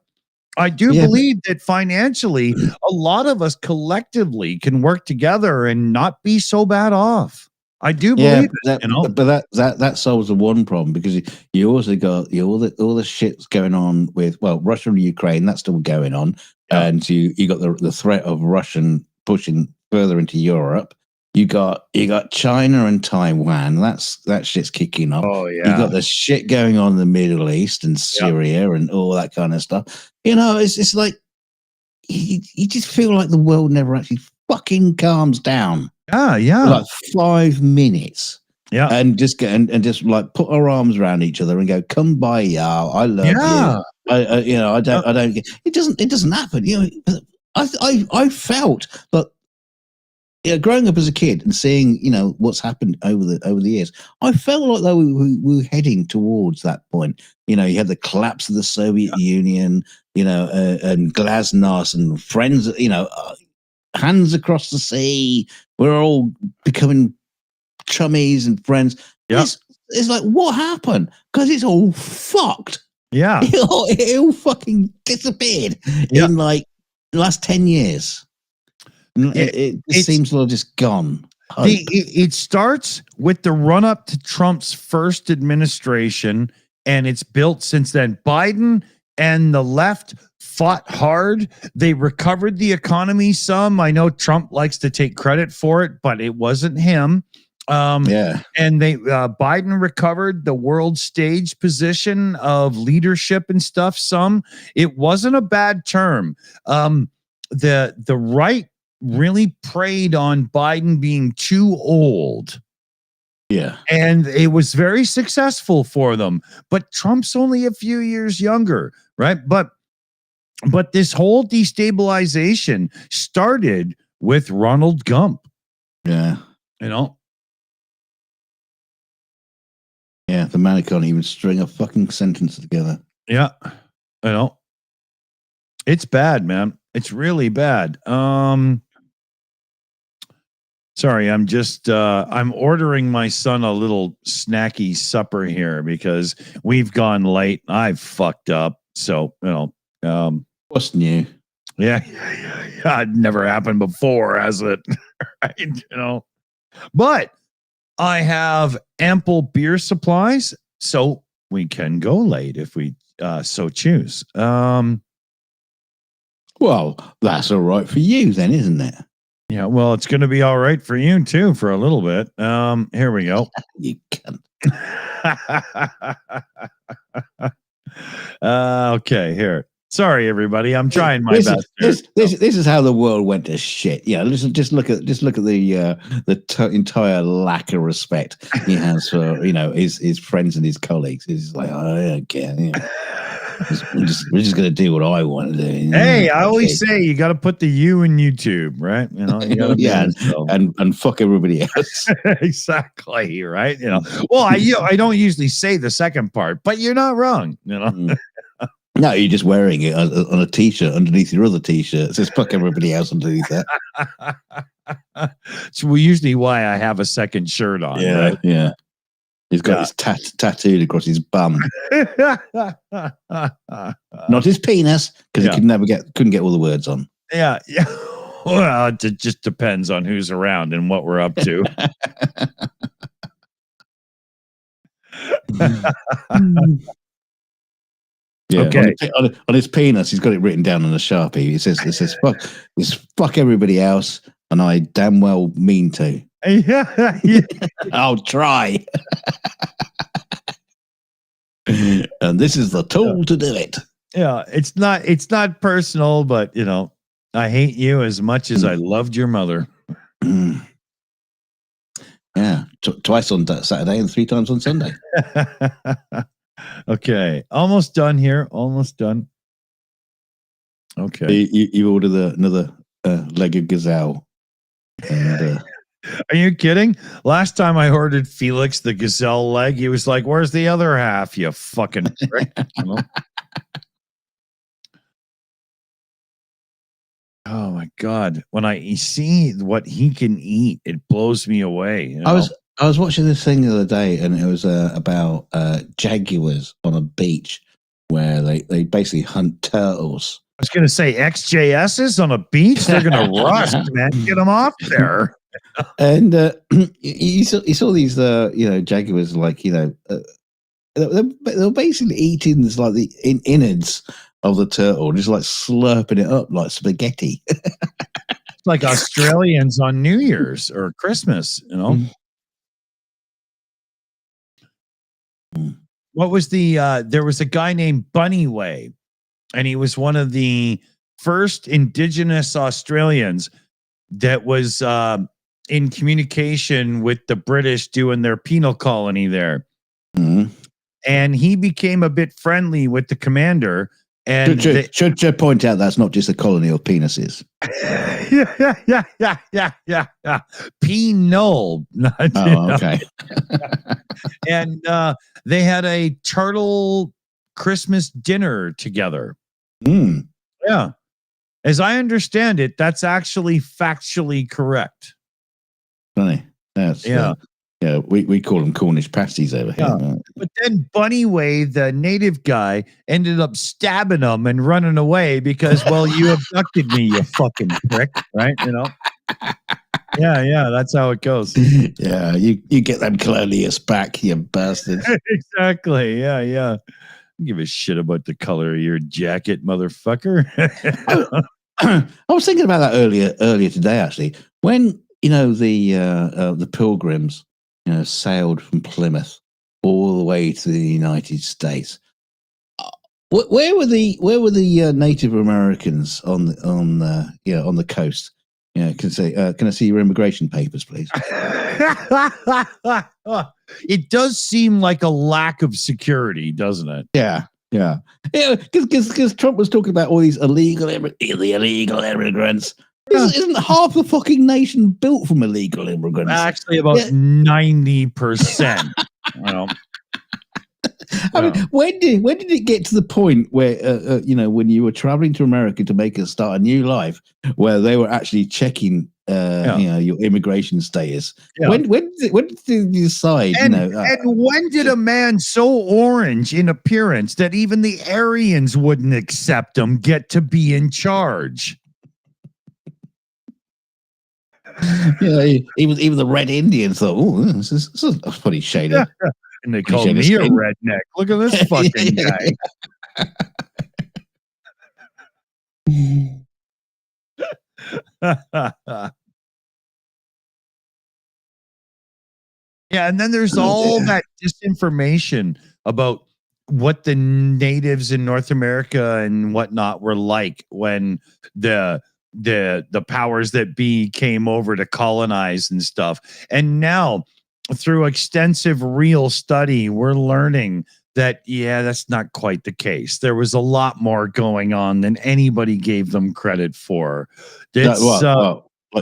I do believe that financially, a lot of us collectively can work together and not be so bad off. I do believe it, but that solves the one problem, because you also got all the shit's going on with Russia and Ukraine. That's still going on, and you got the threat of Russian pushing further into Europe. You got China and Taiwan. That shit's kicking off. Oh yeah. You got the shit going on in the Middle East and Syria and all that kind of stuff. It's like you just feel like the world never actually fucking calms down. Yeah. For like 5 minutes. Yeah. And just like put our arms around each other and go, come by, y'all. I love you. I don't get it doesn't happen. I felt that growing up as a kid and seeing, what's happened over the years, I felt like though we were heading towards that point. You had the collapse of the Soviet Union, and glasnost and friends, hands across the sea. We're all becoming chummies and friends. Yeah. It's like, what happened? Because it's all fucked. Yeah. It all fucking disappeared in like the last 10 years. It seems to have just gone. It starts with the run up to Trump's first administration, and it's built since then. Biden and the left fought hard. They recovered the economy some. I know Trump likes to take credit for it, but it wasn't him. And Biden recovered the world stage position of leadership and stuff some. It wasn't a bad term. The right really preyed on Biden being too old. Yeah. And it was very successful for them. But Trump's only a few years younger, right? But this whole destabilization started with Ronald Gump. Yeah. Yeah, the man who can't even string a fucking sentence together. Yeah. It's bad, man. It's really bad. Sorry, I'm just I'm ordering my son a little snacky supper here because we've gone late. I've fucked up. So, what's new? Yeah. It never happened before, has it? Right? But I have ample beer supplies, so we can go late if we so choose. Well, that's all right for you then, isn't it? Yeah, well, it's going to be all right for you too for a little bit. Here we go. You cunt. Okay, here. Sorry, everybody. I'm trying my best. This is how the world went to shit. Yeah, just look at the entire lack of respect he has for his friends and his colleagues. He's like, I don't care. We're just gonna do what I want to do. Hey, I always say you got to put the you in YouTube, right? And fuck everybody else. Exactly, right? Well, I don't usually say the second part, but you're not wrong. No, you're just wearing it on a t-shirt underneath your other t-shirt. It says "fuck everybody else" underneath that. It's usually why I have a second shirt on. Yeah, right? yeah. He's got his tattooed across his bum, not his penis, because he couldn't get all the words on. Yeah. Well, it just depends on who's around and what we're up to. Yeah, okay. On his penis, he's got it written down on a Sharpie. It says fuck everybody else, and I damn well mean to. Yeah. I'll try. And this is the tool to do it. Yeah, it's not personal, but I hate you as much as I loved your mother. Yeah, twice on Saturday and 3 times on Sunday. Okay, almost done here. Almost done. Okay, you ordered another leg of gazelle. And, are you kidding? Last time I ordered Felix the gazelle leg, he was like, "Where's the other half? You fucking prick." Oh my God! When I see what he can eat, it blows me away. I was watching this thing the other day, and it was about jaguars on a beach where they basically hunt turtles. I was going to say XJSs on a beach. They're going to rust, man. Get them off there. And you saw these jaguars, like they're basically eating this, like the innards of the turtle, just like slurping it up like spaghetti. It's like Australians on New Year's or Christmas, What was there was a guy named Bunny Way, and he was one of the first indigenous Australians that was in communication with the British doing their penal colony there. Mm-hmm. And he became a bit friendly with the commander. And should point out that's not just a colony of penises. Yeah. Penal. Oh, okay. And they had a turtle Christmas dinner together. Mm. Yeah. As I understand it, that's actually factually correct. Funny. Yes. Yeah. Yeah, we call them Cornish pasties over here. Yeah. But then Bunny Way, the native guy, ended up stabbing him and running away because, well, you abducted me, you fucking prick, right? Yeah, that's how it goes. Yeah, you get them colonialists back, you bastards. Exactly. Yeah. I don't give a shit about the color of your jacket, motherfucker. I was thinking about that earlier today, actually. When the Pilgrims sailed from Plymouth all the way to the United States. Where were the Native Americans on the coast? Can I see your immigration papers, please? It does seem like a lack of security, doesn't it? Yeah. Because Trump was talking about all these illegal immigrants. Isn't half the fucking nation built from illegal immigrants? Actually, about 90%. I mean, when did it get to the point where when you were traveling to America to start a new life, where they were actually checking your immigration status? Yeah. When did you decide? And when did a man so orange in appearance that even the Aryans wouldn't accept him get to be in charge? Even the Red Indians thought, "Oh, this is a funny shade of." And they called me a redneck. Look at this fucking guy. Yeah, and then there's all that disinformation about what the natives in North America and whatnot were like when the powers that be came over to colonize and stuff. And now, through extensive real study, we're learning that, that's not quite the case. There was a lot more going on than anybody gave them credit for. Like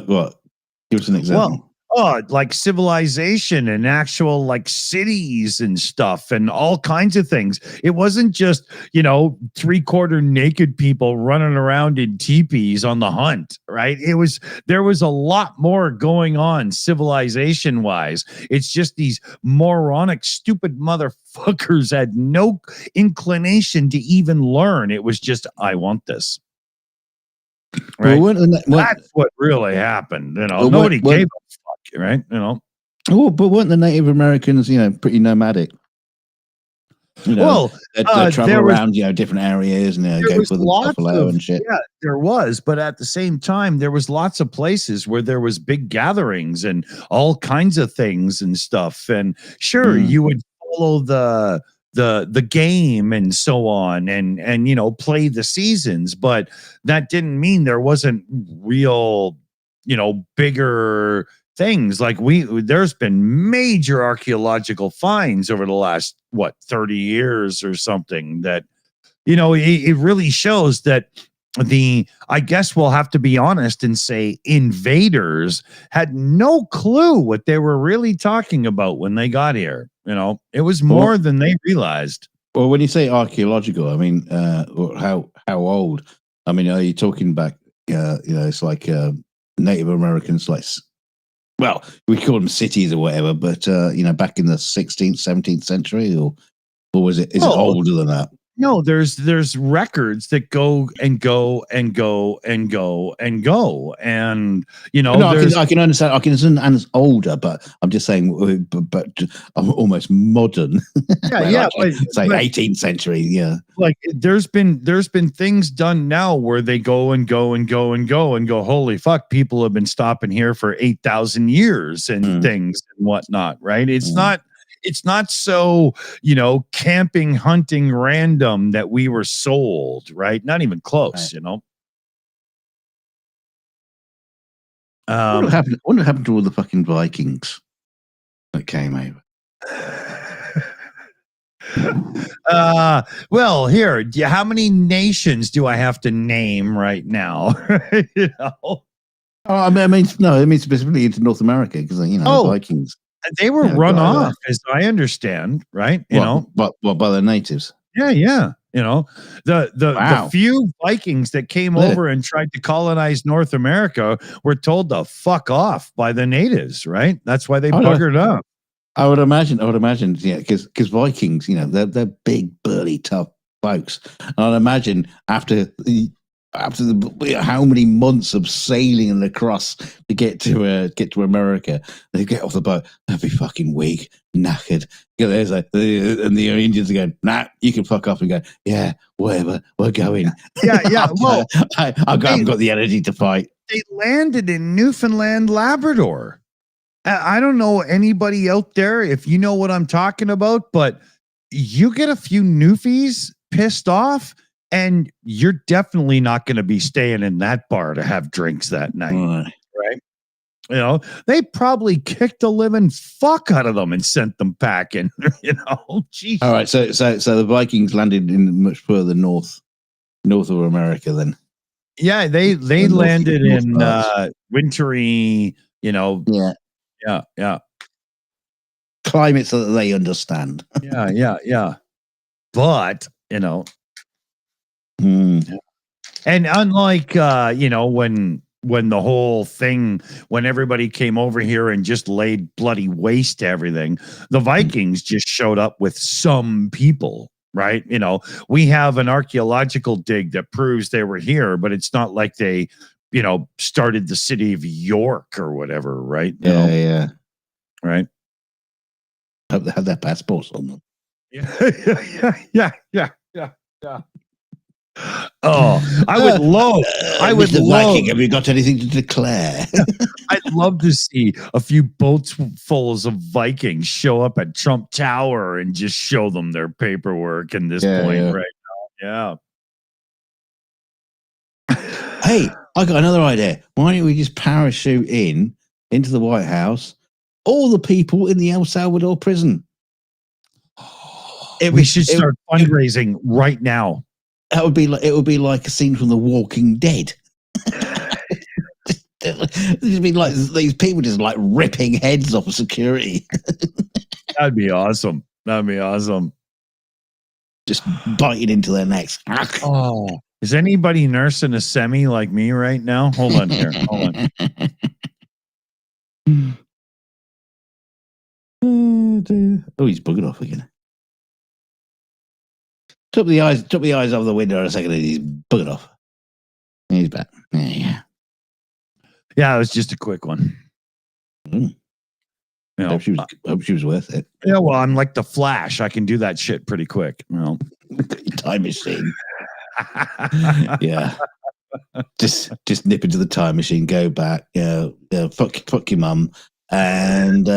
what? Give us an example. like civilization and actual like cities and stuff and all kinds of things. It wasn't just, 3/4 naked people running around in teepees on the hunt, right? There was a lot more going on civilization wise. It's just these moronic, stupid motherfuckers had no inclination to even learn. It was just, I want this. Right. That's what really happened. Nobody gave a fuck, right? Oh, but weren't the Native Americans, pretty nomadic? They'd travel around, different areas and go for the buffalo and shit. Yeah, there was, but at the same time, there was lots of places where there was big gatherings and all kinds of things and stuff. And sure, you would follow the game and so on and play the seasons, but that didn't mean there wasn't real bigger things. Like there's been major archaeological finds over the last 30 years or something that it really shows that I guess we'll have to be honest and say invaders had no clue what they were really talking about when they got here. It was more than they realized. Well, when you say archaeological, I mean, how old? I mean, are you talking back? It's like Native Americans, well, we call them cities or whatever, but back in the 16th, 17th century, or was it? Is it older than that? No, there's records that go and go and go and go and go, and I can understand. I can understand it's older, but I'm just saying, but I'm almost modern. Yeah, say 18th century. Yeah, like there's been things done now where they go and go and go and go and go. Holy fuck! People have been stopping here for 8,000 years and things and whatnot. Right? It's not so, camping, hunting, random that we were sold, right? Not even close, What happened to all the fucking Vikings that came over? Well, here, how many nations do I have to name right now? Oh, I mean specifically into North America because Vikings. They were run off, as I understand, right? But by the natives. Yeah. The few Vikings that came over and tried to colonize North America were told to fuck off by the natives, right? That's why they buggered up. I would imagine, yeah, because Vikings, they're big, burly, tough folks. And I'd imagine after how many months of sailing across to get to America, they get off the boat, they'll be fucking weak, knackered. And the Indians are going, nah, you can fuck off, and go, yeah, whatever, we're going. Yeah. Well, I haven't got the energy to fight. They landed in Newfoundland, Labrador. I don't know anybody out there if you know what I'm talking about, but you get a few Newfies pissed off, and you're definitely not going to be staying in that bar to have drinks that night, right? They probably kicked the living fuck out of them and sent them packing. Jeez. All right, so the Vikings landed in much further north of America then. Yeah, they landed in wintry, Yeah. Climate so that they understand. Yeah. But, and unlike, when the whole thing, when everybody came over here and just laid bloody waste to everything, the Vikings just showed up with some people, right? We have an archaeological dig that proves they were here, but it's not like they, started the city of York or whatever, right? Yeah. Right. Hope they had their passports on them. Yeah. Oh, I would love. Viking, have you got anything to declare? I'd love to see a few boats fulls of Vikings show up at Trump Tower and just show them their paperwork in this point right now. Yeah. Hey, I got another idea. Why don't we just parachute into the White House? All the people in the El Salvador prison. We should start fundraising right now. It would be like a scene from The Walking Dead. There'd be like these people just like ripping heads off of security. That'd be awesome. That'd be awesome. Just biting into their necks. Oh, is anybody nursing a semi like me right now? Hold on here. Hold on. Oh, he's buggered off again. Took the eyes out of the window a second and he's buggered off. He's back. Yeah. Yeah, it was just a quick one. Mm. You know, Hope she was worth it. yeah, well, I'm like the Flash. I can do that shit pretty quick. You know? Time machine. Yeah. Just nip into the time machine, go back, fuck your mum. And look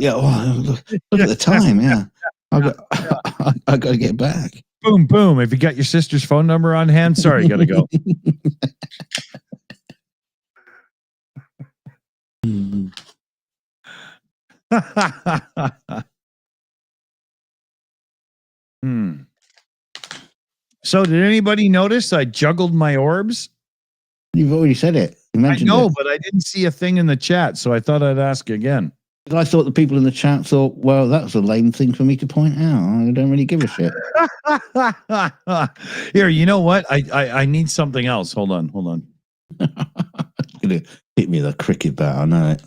at the time, yeah. I got to get back. Boom, boom. If you got your sister's phone number on hand, sorry, you got to go. So, did anybody notice I juggled my orbs? You've already said it. You I mentioned know, it. but I didn't see a thing in the chat, so I thought I'd ask again. I thought the people in the chat thought, well, that's a lame thing for me to point out. I don't really give a shit. Here, you know what? I need something else. Hold on. Gonna hit me with a cricket bat, I know it.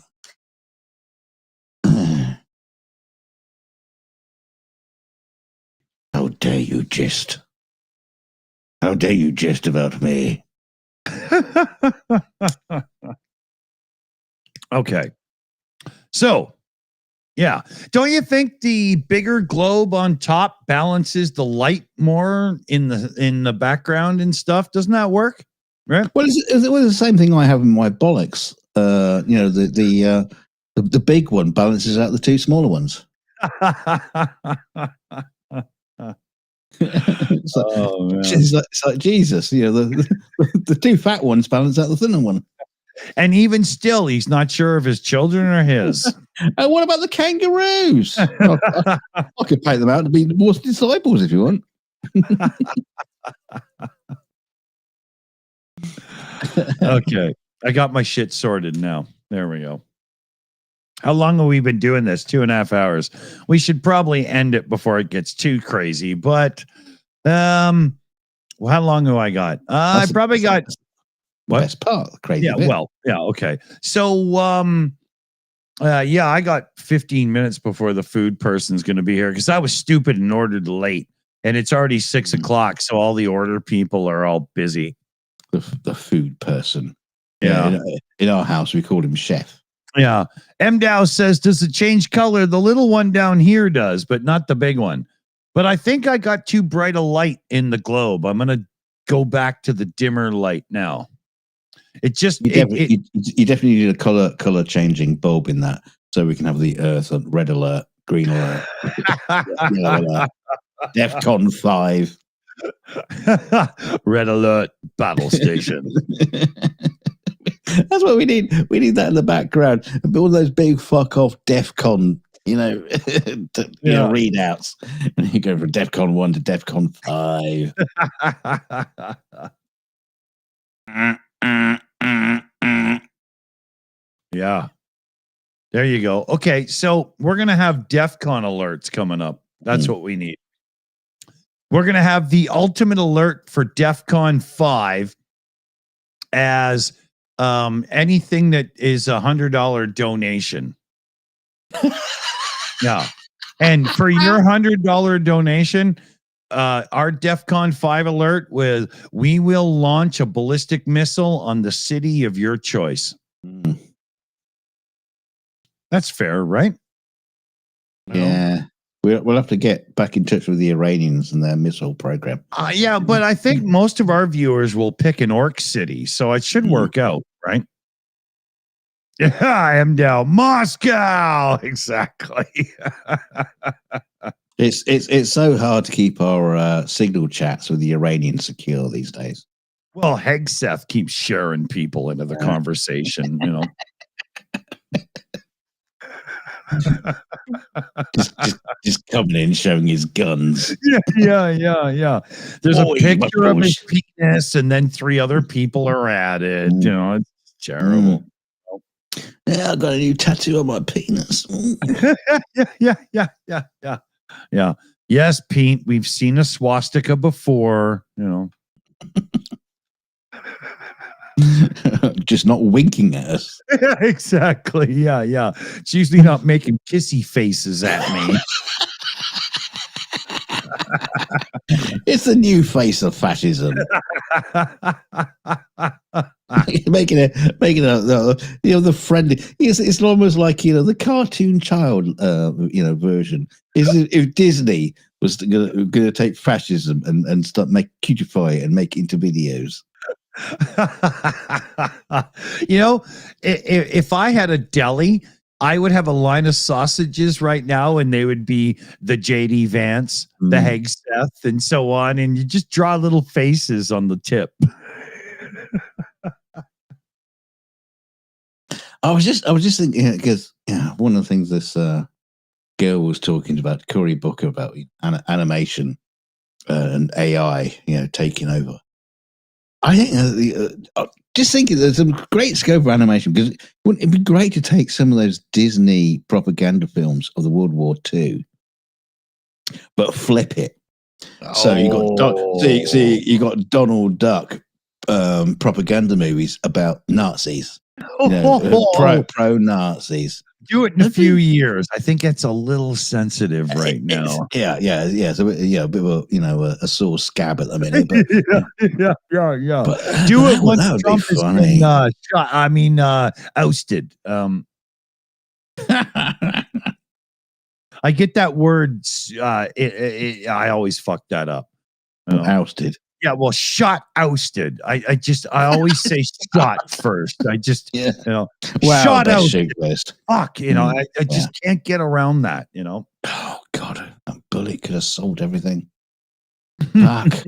How dare you jest? How dare you jest about me? Okay. So, yeah. Don't you think the bigger globe on top balances the light more in the background and stuff? Doesn't that work? Right? Well, it's the same thing I have in my bollocks. The big one balances out the two smaller ones. It's like Jesus, the two fat ones balance out the thinner one. And even still, he's not sure if his children are his. And what about the kangaroos? I could paint them out to be Morse disciples if you want. Okay. I got my shit sorted now. There we go. How long have we been doing this? 2.5 hours. We should probably end it before it gets too crazy. But how long have I got? I probably got what? Best part, crazy. Yeah, bit. well, yeah, okay. So I got 15 minutes before the food person's going to be here because I was stupid and ordered late, and it's already 6 o'clock, so all the order people are all busy. The food person. Yeah. In our house, we called him chef. Yeah. MDAO says, does it change color? The little one down here does, but not the big one. But I think I got too bright a light in the globe. I'm going to go back to the dimmer light now. It just you definitely need a color changing bulb in that, so we can have the Earth on red alert, green alert, yellow alert, DEFCON 5, red alert, battle station. That's what we need. We need that in the background. All those big fuck off DEFCON, readouts, and you go from DEFCON 1 to DEFCON 5. Yeah. There you go. Okay, so we're going to have DEFCON alerts coming up. That's what we need. We're going to have the ultimate alert for DEFCON 5 as anything that is $100 donation. Yeah. And for your $100 donation, our DEFCON 5 alert we will launch a ballistic missile on the city of your choice. That's fair, right? Yeah. We'll have to get back in touch with the Iranians and their missile program. Yeah, but I think most of our viewers will pick an orc city, so it should work out, right? Yeah, I am down Moscow. Exactly. It's so hard to keep our signal chats with the Iranians secure these days. Well, Hegseth keeps sharing people into the conversation, just coming in showing his guns. Yeah. There's a picture of his penis, and then 3 other people are at it. It's terrible. Yeah, I got a new tattoo on my penis. Yeah. Yes, Pete, we've seen a swastika before, Just not winking at us. Exactly. Yeah. It's usually not making kissy faces at me. It's the new face of fascism. making it, the friendly. It's almost like the cartoon child, version. If Disney was going to take fascism and start cutify it and make it into videos. If I had a deli, I would have a line of sausages right now, and they would be the JD Vance, the Hegseth, and so on, and you just draw little faces on the tip. I was just thinking, because one of the things this girl was talking about, Cory Booker, about animation and AI, taking over. I think just thinking there's some great scope for animation, because it'd be great to take some of those Disney propaganda films of the World War II, but flip it. So you got Donald Duck propaganda movies about Nazis, pro Nazis. Do it in a few years. I think it's a little sensitive right now. Yeah. So a bit of a sore scab at the minute. But, yeah. But, do it once Trump is ousted. I get that word. I always fuck that up. Ousted. Yeah, well, shot, ousted. I always say shot first. Shot ousted. Fuck, I just can't get around that, Oh, God, a bullet could have solved everything. Fuck.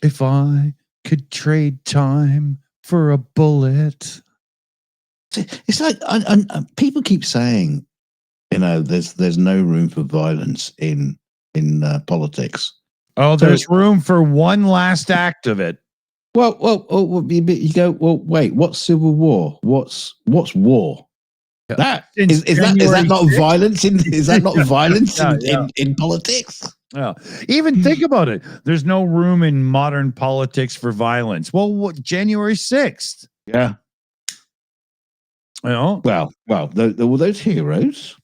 If I could trade time for a bullet. It's like people keep saying, there's no room for violence in politics. Oh, there's room for one last act of it. Well, you go. Well, wait. What's civil war? What's war? That is that not violence? Is that not violence in politics? Yeah. Even think about it. There's no room in modern politics for violence. Well, January 6th. Yeah. Well, those heroes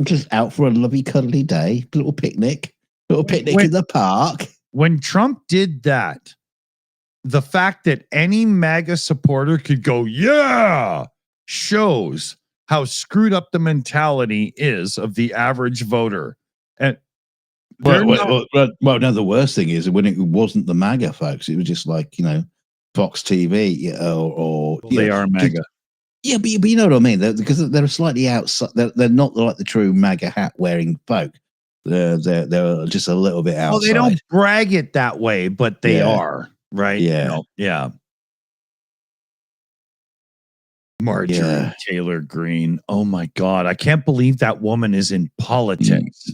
just out for a lovely, cuddly day, little picnic in the park. When Trump did that, the fact that any MAGA supporter could go, yeah, shows how screwed up the mentality is of the average voter. And no, the worst thing is when it wasn't the MAGA folks, it was just like, Fox TV or they are MAGA. Yeah, but you know what I mean? Because they're slightly outside. They're not like the true MAGA hat wearing folk. They're just a little bit outside. Well, they don't brag it that way, but they are, right? Yeah. Marjorie Taylor Greene. Oh my God. I can't believe that woman is in politics.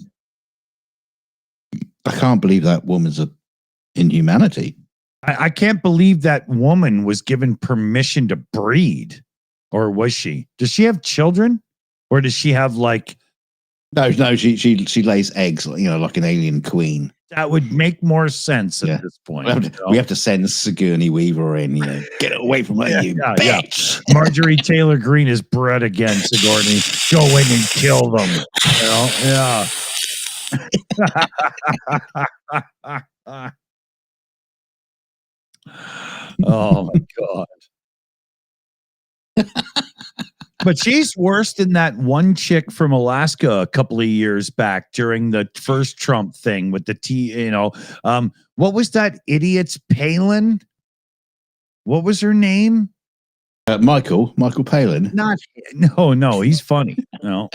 I can't believe that woman's in humanity. I can't believe that woman was given permission to breed. Or was she? Does she have children? Or does she have like... No, she lays eggs, like an alien queen. That would make more sense at this point. We have to send Sigourney Weaver in, Get away from her, you bitch. Yeah. Marjorie Taylor Greene is bred again, Sigourney. Go in and kill them. Yeah. Oh my God. But she's worse than that one chick from Alaska a couple of years back during the first Trump thing with the what was that idiot's Palin? What was her name? Michael Palin. No, he's funny. No.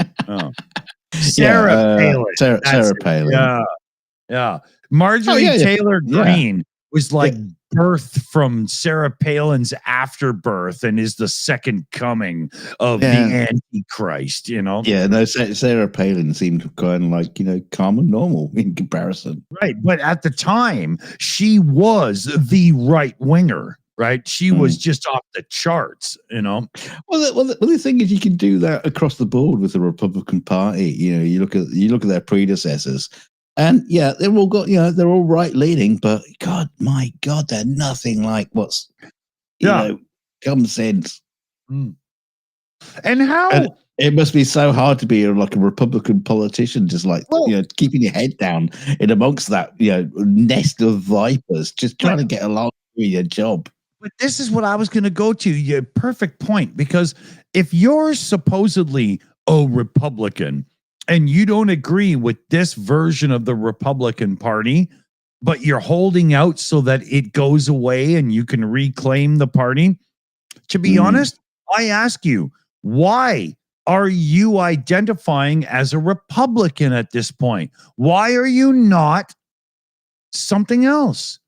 Sarah Palin. Sarah Palin. Yeah. Marjorie Taylor Greene was like birth from Sarah Palin's afterbirth and is the second coming of the Antichrist, you know? Yeah, no, Sarah Palin seemed kind of like, calm and normal in comparison. Right. But at the time, she was the right winger, right? She was just off the charts, you know? Well, the thing is, you can do that across the board with the Republican Party. You look at their predecessors. And they're all they're all right leaning, but my God, they're nothing like what's common sense. And how it must be so hard to be like a Republican politician, just like keeping your head down in amongst that nest of vipers, just trying to get along with your job. But this is what I was going to go to. Your perfect point, because if you're supposedly a Republican and you don't agree with this version of the Republican Party, but you're holding out so that it goes away and you can reclaim the party, to be honest, I ask you, why are you identifying as a Republican at this point? Why are you not something else?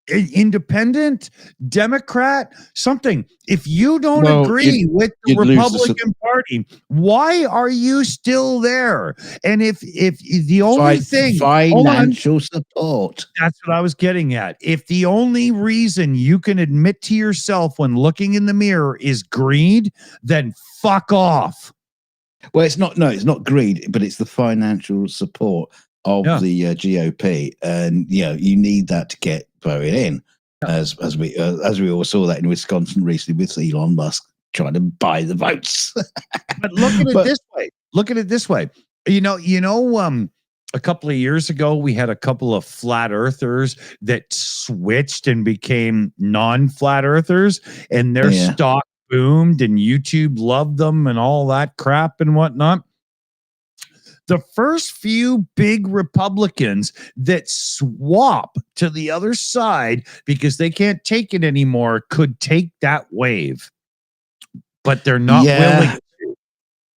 Independent, Democrat, something. If you don't agree with the Republican Party, why are you still there? And if the only thing, financial support, that's what I was getting at. If the only reason you can admit to yourself when looking in the mirror is greed, then fuck off. Well, it's not greed, but it's the financial support of the GOP, and you need that to get voted in, as we all saw that in Wisconsin recently with Elon Musk trying to buy the votes. But look at it this way. A couple of years ago, we had a couple of flat earthers that switched and became non-flat earthers, and their stock boomed, and YouTube loved them, and all that crap and whatnot. The first few big Republicans that swap to the other side because they can't take it anymore could take that wave, but they're not willing to.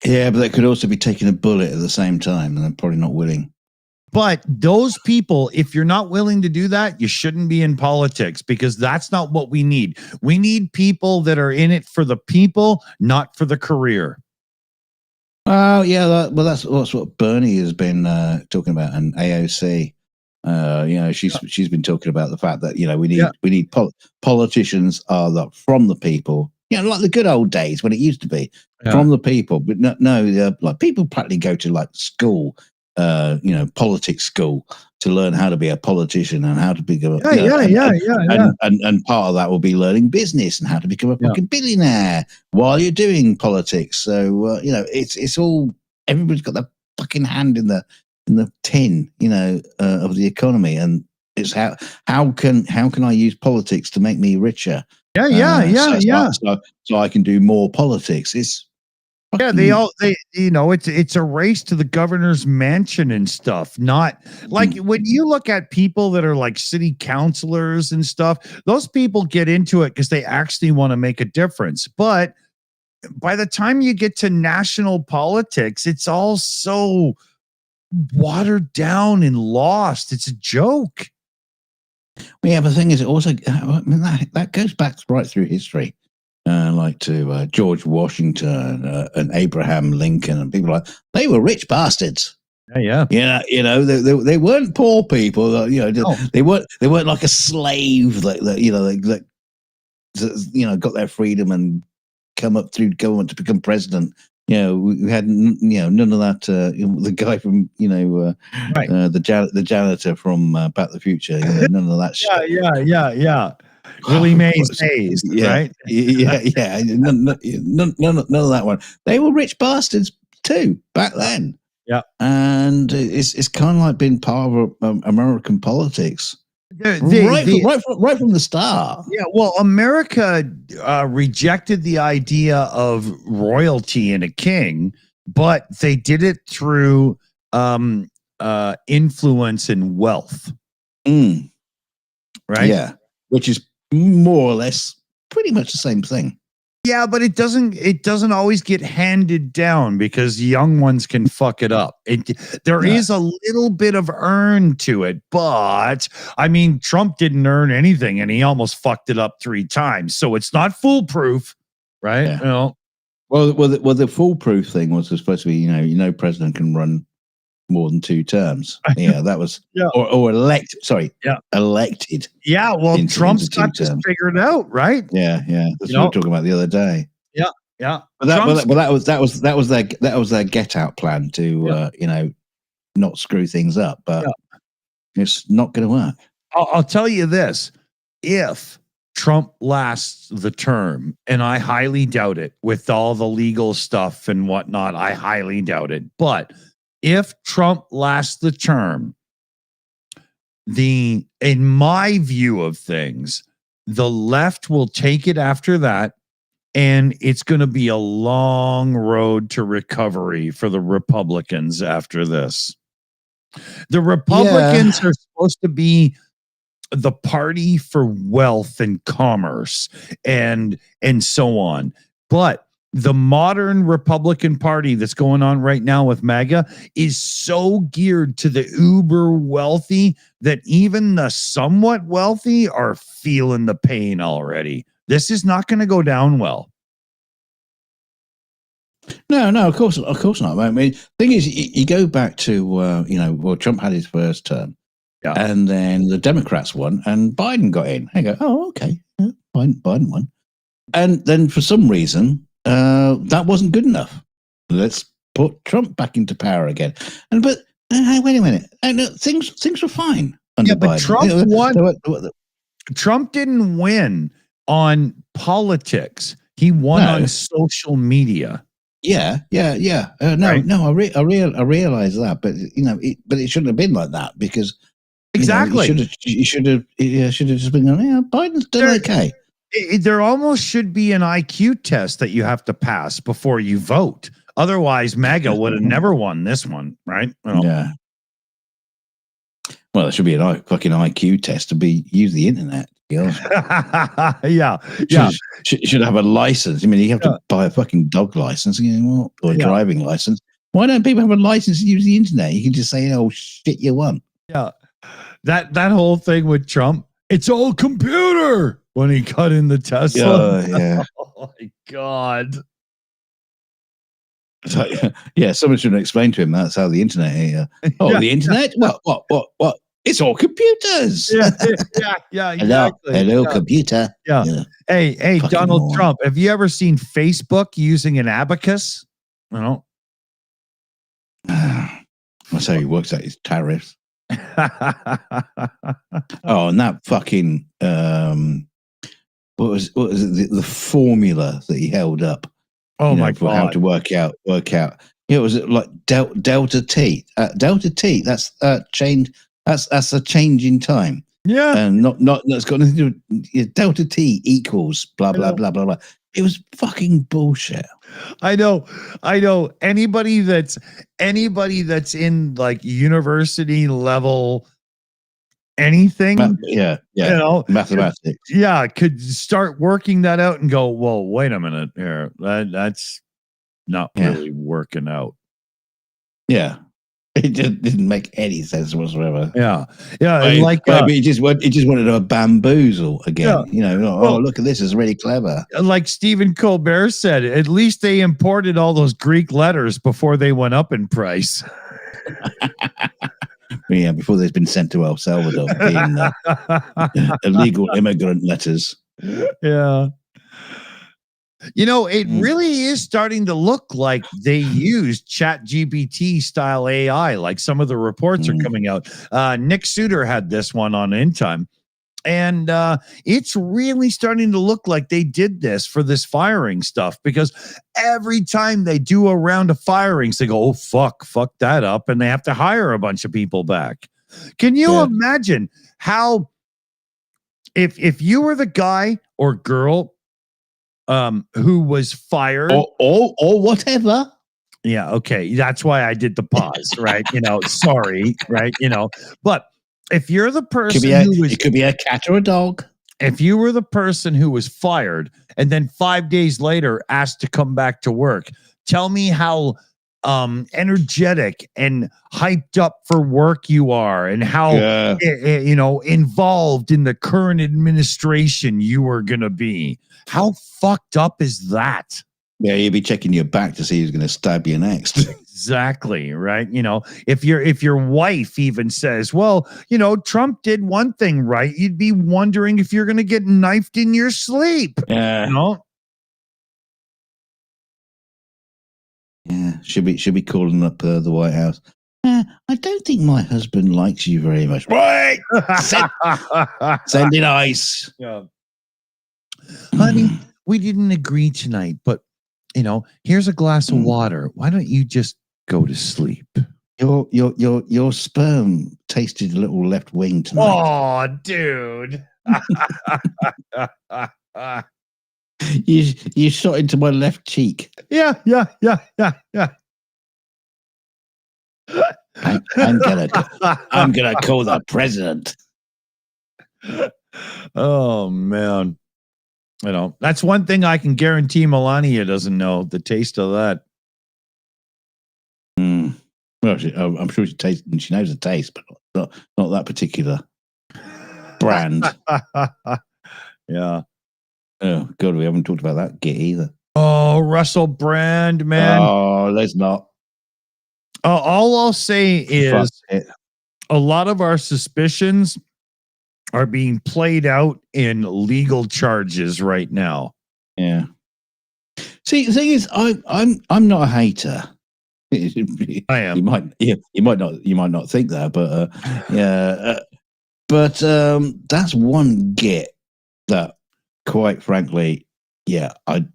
Yeah, but they could also be taking a bullet at the same time, and they're probably not willing. But those people, if you're not willing to do that, you shouldn't be in politics, because that's not what we need. We need people that are in it for the people, not for the career. Oh yeah, that's what Bernie has been talking about, and AOC. She's been talking about the fact that we need politicians are from the people, like the good old days when it used to be from the people. But no, like people practically go to like school, politics school, to learn how to be a politician and how to become and part of that will be learning business and how to become a fucking billionaire while you're doing politics. So it's all, everybody's got their fucking hand in the tin of the economy, and it's how can I use politics to make me richer? So I can do more politics. It's it's a race to the governor's mansion and stuff. Not like when you look at people that are like city councilors and stuff, those people get into it because they actually want to make a difference. But by the time you get to national politics, it's all so watered down and lost. It's a joke. Yeah, but the thing is, it also, that goes back right through history. Like to George Washington and Abraham Lincoln and people like, they were rich bastards. Yeah. They weren't poor people. They weren't like a slave that got their freedom and come up through government to become president. We had none of that. The guy from the janitor from Back to the Future. None of that shit. Yeah. Willie Mays, right? Yeah. None of that one. They were rich bastards too back then. Yeah, and it's kind of like been part of American politics. Right from the start. Yeah, well, America rejected the idea of royalty and a king, but they did it through influence and wealth. Right? Yeah, which is more or less pretty much the same thing. Yeah, but it doesn't always get handed down because young ones can fuck it up. There is a little bit of earn to it, but I mean, Trump didn't earn anything and he almost fucked it up 3 times. So it's not foolproof, right? Yeah. You know? Well, the foolproof thing was supposed to be, president can run more than 2 terms. Yeah, that was or elect. Sorry, elected. Yeah, well, Trump's got this figured out, right? Yeah. That's what we were talking about the other day. Yeah. But that was their get out plan to not screw things up. But it's not going to work. I'll tell you this: if Trump lasts the term, and I highly doubt it, with all the legal stuff and whatnot, I highly doubt it. But if Trump lasts the term, in my view of things, the left will take it after that, and it's going to be a long road to recovery for the Republicans after this. The Republicans are supposed to be the party for wealth and commerce and so on. But the modern Republican Party that's going on right now with MAGA is so geared to the uber wealthy that even the somewhat wealthy are feeling the pain already. This is not going to go down well. No, of course not. I mean, the thing is, you go back to, Trump had his first term. Yeah. And then the Democrats won and Biden got in. I go, oh, okay. Yeah, Biden won. And then for some reason, that wasn't good enough. Let's put Trump back into power again. But wait a minute. Things were fine under but Biden. Trump won. Trump didn't win on politics. He won on social media. Yeah. Right? I realize that, but but it shouldn't have been like that because exactly. You should have just been going, yeah, Biden's done okay. There almost should be an IQ test that you have to pass before you vote. Otherwise, MAGA would have never won this one, right? Well, yeah. Well, there should be a fucking IQ test to use the internet. Yeah. Should have a license. I mean, you have to buy a fucking dog license, or a driving license. Why don't people have a license to use the internet? You can just say, "Oh shit, you won." Yeah, that whole thing with Trump, it's all computer when he cut in the Tesla. Yeah. Oh my god. So, someone should explain to him that's how the internet. The internet? What? It's all computers. Yeah, exactly. Hello, computer. Yeah. Hey, fucking Donald Trump, have you ever seen Facebook using an abacus? No. That's how he works out his tariffs. And that fucking what was it? The formula that he held up. Oh my god! How to work out. It was like delta t. Delta t. That's change. That's a change in time. Yeah, and not that's got nothing to do with delta t equals blah blah blah blah blah. It was fucking bullshit. I know. Anybody that's in like university level anything, mathematics, could start working that out and go, well, wait a minute here, that's not really working out. Yeah. It just didn't make any sense whatsoever. Yeah. He just wanted to bamboozle again. Look at this, it's really clever. Like Stephen Colbert said, at least they imported all those Greek letters before they went up in price. Before they've been sent to El Salvador, being illegal immigrant letters. Yeah. It really is starting to look like they used ChatGPT style AI, like some of the reports are coming out. Nick Suter had this one on In Time, and it's really starting to look like they did this for this firing stuff, because every time they do a round of firings, they go, oh, fuck that up, and they have to hire a bunch of people back. Can you imagine how, if you were the guy or girl who was fired or whatever. Yeah. Okay. That's why I did the pause, right? Sorry. Right. But if you're the person it could be a cat or a dog. if you were the person who was fired and then 5 days later asked to come back to work, tell me how energetic and hyped up for work you are, and how involved in the current administration you are going to be. How fucked up is that? Yeah, you'd be checking your back to see who's going to stab you next. Exactly, right? If your wife even says, well, Trump did one thing right, you'd be wondering if you're going to get knifed in your sleep. Yeah. Yeah, should be calling up the White House. I don't think my husband likes you very much. Right, send in ice. Yeah. Honey, we didn't agree tonight, but here's a glass of water. Why don't you just go to sleep? Your sperm tasted a little left wing tonight. Oh, dude. You shot into my left cheek. Yeah. I'm gonna call the president. Oh man. That's one thing I can guarantee Melania doesn't know, the taste of that. Well, I'm sure she tastes and she knows the taste, but not that particular brand. Yeah. Oh God, we haven't talked about that git either. Oh, Russell Brand, man. Oh, let's not. All I'll say is a lot of our suspicions are being played out in legal charges right now. Yeah. See, the thing is, I'm not a hater. I am. You might not think that, but that's one git that, quite frankly, I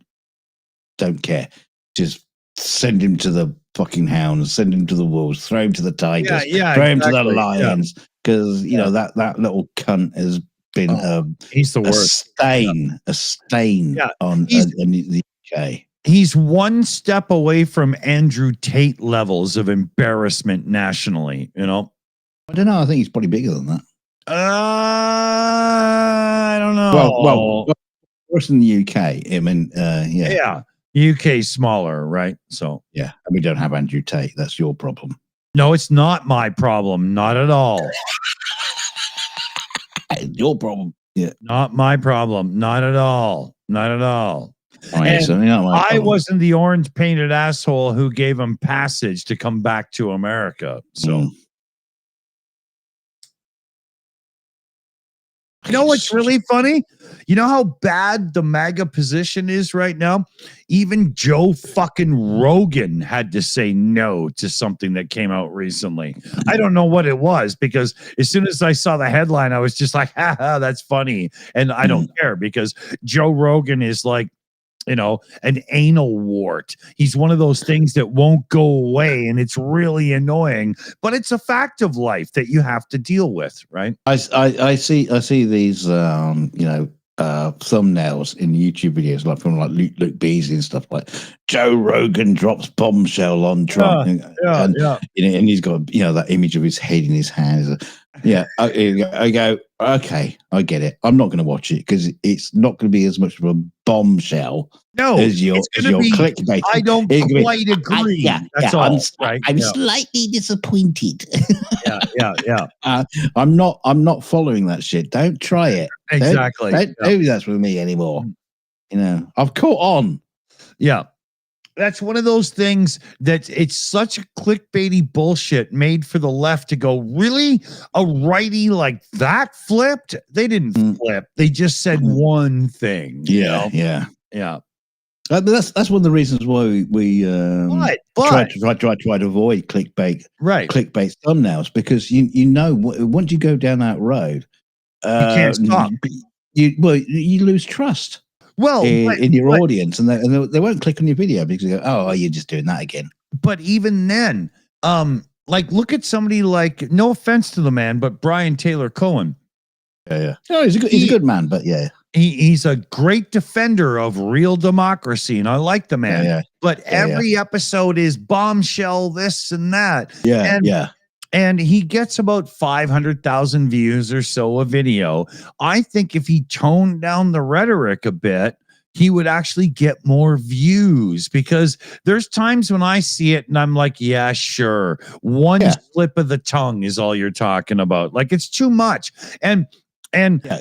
don't care. Just send him to the fucking hounds, send him to the wolves, throw him to the tigers, throw him to the lions, because that little cunt has been he's the worst. A stain on the UK. He's one step away from Andrew Tate levels of embarrassment nationally. I don't know. I think he's probably bigger than that. I don't know. Well, worse than the UK. I mean, yeah. UK smaller, right? So yeah, and we don't have Andrew Tate. That's your problem. No, it's not my problem. Not at all. Your problem. Yeah, not my problem. Not at all. Not at all. I wasn't the orange painted asshole who gave him passage to come back to America. So. You know what's really funny? You know how bad the MAGA position is right now? Even Joe fucking Rogan had to say no to something that came out recently. I don't know what it was, because as soon as I saw the headline, I was just like, haha, that's funny. And I don't care, because Joe Rogan is like, an anal wart. He's one of those things that won't go away, and it's really annoying, but it's a fact of life that you have to deal with, right? I see these thumbnails in YouTube videos, like from like Luke Beasley and stuff, like Joe Rogan drops bombshell on Trump, and he's got that image of his head in his hands. I go, okay, I get it. I'm not going to watch it because it's not going to be as much of a bombshell as your clickbait. I don't quite agree. That's all. I'm slightly disappointed. I'm not following that shit. Don't try it. Exactly. Don't do that with me anymore. I've caught on. Yeah. That's one of those things that it's such a clickbaity bullshit made for the left to go, really? A righty like that flipped? They didn't flip. They just said one thing. Yeah. That's one of the reasons why we try to avoid clickbait. Right. Clickbait thumbnails, because once you go down that road, you can't stop. You lose trust. In your audience, and they won't click on your video because they go, "Oh, you're just doing that again." But even then, look at somebody like, no offense to the man, but Brian Taylor Cohen. Yeah. No, he's a good man, but yeah, he's a great defender of real democracy, and I like the man. Yeah. But every episode is bombshell, this and that. Yeah. and he gets about 500,000 views or so a video. I think if he toned down the rhetoric a bit, he would actually get more views, because there's times when I see it and I'm like, yeah, sure. One slip of the tongue is all you're talking about. Like, it's too much. And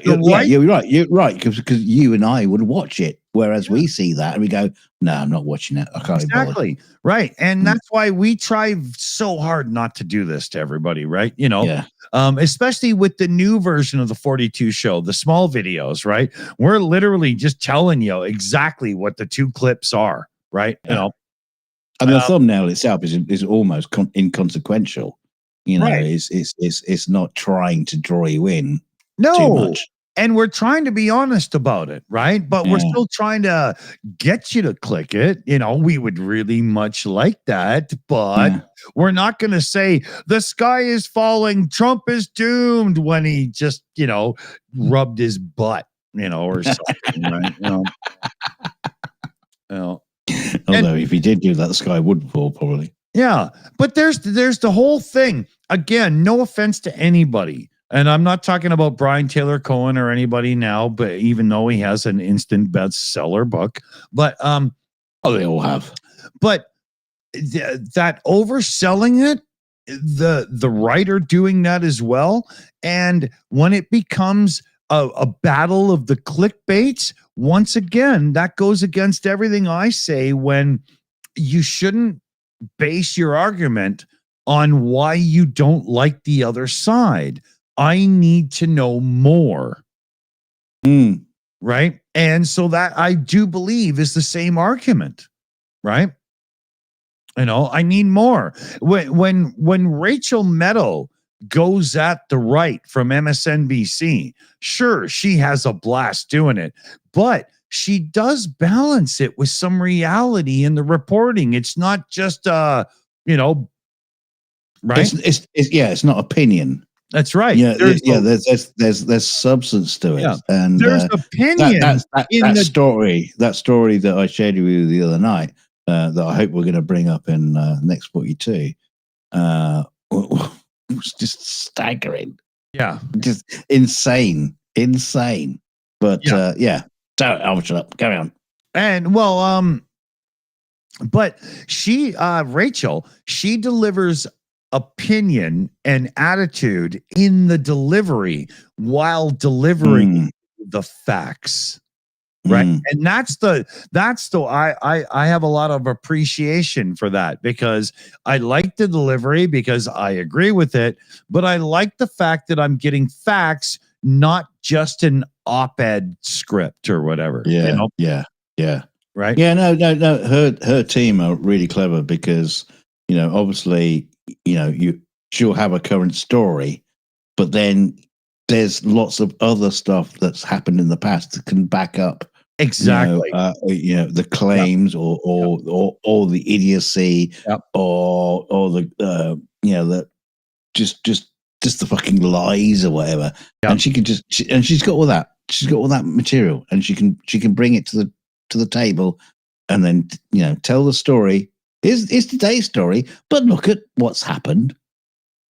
you're right. You're right, because you and I would watch it, whereas we see that and we go, "No, I'm not watching it. I can't." Exactly. Right. And that's why we try so hard not to do this to everybody, right? You know, especially with the new version of the 42 show, the small videos, right? We're literally just telling you exactly what the two clips are, right? You know, and the thumbnail itself is almost inconsequential. You know, Right. it's not trying to draw you in. No. Too much. And we're trying to be honest about it, right? But we're still trying to get you to click it. You know, we would really much like that, but we're not going to say the sky is falling, Trump is doomed, when he just, you know, rubbed his butt, you know, or something, right? You know. Although if he did do that, the sky would fall probably. Yeah, but there's the whole thing. Again, no offense to anybody. And I'm not talking about Brian Taylor Cohen or anybody now, but even though he has an instant bestseller book, but they all have. But that overselling it, the writer doing that as well, and when it becomes a battle of the clickbaits, once again, that goes against everything I say, when you shouldn't base your argument on why you don't like the other side. I need to know more. Right. And so that, I do believe, is the same argument. Right. You know, I need more. When Rachel Maddow goes at the right from MSNBC, sure, she has a blast doing it, but she does balance it with some reality in the reporting. It's not just you know, right? It's not opinion. That's right. Yeah, there's substance to it, and there's opinion that story that I shared with you the other night, that I hope we're going to bring up in next 42, was just staggering. Yeah, just insane. But so I'll shut up. Carry on. And but she, Rachel, she delivers opinion and attitude in the delivery while delivering the facts, right? And that's the I have a lot of appreciation for that, because I like the delivery, because I agree with it, but I like the fact that I'm getting facts, not just an op-ed script or whatever. Yeah, you know? Right. Yeah, no. Her team are really clever, because, you know, obviously, you know, she'll have a current story, but then there's lots of other stuff that's happened in the past that can back up exactly, you know, the claims or the idiocy, or the you know, the just the fucking lies or whatever. And she can and she's got all that. She's got all that material, and she can bring it to the table, and then, you know, tell the story. Is today's story, but look at what's happened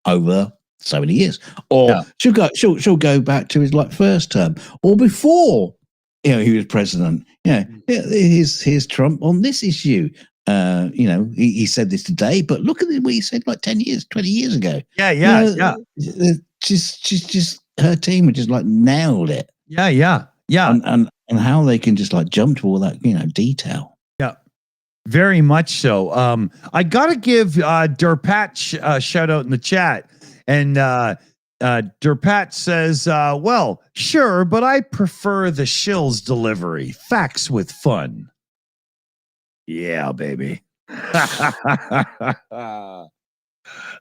over so many years. Or she'll go back to his first term, or before, you know, he was president. Yeah, here's Trump on this issue. You know, he said this today, but look at what he said 20 years ago. She's her team had just nailed it. And how they can just jump to all that, you know, detail. Very much so. I gotta give Derpat a shout out in the chat, and Derpat says, well, sure, but I prefer the Shills delivery. Facts with fun. Yeah, baby.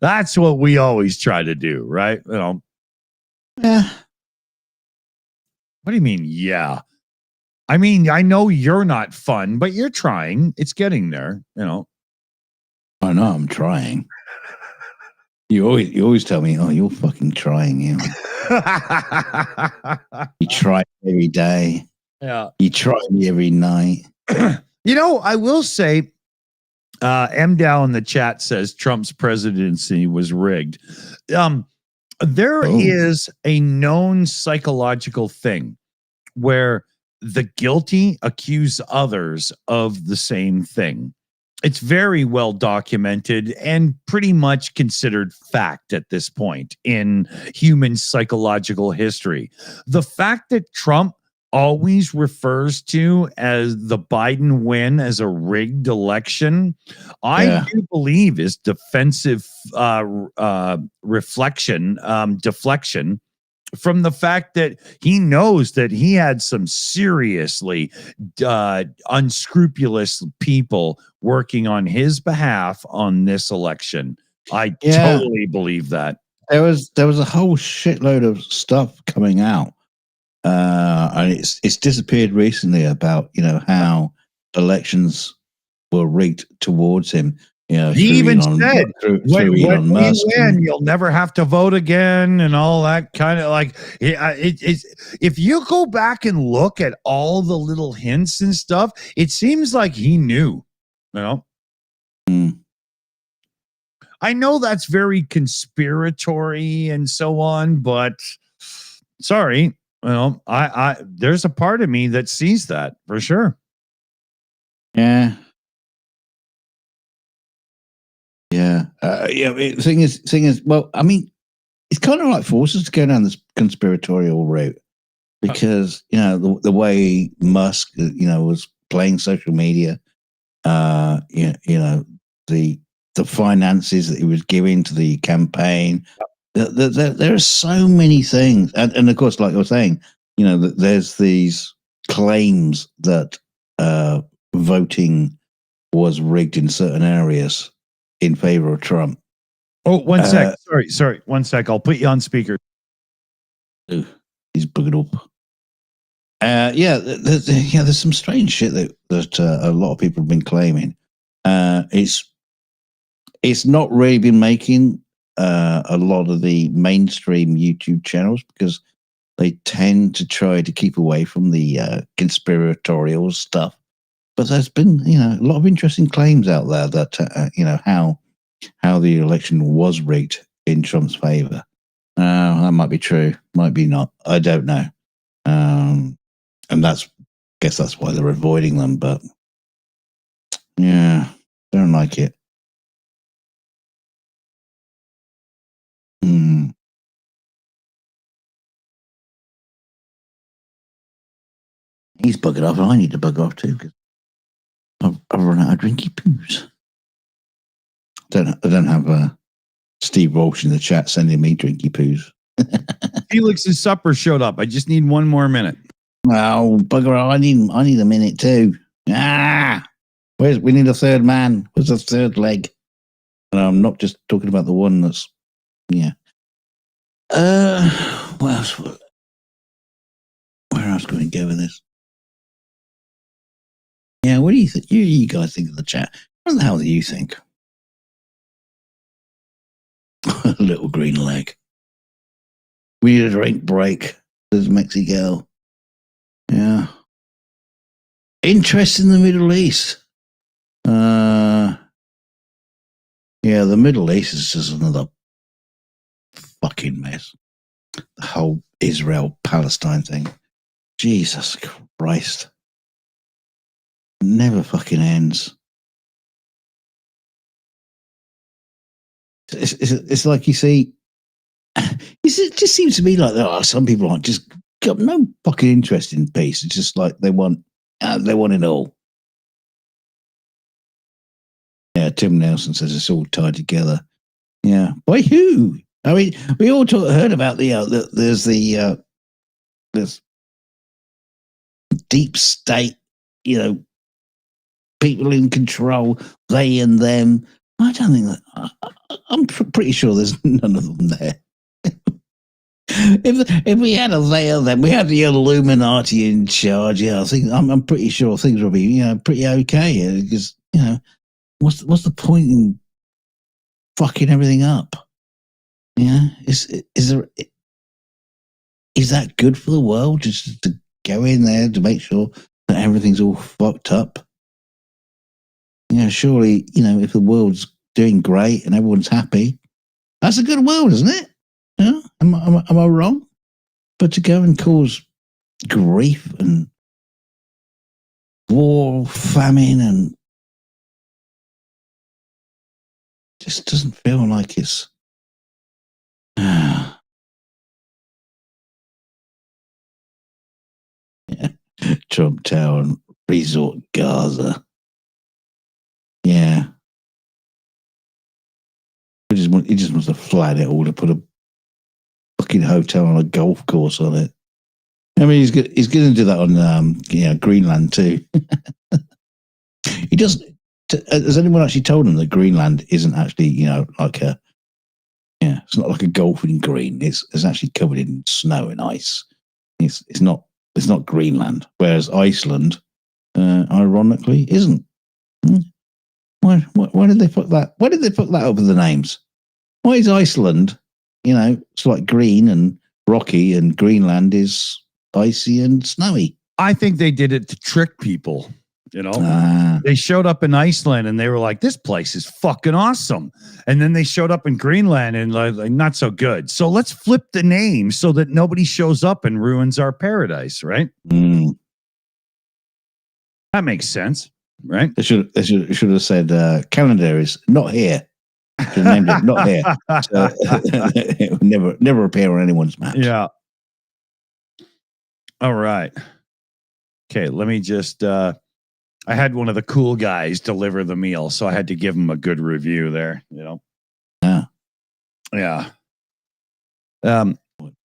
That's what we always try to do, right? You know. Yeah. What do you mean, yeah? I mean, I know you're not fun, but you're trying. It's getting there, you know. I know I'm trying. You always tell me, oh, you're fucking trying, you know. You try every day. Yeah. You try me every night. You know, I will say, M. in the chat says Trump's presidency was rigged. There is a known psychological thing where the guilty accuse others of the same thing. It's very well documented and pretty much considered fact at this point in human psychological history. The fact that Trump always refers to as the Biden win as a rigged election, I do believe is defensive deflection from the fact that he knows that he had some seriously unscrupulous people working on his behalf on this election. I totally believe that. There was a whole shitload of stuff coming out. And it's disappeared recently about, how elections were rigged towards him. He even said, when Elon Musk, win, you'll never have to vote again, and all that kind of like. If you go back and look at all the little hints and stuff, it seems like he knew. I know that's very conspiratory and so on, but sorry. I there's a part of me that sees that for sure. Yeah. The thing is, well, I mean, it's kind of like forces to go down this conspiratorial route because the way Musk, was playing social media, the finances that he was giving to the campaign. There are so many things, and of course, like I was saying, there's these claims that voting was rigged in certain areas in favor of Trump. Oh, one sec. Sorry. 1 sec. I'll put you on speaker. He's buggered up. There's some strange shit that a lot of people have been claiming. It's not really been making a lot of the mainstream YouTube channels because they tend to try to keep away from the conspiratorial stuff. But there's been, a lot of interesting claims out there that, how the election was rigged in Trump's favor. That might be true, might be not. I don't know. And guess that's why they're avoiding them. But yeah, don't like it. He's buggered off, and I need to bugger off too because I've run out of drinky poos. I don't have Steve Walsh in the chat sending me drinky poos. Felix's supper showed up. I just need one more minute. Oh, bugger off. I need a minute too. We need a third man. Where's the third leg? And I'm not just talking about the one that's what else? Where else can we go with this? Yeah, what do you think? You guys think of the chat? What the hell do you think? Little green leg. We need a drink break. There's Mexi girl. Yeah. Interest in the Middle East. The Middle East is just another fucking mess. The whole Israel-Palestine thing. Jesus Christ. Never fucking ends. It's like you see, it just seems to me like some people aren't just got no fucking interest in peace. It's just like they want it all. Yeah, Tim Nelson says it's all tied together. Yeah, by who? I mean, we all heard about there's deep state, people in control, they and them. I don't think that. I'm pretty sure there's none of them there. If we had a they or them, we had the Illuminati in charge. Yeah, I'm pretty sure things will be pretty okay because what's the point in fucking everything up? Yeah, is that good for the world just to go in there to make sure that everything's all fucked up? surely, if the world's doing great and everyone's happy, that's a good world, isn't it? Yeah, am I wrong? But to go and cause grief and war, famine, and just doesn't feel like it's. Trump Tower and Resort Gaza. Yeah. He just wants to flat it all to put a fucking hotel on a golf course on it. I mean, he's going to do that on Greenland too. He doesn't. Has anyone actually told him that Greenland isn't actually, it's not like a golfing green. It's actually covered in snow and ice. It's not Greenland, whereas Iceland, ironically, isn't. Why did they put that? Why did they put that over the names? Why is Iceland, it's like green and rocky, and Greenland is icy and snowy? I think they did it to trick people. They showed up in Iceland and they were like, this place is fucking awesome. And then they showed up in Greenland and like not so good. So let's flip the name so that nobody shows up and ruins our paradise, right? That makes sense, right? They should have said Canada is not here. Should have named it not here. So it would never appear on anyone's map. Yeah. All right. Okay, let me just I had one of the cool guys deliver the meal, so I had to give him a good review there, Yeah. Yeah. Or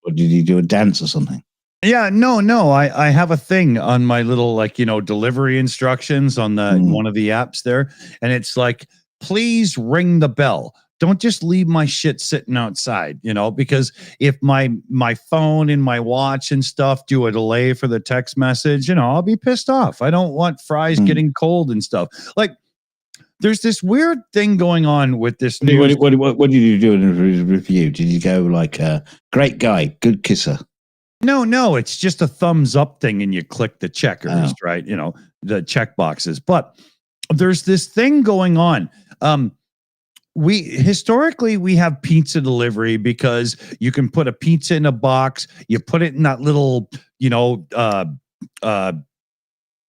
did you do a dance or something? Yeah, no. I have a thing on my little delivery instructions on the one of the apps there, and it's like, please ring the bell. Don't just leave my shit sitting outside, because if my phone and my watch and stuff do a delay for the text message, I'll be pissed off. I don't want fries getting cold and stuff. Like, there's this weird thing going on with this news. What did you do in a review? Did you go like, great guy, good kisser? No, it's just a thumbs up thing and you click the checkers, right? The check boxes. But there's this thing going on. We historically have pizza delivery because you can put a pizza in a box, you put it in that little,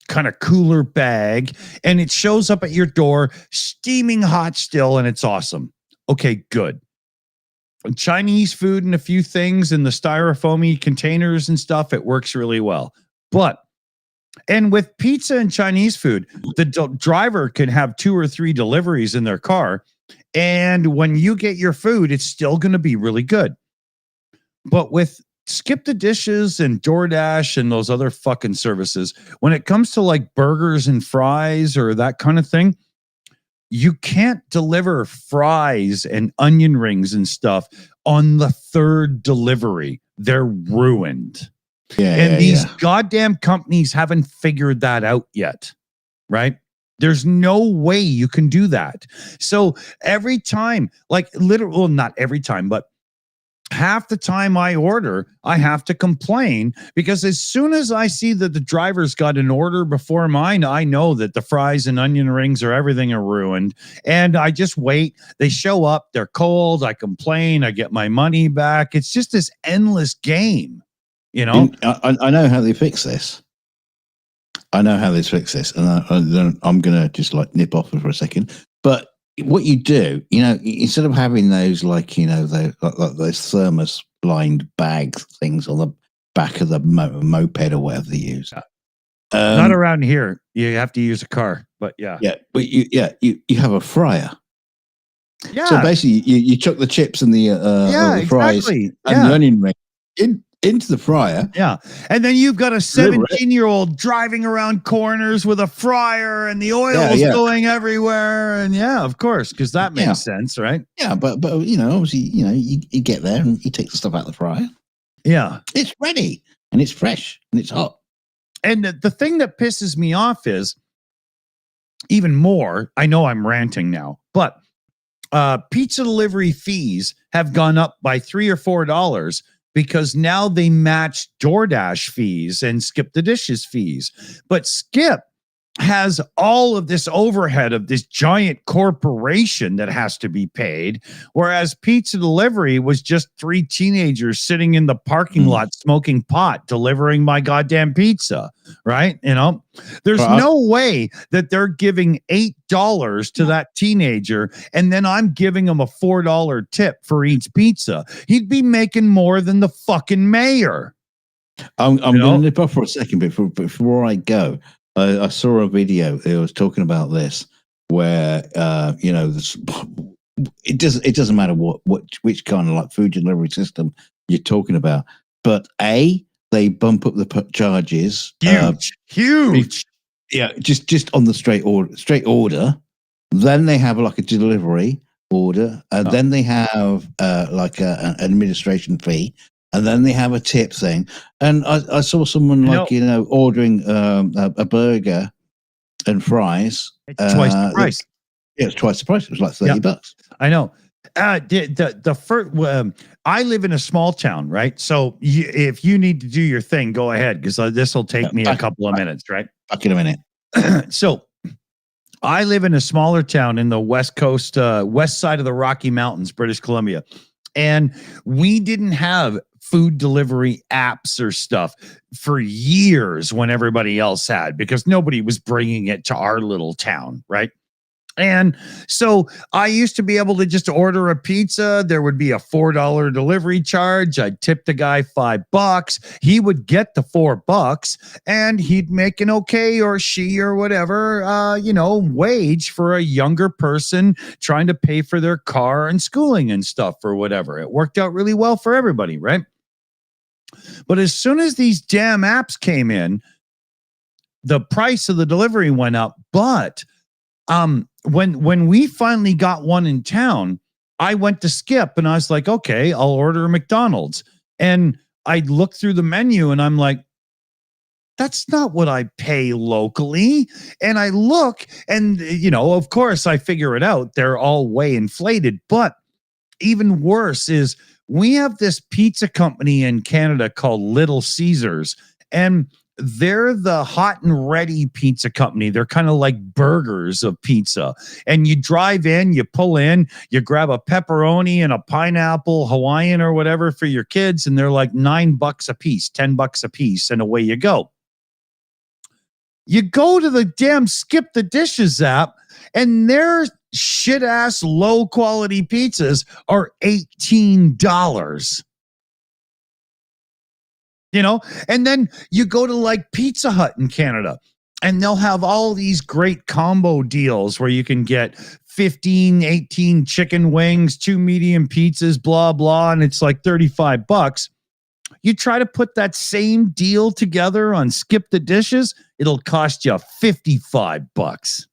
kind of cooler bag, and it shows up at your door, steaming hot still, and it's awesome. Okay, good. Chinese food and a few things in the styrofoamy containers and stuff, it works really well. And with pizza and Chinese food, the driver can have 2 or 3 deliveries in their car. And when you get your food, it's still going to be really good. But with Skip the Dishes and DoorDash and those other fucking services, when it comes to like burgers and fries or that kind of thing, you can't deliver fries and onion rings and stuff on the 3rd delivery. They're ruined. And these goddamn companies haven't figured that out yet, right? There's no way you can do that. So every time, not every time, but half the time I order, I have to complain because as soon as I see that the driver's got an order before mine, I know that the fries and onion rings or everything are ruined. And I just wait. They show up. They're cold. I complain. I get my money back. It's just this endless game, I know how they fix this. And I'm going to just nip off for a second. But what you do, instead of having those those thermos lined bags things on the back of the moped or whatever they use. Not around here. You have to use a car, but yeah. Yeah, but you have a fryer. Yeah. So basically, you chuck the chips and the fries and the onion ring into the fryer. Yeah. And then you've got a 17-year-old driving around corners with a fryer and the oil's going everywhere. And of course, because that makes sense, right? Yeah, but obviously, you get there and you take the stuff out of the fryer. Yeah. It's ready and it's fresh and it's hot. And the thing that pisses me off is even more, I know I'm ranting now, but pizza delivery fees have gone up by $3 or $4 because now they match DoorDash fees and Skip the Dishes fees. But Skip has all of this overhead of this giant corporation that has to be paid, whereas pizza delivery was just three teenagers sitting in the parking lot smoking pot delivering my goddamn pizza, right? You know, there's no way that they're giving $8 to that teenager and then I'm giving him a $4 tip for each pizza. He'd be making more than the fucking mayor. I'm going to nip off for a second before I go. I saw a video. It was talking about this, where it doesn't matter which kind of like food delivery system you're talking about, but they bump up the charges huge. Yeah, just on the straight order. Then they have like a delivery order, and then they have like an administration fee. And then they have a tip thing. And I saw someone ordering a burger and fries. It's twice the price. Yeah, it's twice the price. It was like $30. I know. The first, I live in a small town, right? So if you need to do your thing, go ahead, because this will take me a couple of minutes, right? Back in a minute. So I live in a smaller town in the west coast, west side of the Rocky Mountains, British Columbia. And we didn't have food delivery apps or stuff for years when everybody else had, because nobody was bringing it to our little town, right? And so I used to be able to just order a pizza. There would be a $4 delivery charge. I'd tip the guy $5. He would get the $4 and he'd make an okay, or she or whatever, wage for a younger person trying to pay for their car and schooling and stuff or whatever. It worked out really well for everybody, right? But as soon as these damn apps came in, the price of the delivery went up. But when we finally got one in town, I went to Skip and I was like, okay, I'll order a McDonald's. And I looked through the menu and I'm like, that's not what I pay locally. And I look and, of course I figure it out. They're all way inflated. But even worse is we have this pizza company in Canada called Little Caesars, and they're the hot and ready pizza company. They're kind of like burgers of pizza. And you drive in, you pull in, you grab a pepperoni and a pineapple Hawaiian or whatever for your kids, and they're like $9 a piece, $10 a piece, and away you go. You go to the damn Skip the Dishes app, and their shit ass low quality pizzas are $18. And then you go to like Pizza Hut in Canada, and they'll have all these great combo deals where you can get 15, 18 chicken wings, 2 medium pizzas, blah, blah. And it's like $35. You try to put that same deal together on Skip the Dishes, it'll cost you $55.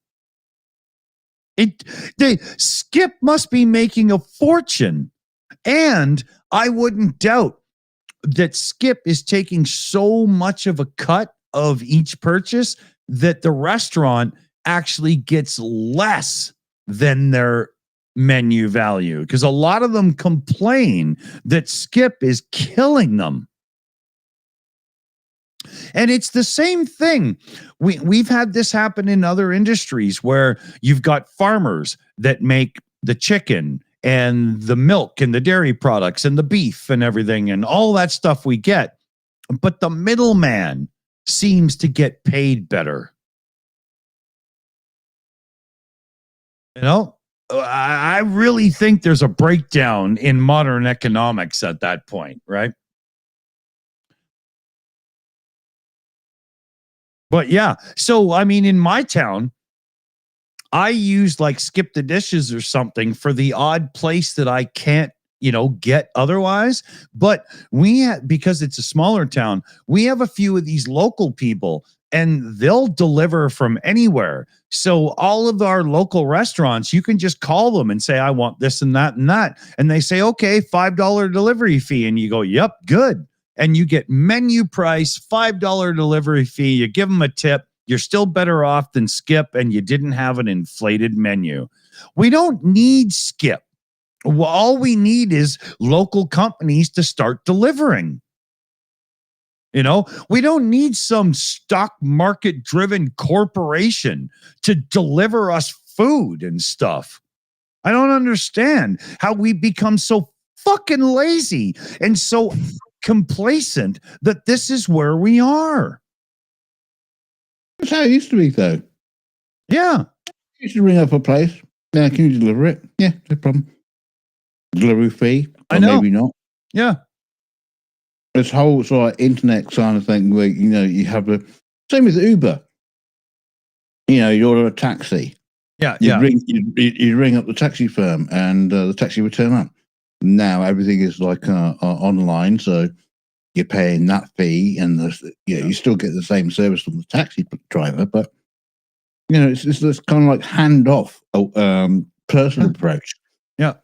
Skip must be making a fortune. And I wouldn't doubt that Skip is taking so much of a cut of each purchase that the restaurant actually gets less than their menu value, because a lot of them complain that Skip is killing them. And it's the same thing. We've had this happen in other industries where you've got farmers that make the chicken and the milk and the dairy products and the beef and everything and all that stuff we get. But the middleman seems to get paid better. I really think there's a breakdown in modern economics at that point, right? But yeah, so I mean, in my town, I use like Skip the Dishes or something for the odd place that I can't, get otherwise. But because it's a smaller town, we have a few of these local people, and they'll deliver from anywhere. So all of our local restaurants, you can just call them and say, I want this and that and that. And they say, okay, $5 delivery fee. And you go, yep, good. And you get menu price, $5 delivery fee. You give them a tip. You're still better off than Skip, and you didn't have an inflated menu. We don't need Skip. All we need is local companies to start delivering. You know, we don't need some stock market driven corporation to deliver us food and stuff. I don't understand how we become so fucking lazy and so complacent that this is where we are. That's how it used to be, though. Yeah. You used to ring up a place. Yeah, can you deliver it? Yeah, no problem. Delivery fee? Or I know. maybe not. Yeah. This whole sort of internet kind of thing where, you know, you have the same with Uber. You know, you order a taxi. Yeah. You ring up the taxi firm and the taxi would turn up. Now everything is like online, so you're paying that fee and you still get the same service from the taxi driver, but you know, it's this kind of like handoff personal approach. Yeah.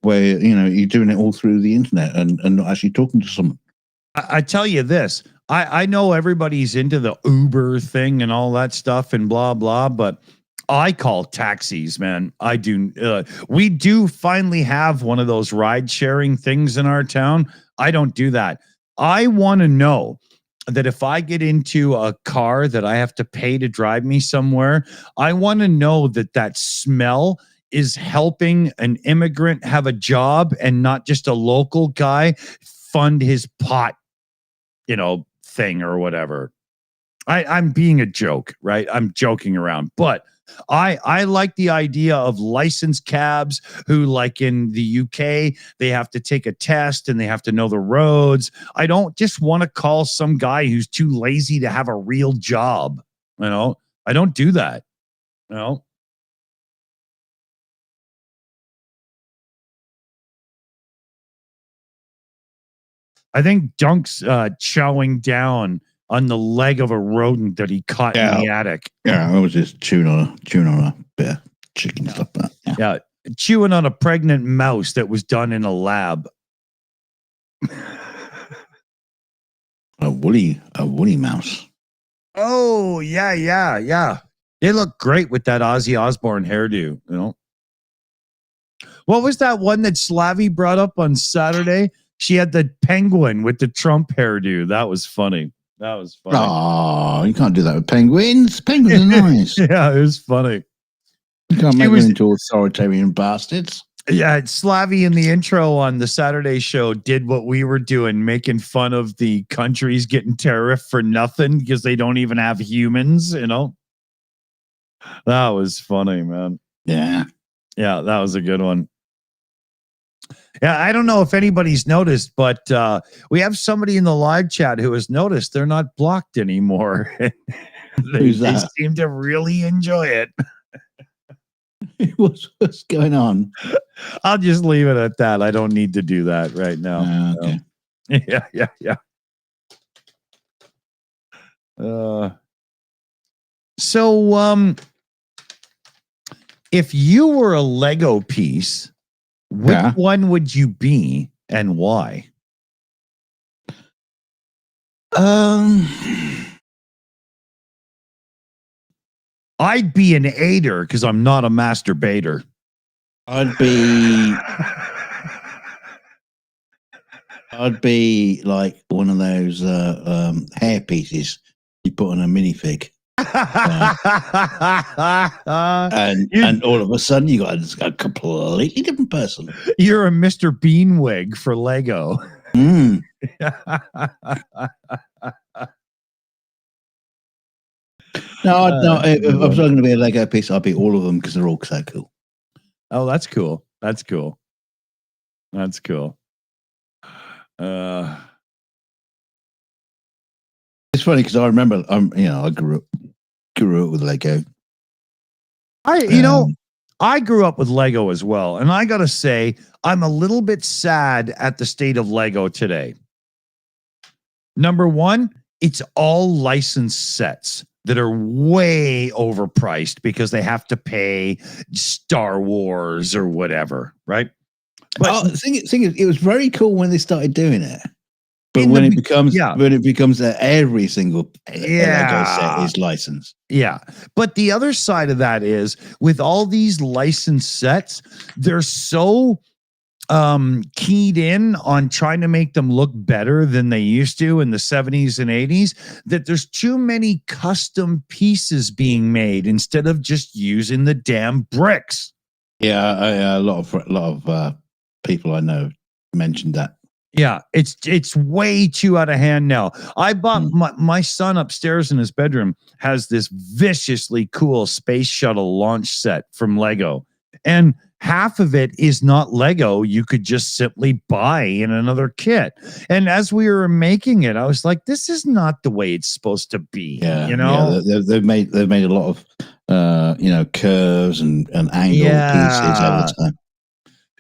Where, you know, you're doing it all through the internet and not actually talking to someone. I tell you this, I know everybody's into the Uber thing and all that stuff and blah, blah, but I call taxis, man. I do. We do finally have one of those ride sharing things in our town. I don't do that. I want to know that if I get into a car that I have to pay to drive me somewhere, I want to know that that smell is helping an immigrant have a job and not just a local guy fund his pot, you know, thing or whatever. I'm being a joke, right? I'm joking around, but I like the idea of licensed cabs who, like in the UK, they have to take a test and they have to know the roads. I don't just want to call some guy who's too lazy to have a real job. You know, I don't do that. You know. I think Dunk's chowing down on the leg of a rodent that he caught in the attic. Yeah, I was just chewing on a bit of chicken stuff. Yeah, chewing on a pregnant mouse that was done in a lab. A woolly mouse. Oh, yeah. They look great with that Ozzy Osbourne hairdo, you know. What was that one that Slavy brought up on Saturday? She had the penguin with the Trump hairdo. That was funny. Oh, you can't do that with penguins. Penguins are nice. Yeah, it was funny. You can't make them into authoritarian bastards. Yeah, Slavy in the intro on the Saturday show did what we were doing, making fun of the countries getting tariff for nothing because they don't even have humans, you know? That was funny, man. Yeah. Yeah, that was a good one. Yeah, I don't know if anybody's noticed, but we have somebody in the live chat who has noticed they're not blocked anymore. They seem to really enjoy it. What's going on? I'll just leave it at that. I don't need to do that right now. Okay. Yeah. So, if you were a Lego piece, which one would you be and why? I'd be an aider because I'm not a masturbator. I'd be like one of those hair pieces you put on a minifig. And all of a sudden you got a completely different person. You're a Mr. Beanwig for Lego. Mm. No, if I was going to be a Lego piece, I'd be all of them because they're all so cool. Oh, that's cool. It's funny because I remember, I grew up with Lego. I grew up with Lego as well, and I gotta say, I'm a little bit sad at the state of Lego today. Number one, it's all licensed sets that are way overpriced because they have to pay Star Wars or whatever, right? But the thing is, it was very cool when they started doing it. But when it becomes that every single Lego set is licensed. Yeah. But the other side of that is with all these licensed sets, they're so keyed in on trying to make them look better than they used to in the 70s and 80s, that there's too many custom pieces being made instead of just using the damn bricks. Yeah, a lot of people I know mentioned that. Yeah, it's way too out of hand now. I bought my son upstairs in his bedroom has this viciously cool space shuttle launch set from Lego, and half of it is not Lego. You could just simply buy in another kit. And as we were making it, I was like, "This is not the way it's supposed to be." Yeah, you know, they've made a lot of curves and angle pieces over time.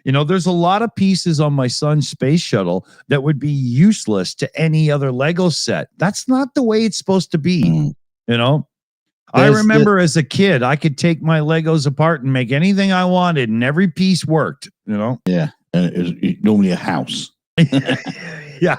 You know, there's a lot of pieces on my son's space shuttle that would be useless to any other Lego set. That's not the way it's supposed to be. You know, I remember as a kid, I could take my Legos apart and make anything I wanted, and every piece worked. You know, yeah, and it was normally a house. yeah.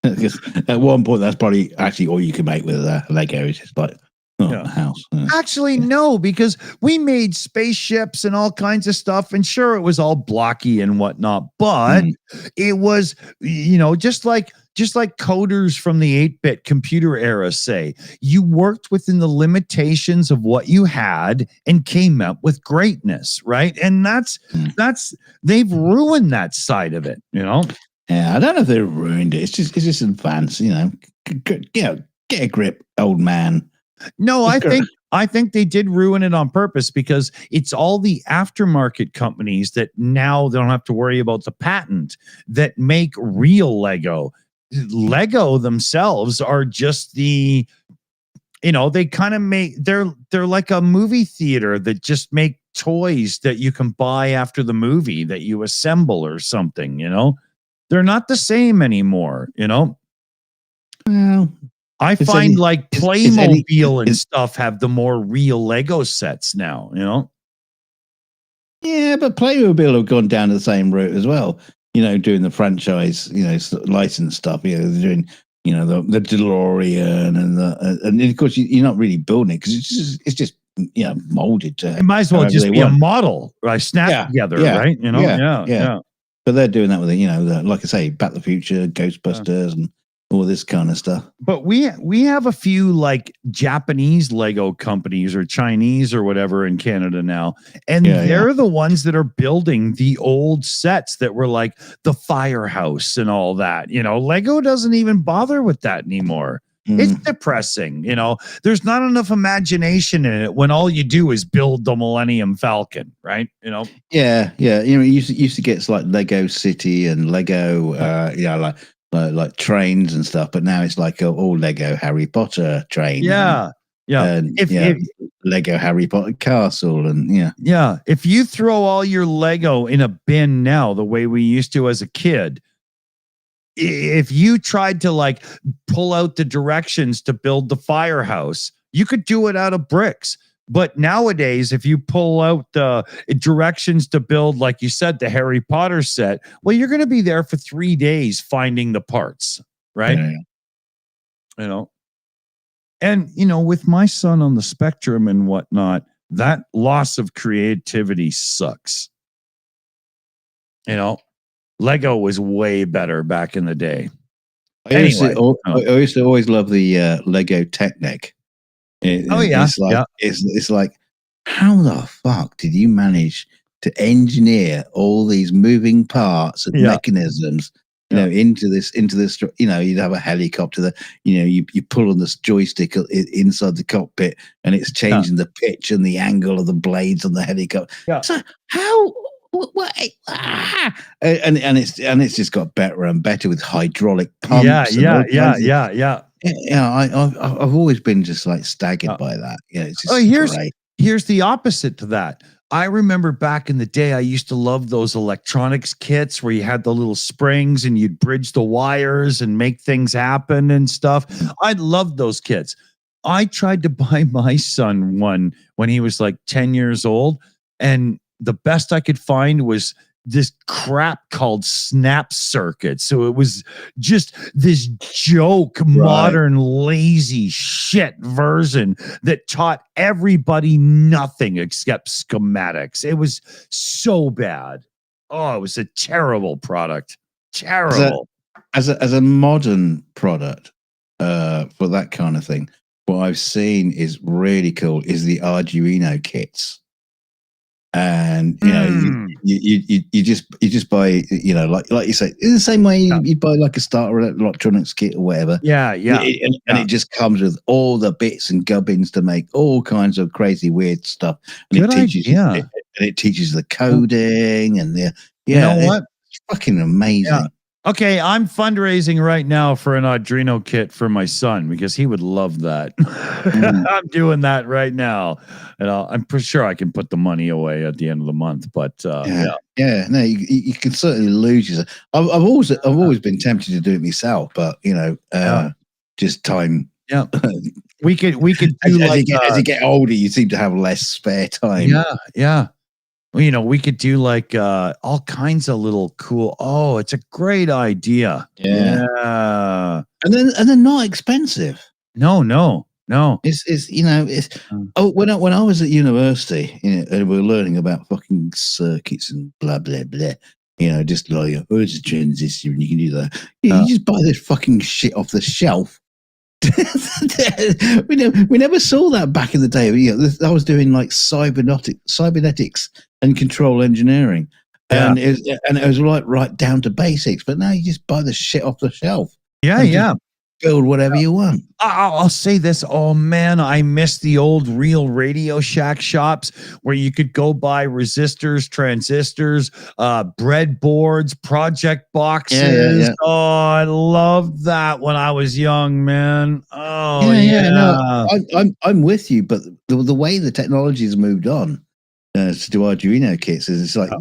Because at one point, that's probably actually all you can make with Lego. Is just like a house. Actually, no, because we made spaceships and all kinds of stuff, and sure, it was all blocky and whatnot, but it was, just like coders from the 8-bit computer era say, you worked within the limitations of what you had and came up with greatness, right? And that's they've ruined that side of it, Yeah, I don't know if they ruined it. It's just advanced, get a grip, old man. No, I think they did ruin it on purpose, because it's all the aftermarket companies that now they don't have to worry about the patent that make real Lego. Lego themselves are just they kind of make they're like a movie theater that just make toys that you can buy after the movie that you assemble or something. They're not the same anymore. Well, I find like Playmobil and stuff have the more real Lego sets now, Yeah, but Playmobil have gone down the same route as well. Doing the franchise, license stuff. They're doing, the DeLorean and of course you're not really building it because it's just molded to. It might as well just be a model, right? Snap together, right? Yeah. But they're doing that with like I say, Back to the Future, Ghostbusters, and all this kind of stuff. But we have a few like Japanese Lego companies or Chinese or whatever in Canada now. And they're the ones that are building the old sets that were like the firehouse and all that. Lego doesn't even bother with that anymore. It's depressing. There's not enough imagination in it when all you do is build the Millennium Falcon, right? Yeah. You used to get like Lego City and Lego, like trains and stuff, but now it's like all Lego Harry Potter train. Yeah. And Lego Harry Potter castle and If you throw all your Lego in a bin now, the way we used to as a kid, if you tried to like pull out the directions to build the firehouse, you could do it out of bricks. But nowadays, if you pull out the directions to build, like you said, the Harry Potter set, well, you're going to be there for 3 days finding the parts, right? And, with my son on the spectrum and whatnot, that loss of creativity sucks. Lego was way better back in the day. I used to always love the Lego Technic. It's like, how the fuck did you manage to engineer all these moving parts and mechanisms, into this, you'd have a helicopter that, you pull on this joystick inside the cockpit and it's changing the pitch and the angle of the blades on the helicopter. Yeah. So how, and it's just got better and better with hydraulic pumps. Yeah. I've always been just like staggered by that. It's just great. Here's the opposite to that. I remember back in the day, I used to love those electronics kits where you had the little springs and you'd bridge the wires and make things happen and stuff. I loved those kits. I tried to buy my son one when he was like 10 years old, and the best I could find was this crap called Snap Circuit. So it was just this joke, modern, lazy shit version that taught everybody nothing except schematics. It was so bad. Oh, it was a terrible product. Terrible. As a modern product for that kind of thing, what I've seen is really cool is the Arduino kits. And you just buy, like you say, in the same way you buy like a starter electronics kit or whatever. And it just comes with all the bits and gubbins to make all kinds of crazy weird stuff. And it teaches the coding and you know what? It's fucking amazing. Yeah. Okay, I'm fundraising right now for an Arduino kit for my son because he would love that. I'm doing that right now, and I'm pretty sure I can put the money away at the end of the month. But no, you can certainly lose yourself. I've always been tempted to do it myself, but just time. Yeah, we could do as you get older, you seem to have less spare time. Yeah. Well, we could do like all kinds of little cool. Oh, it's a great idea. Yeah. And they're not expensive. No. It's when I was at university, and we were learning about fucking circuits and blah blah blah. Just like it's a transistor and you can do that. You just buy this fucking shit off the shelf. we never saw that back in the day. I was doing like cybernetics and control engineering, and it was like right down to basics. But now you just buy the shit off the shelf. Yeah. Build whatever you want. I'll say this. Oh man, I miss the old real Radio Shack shops where you could go buy resistors, transistors, breadboards, project boxes. Yeah. Oh, I loved that when I was young, man. Oh yeah. No, I'm with you, but the way the technology has moved on to do Arduino kits is it's like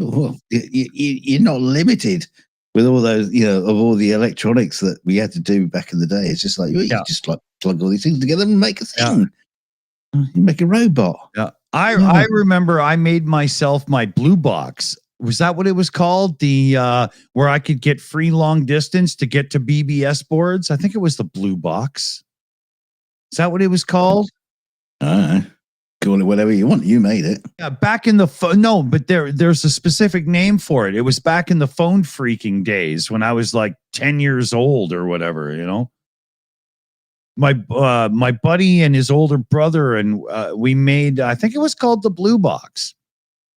you're not limited. With all those, of all the electronics that we had to do back in the day, it's just like you just like plug all these things together and make a thing. You make a robot. Yeah, I remember I made myself my blue box. Was that what it was called? The where I could get free long distance to get to BBS boards. I think it was the blue box. Is that what it was called? Call it whatever you want. You made it. Yeah, back in the phone. No, but there's a specific name for it. It was back in the phone freaking days when I was like 10 years old or whatever. My buddy and his older brother and we made. I think it was called the Blue Box,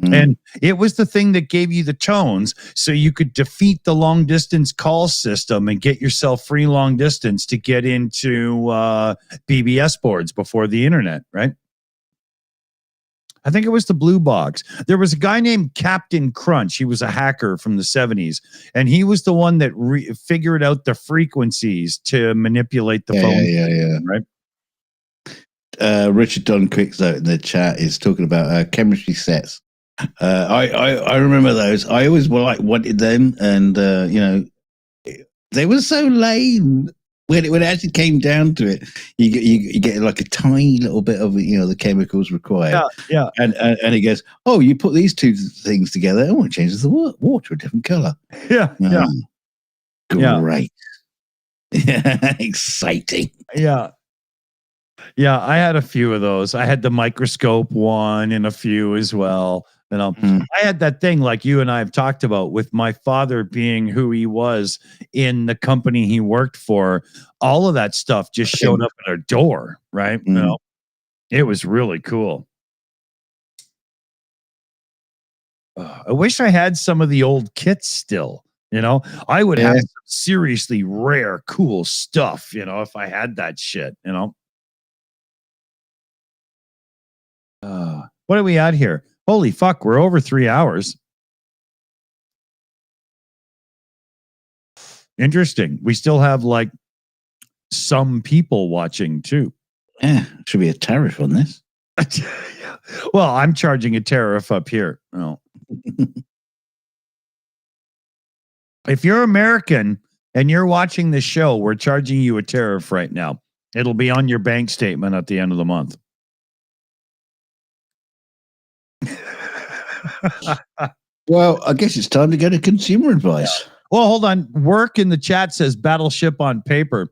and it was the thing that gave you the tones, so you could defeat the long distance call system and get yourself free long distance to get into BBS boards before the internet, right? I think it was the Blue Box. There was a guy named Captain Crunch. He was a hacker from the 70s, and he was the one that figured out the frequencies to manipulate the phone. Yeah. Right. Richard Don Quickzote in the chat is talking about chemistry sets. I remember those. I always wanted them, and they were so lame. When it actually came down to it, you get like a tiny little bit of the chemicals required. Yeah. And it goes, oh, you put these two things together, and it changes the water a different color. Yeah. Great. Yeah, exciting. Yeah. I had a few of those. I had the microscope one and a few as well. I had that thing like you and I have talked about with my father being who he was in the company he worked for. All of that stuff just showed up at our door, right? It was really cool. I wish I had some of the old kits still. I would have some seriously rare, cool stuff, if I had that shit, What are we at here? Holy fuck, we're over 3 hours. Interesting. We still have like some people watching too. Yeah, should be a tariff on this. Well, I'm charging a tariff up here. If you're American and you're watching this show, we're charging you a tariff right now. It'll be on your bank statement at the end of the month. Well, I guess it's time to go to consumer advice. Well, hold on. Work in the chat says Battleship on paper.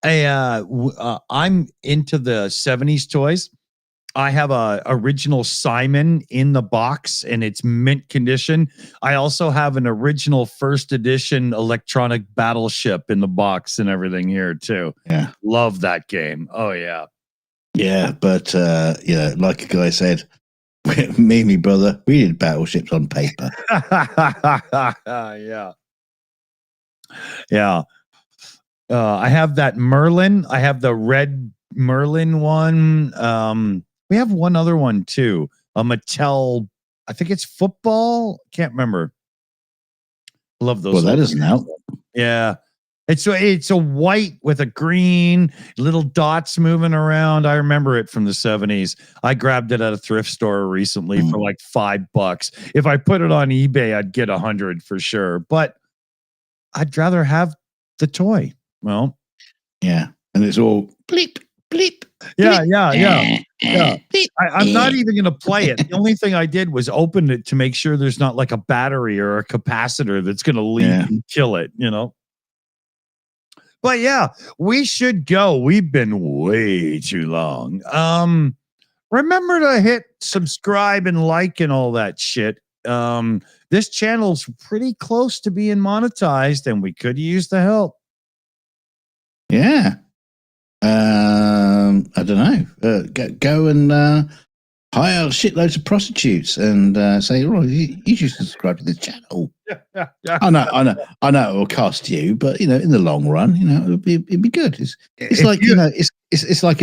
I'm into the 70s toys. I have a original Simon in the box and it's mint condition. I also have an original first edition electronic battleship in the box and everything here too. Yeah. Love that game. Oh yeah. Yeah, but like a guy said, me and my brother, we did battleships on paper. Yeah. Yeah. I have that Merlin. I have the red Merlin one. We have one other one too. A Mattel, I think it's football. Can't remember. Love those. Well, that doesn't help. Yeah. It's a white with a green, little dots moving around. I remember it from the 70s. I grabbed it at a thrift store recently for like $5. If I put it on eBay, I'd get 100 for sure. But I'd rather have the toy. Well, yeah. And it's all bleep, bleep. Yeah, bleep, yeah. bleep, I'm not even going to play it. The only thing I did was open it to make sure there's not like a battery or a capacitor that's going to leak and kill it, you know? But yeah, we should go. We've been way too long. Remember to hit subscribe and like and all that shit. This channel's pretty close to being monetized and we could use the help. Yeah. I don't know. Go and hire shitloads of prostitutes and say, "Oh, you should subscribe to this channel." I know it will cost you, but in the long run, it'd be good. It's like it's like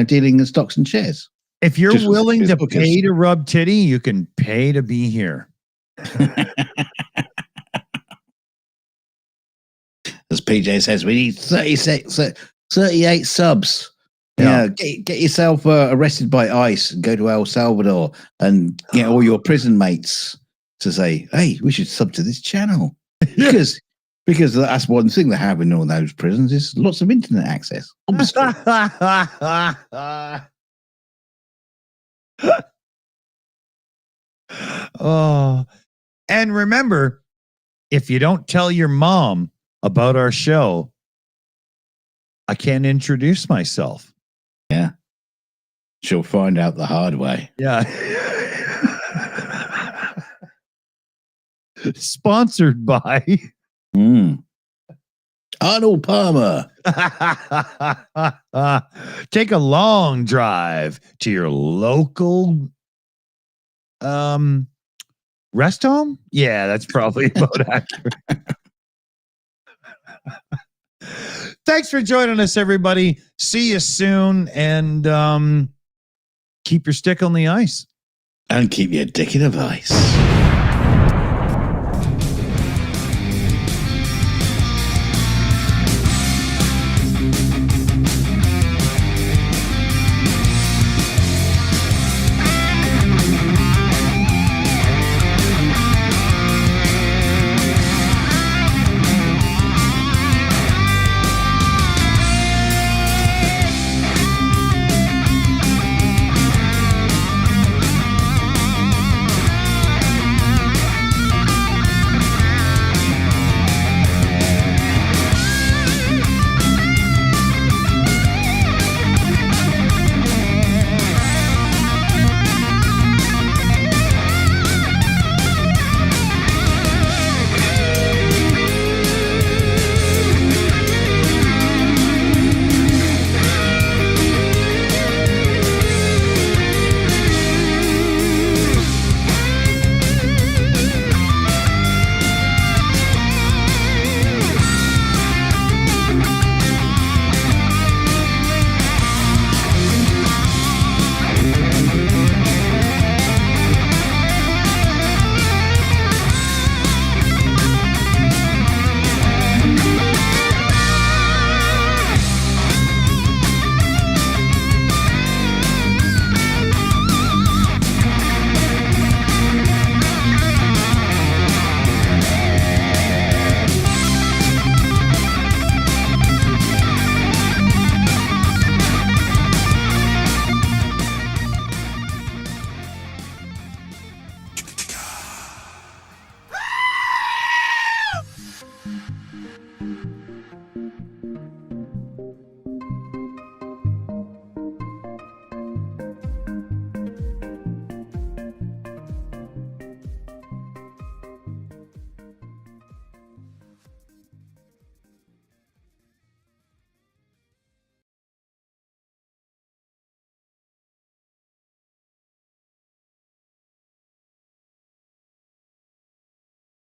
dealing in stocks and shares. If you're willing to pay to rub titty, you can pay to be here. As PJ says, we need 38 subs. Yeah, get yourself arrested by ICE and go to El Salvador and get all your prison mates to say, "Hey, we should sub to this channel," because that's one thing they have in all those prisons is lots of internet access. Oh, and remember, if you don't tell your mom about our show, I can't introduce myself. Yeah. She'll find out the hard way. Yeah. Sponsored by Arnold Palmer. Take a long drive to your local rest home. Yeah, that's probably about accurate. Thanks for joining us, everybody. See you soon, and keep your stick on the ice. And keep your dick in a vice.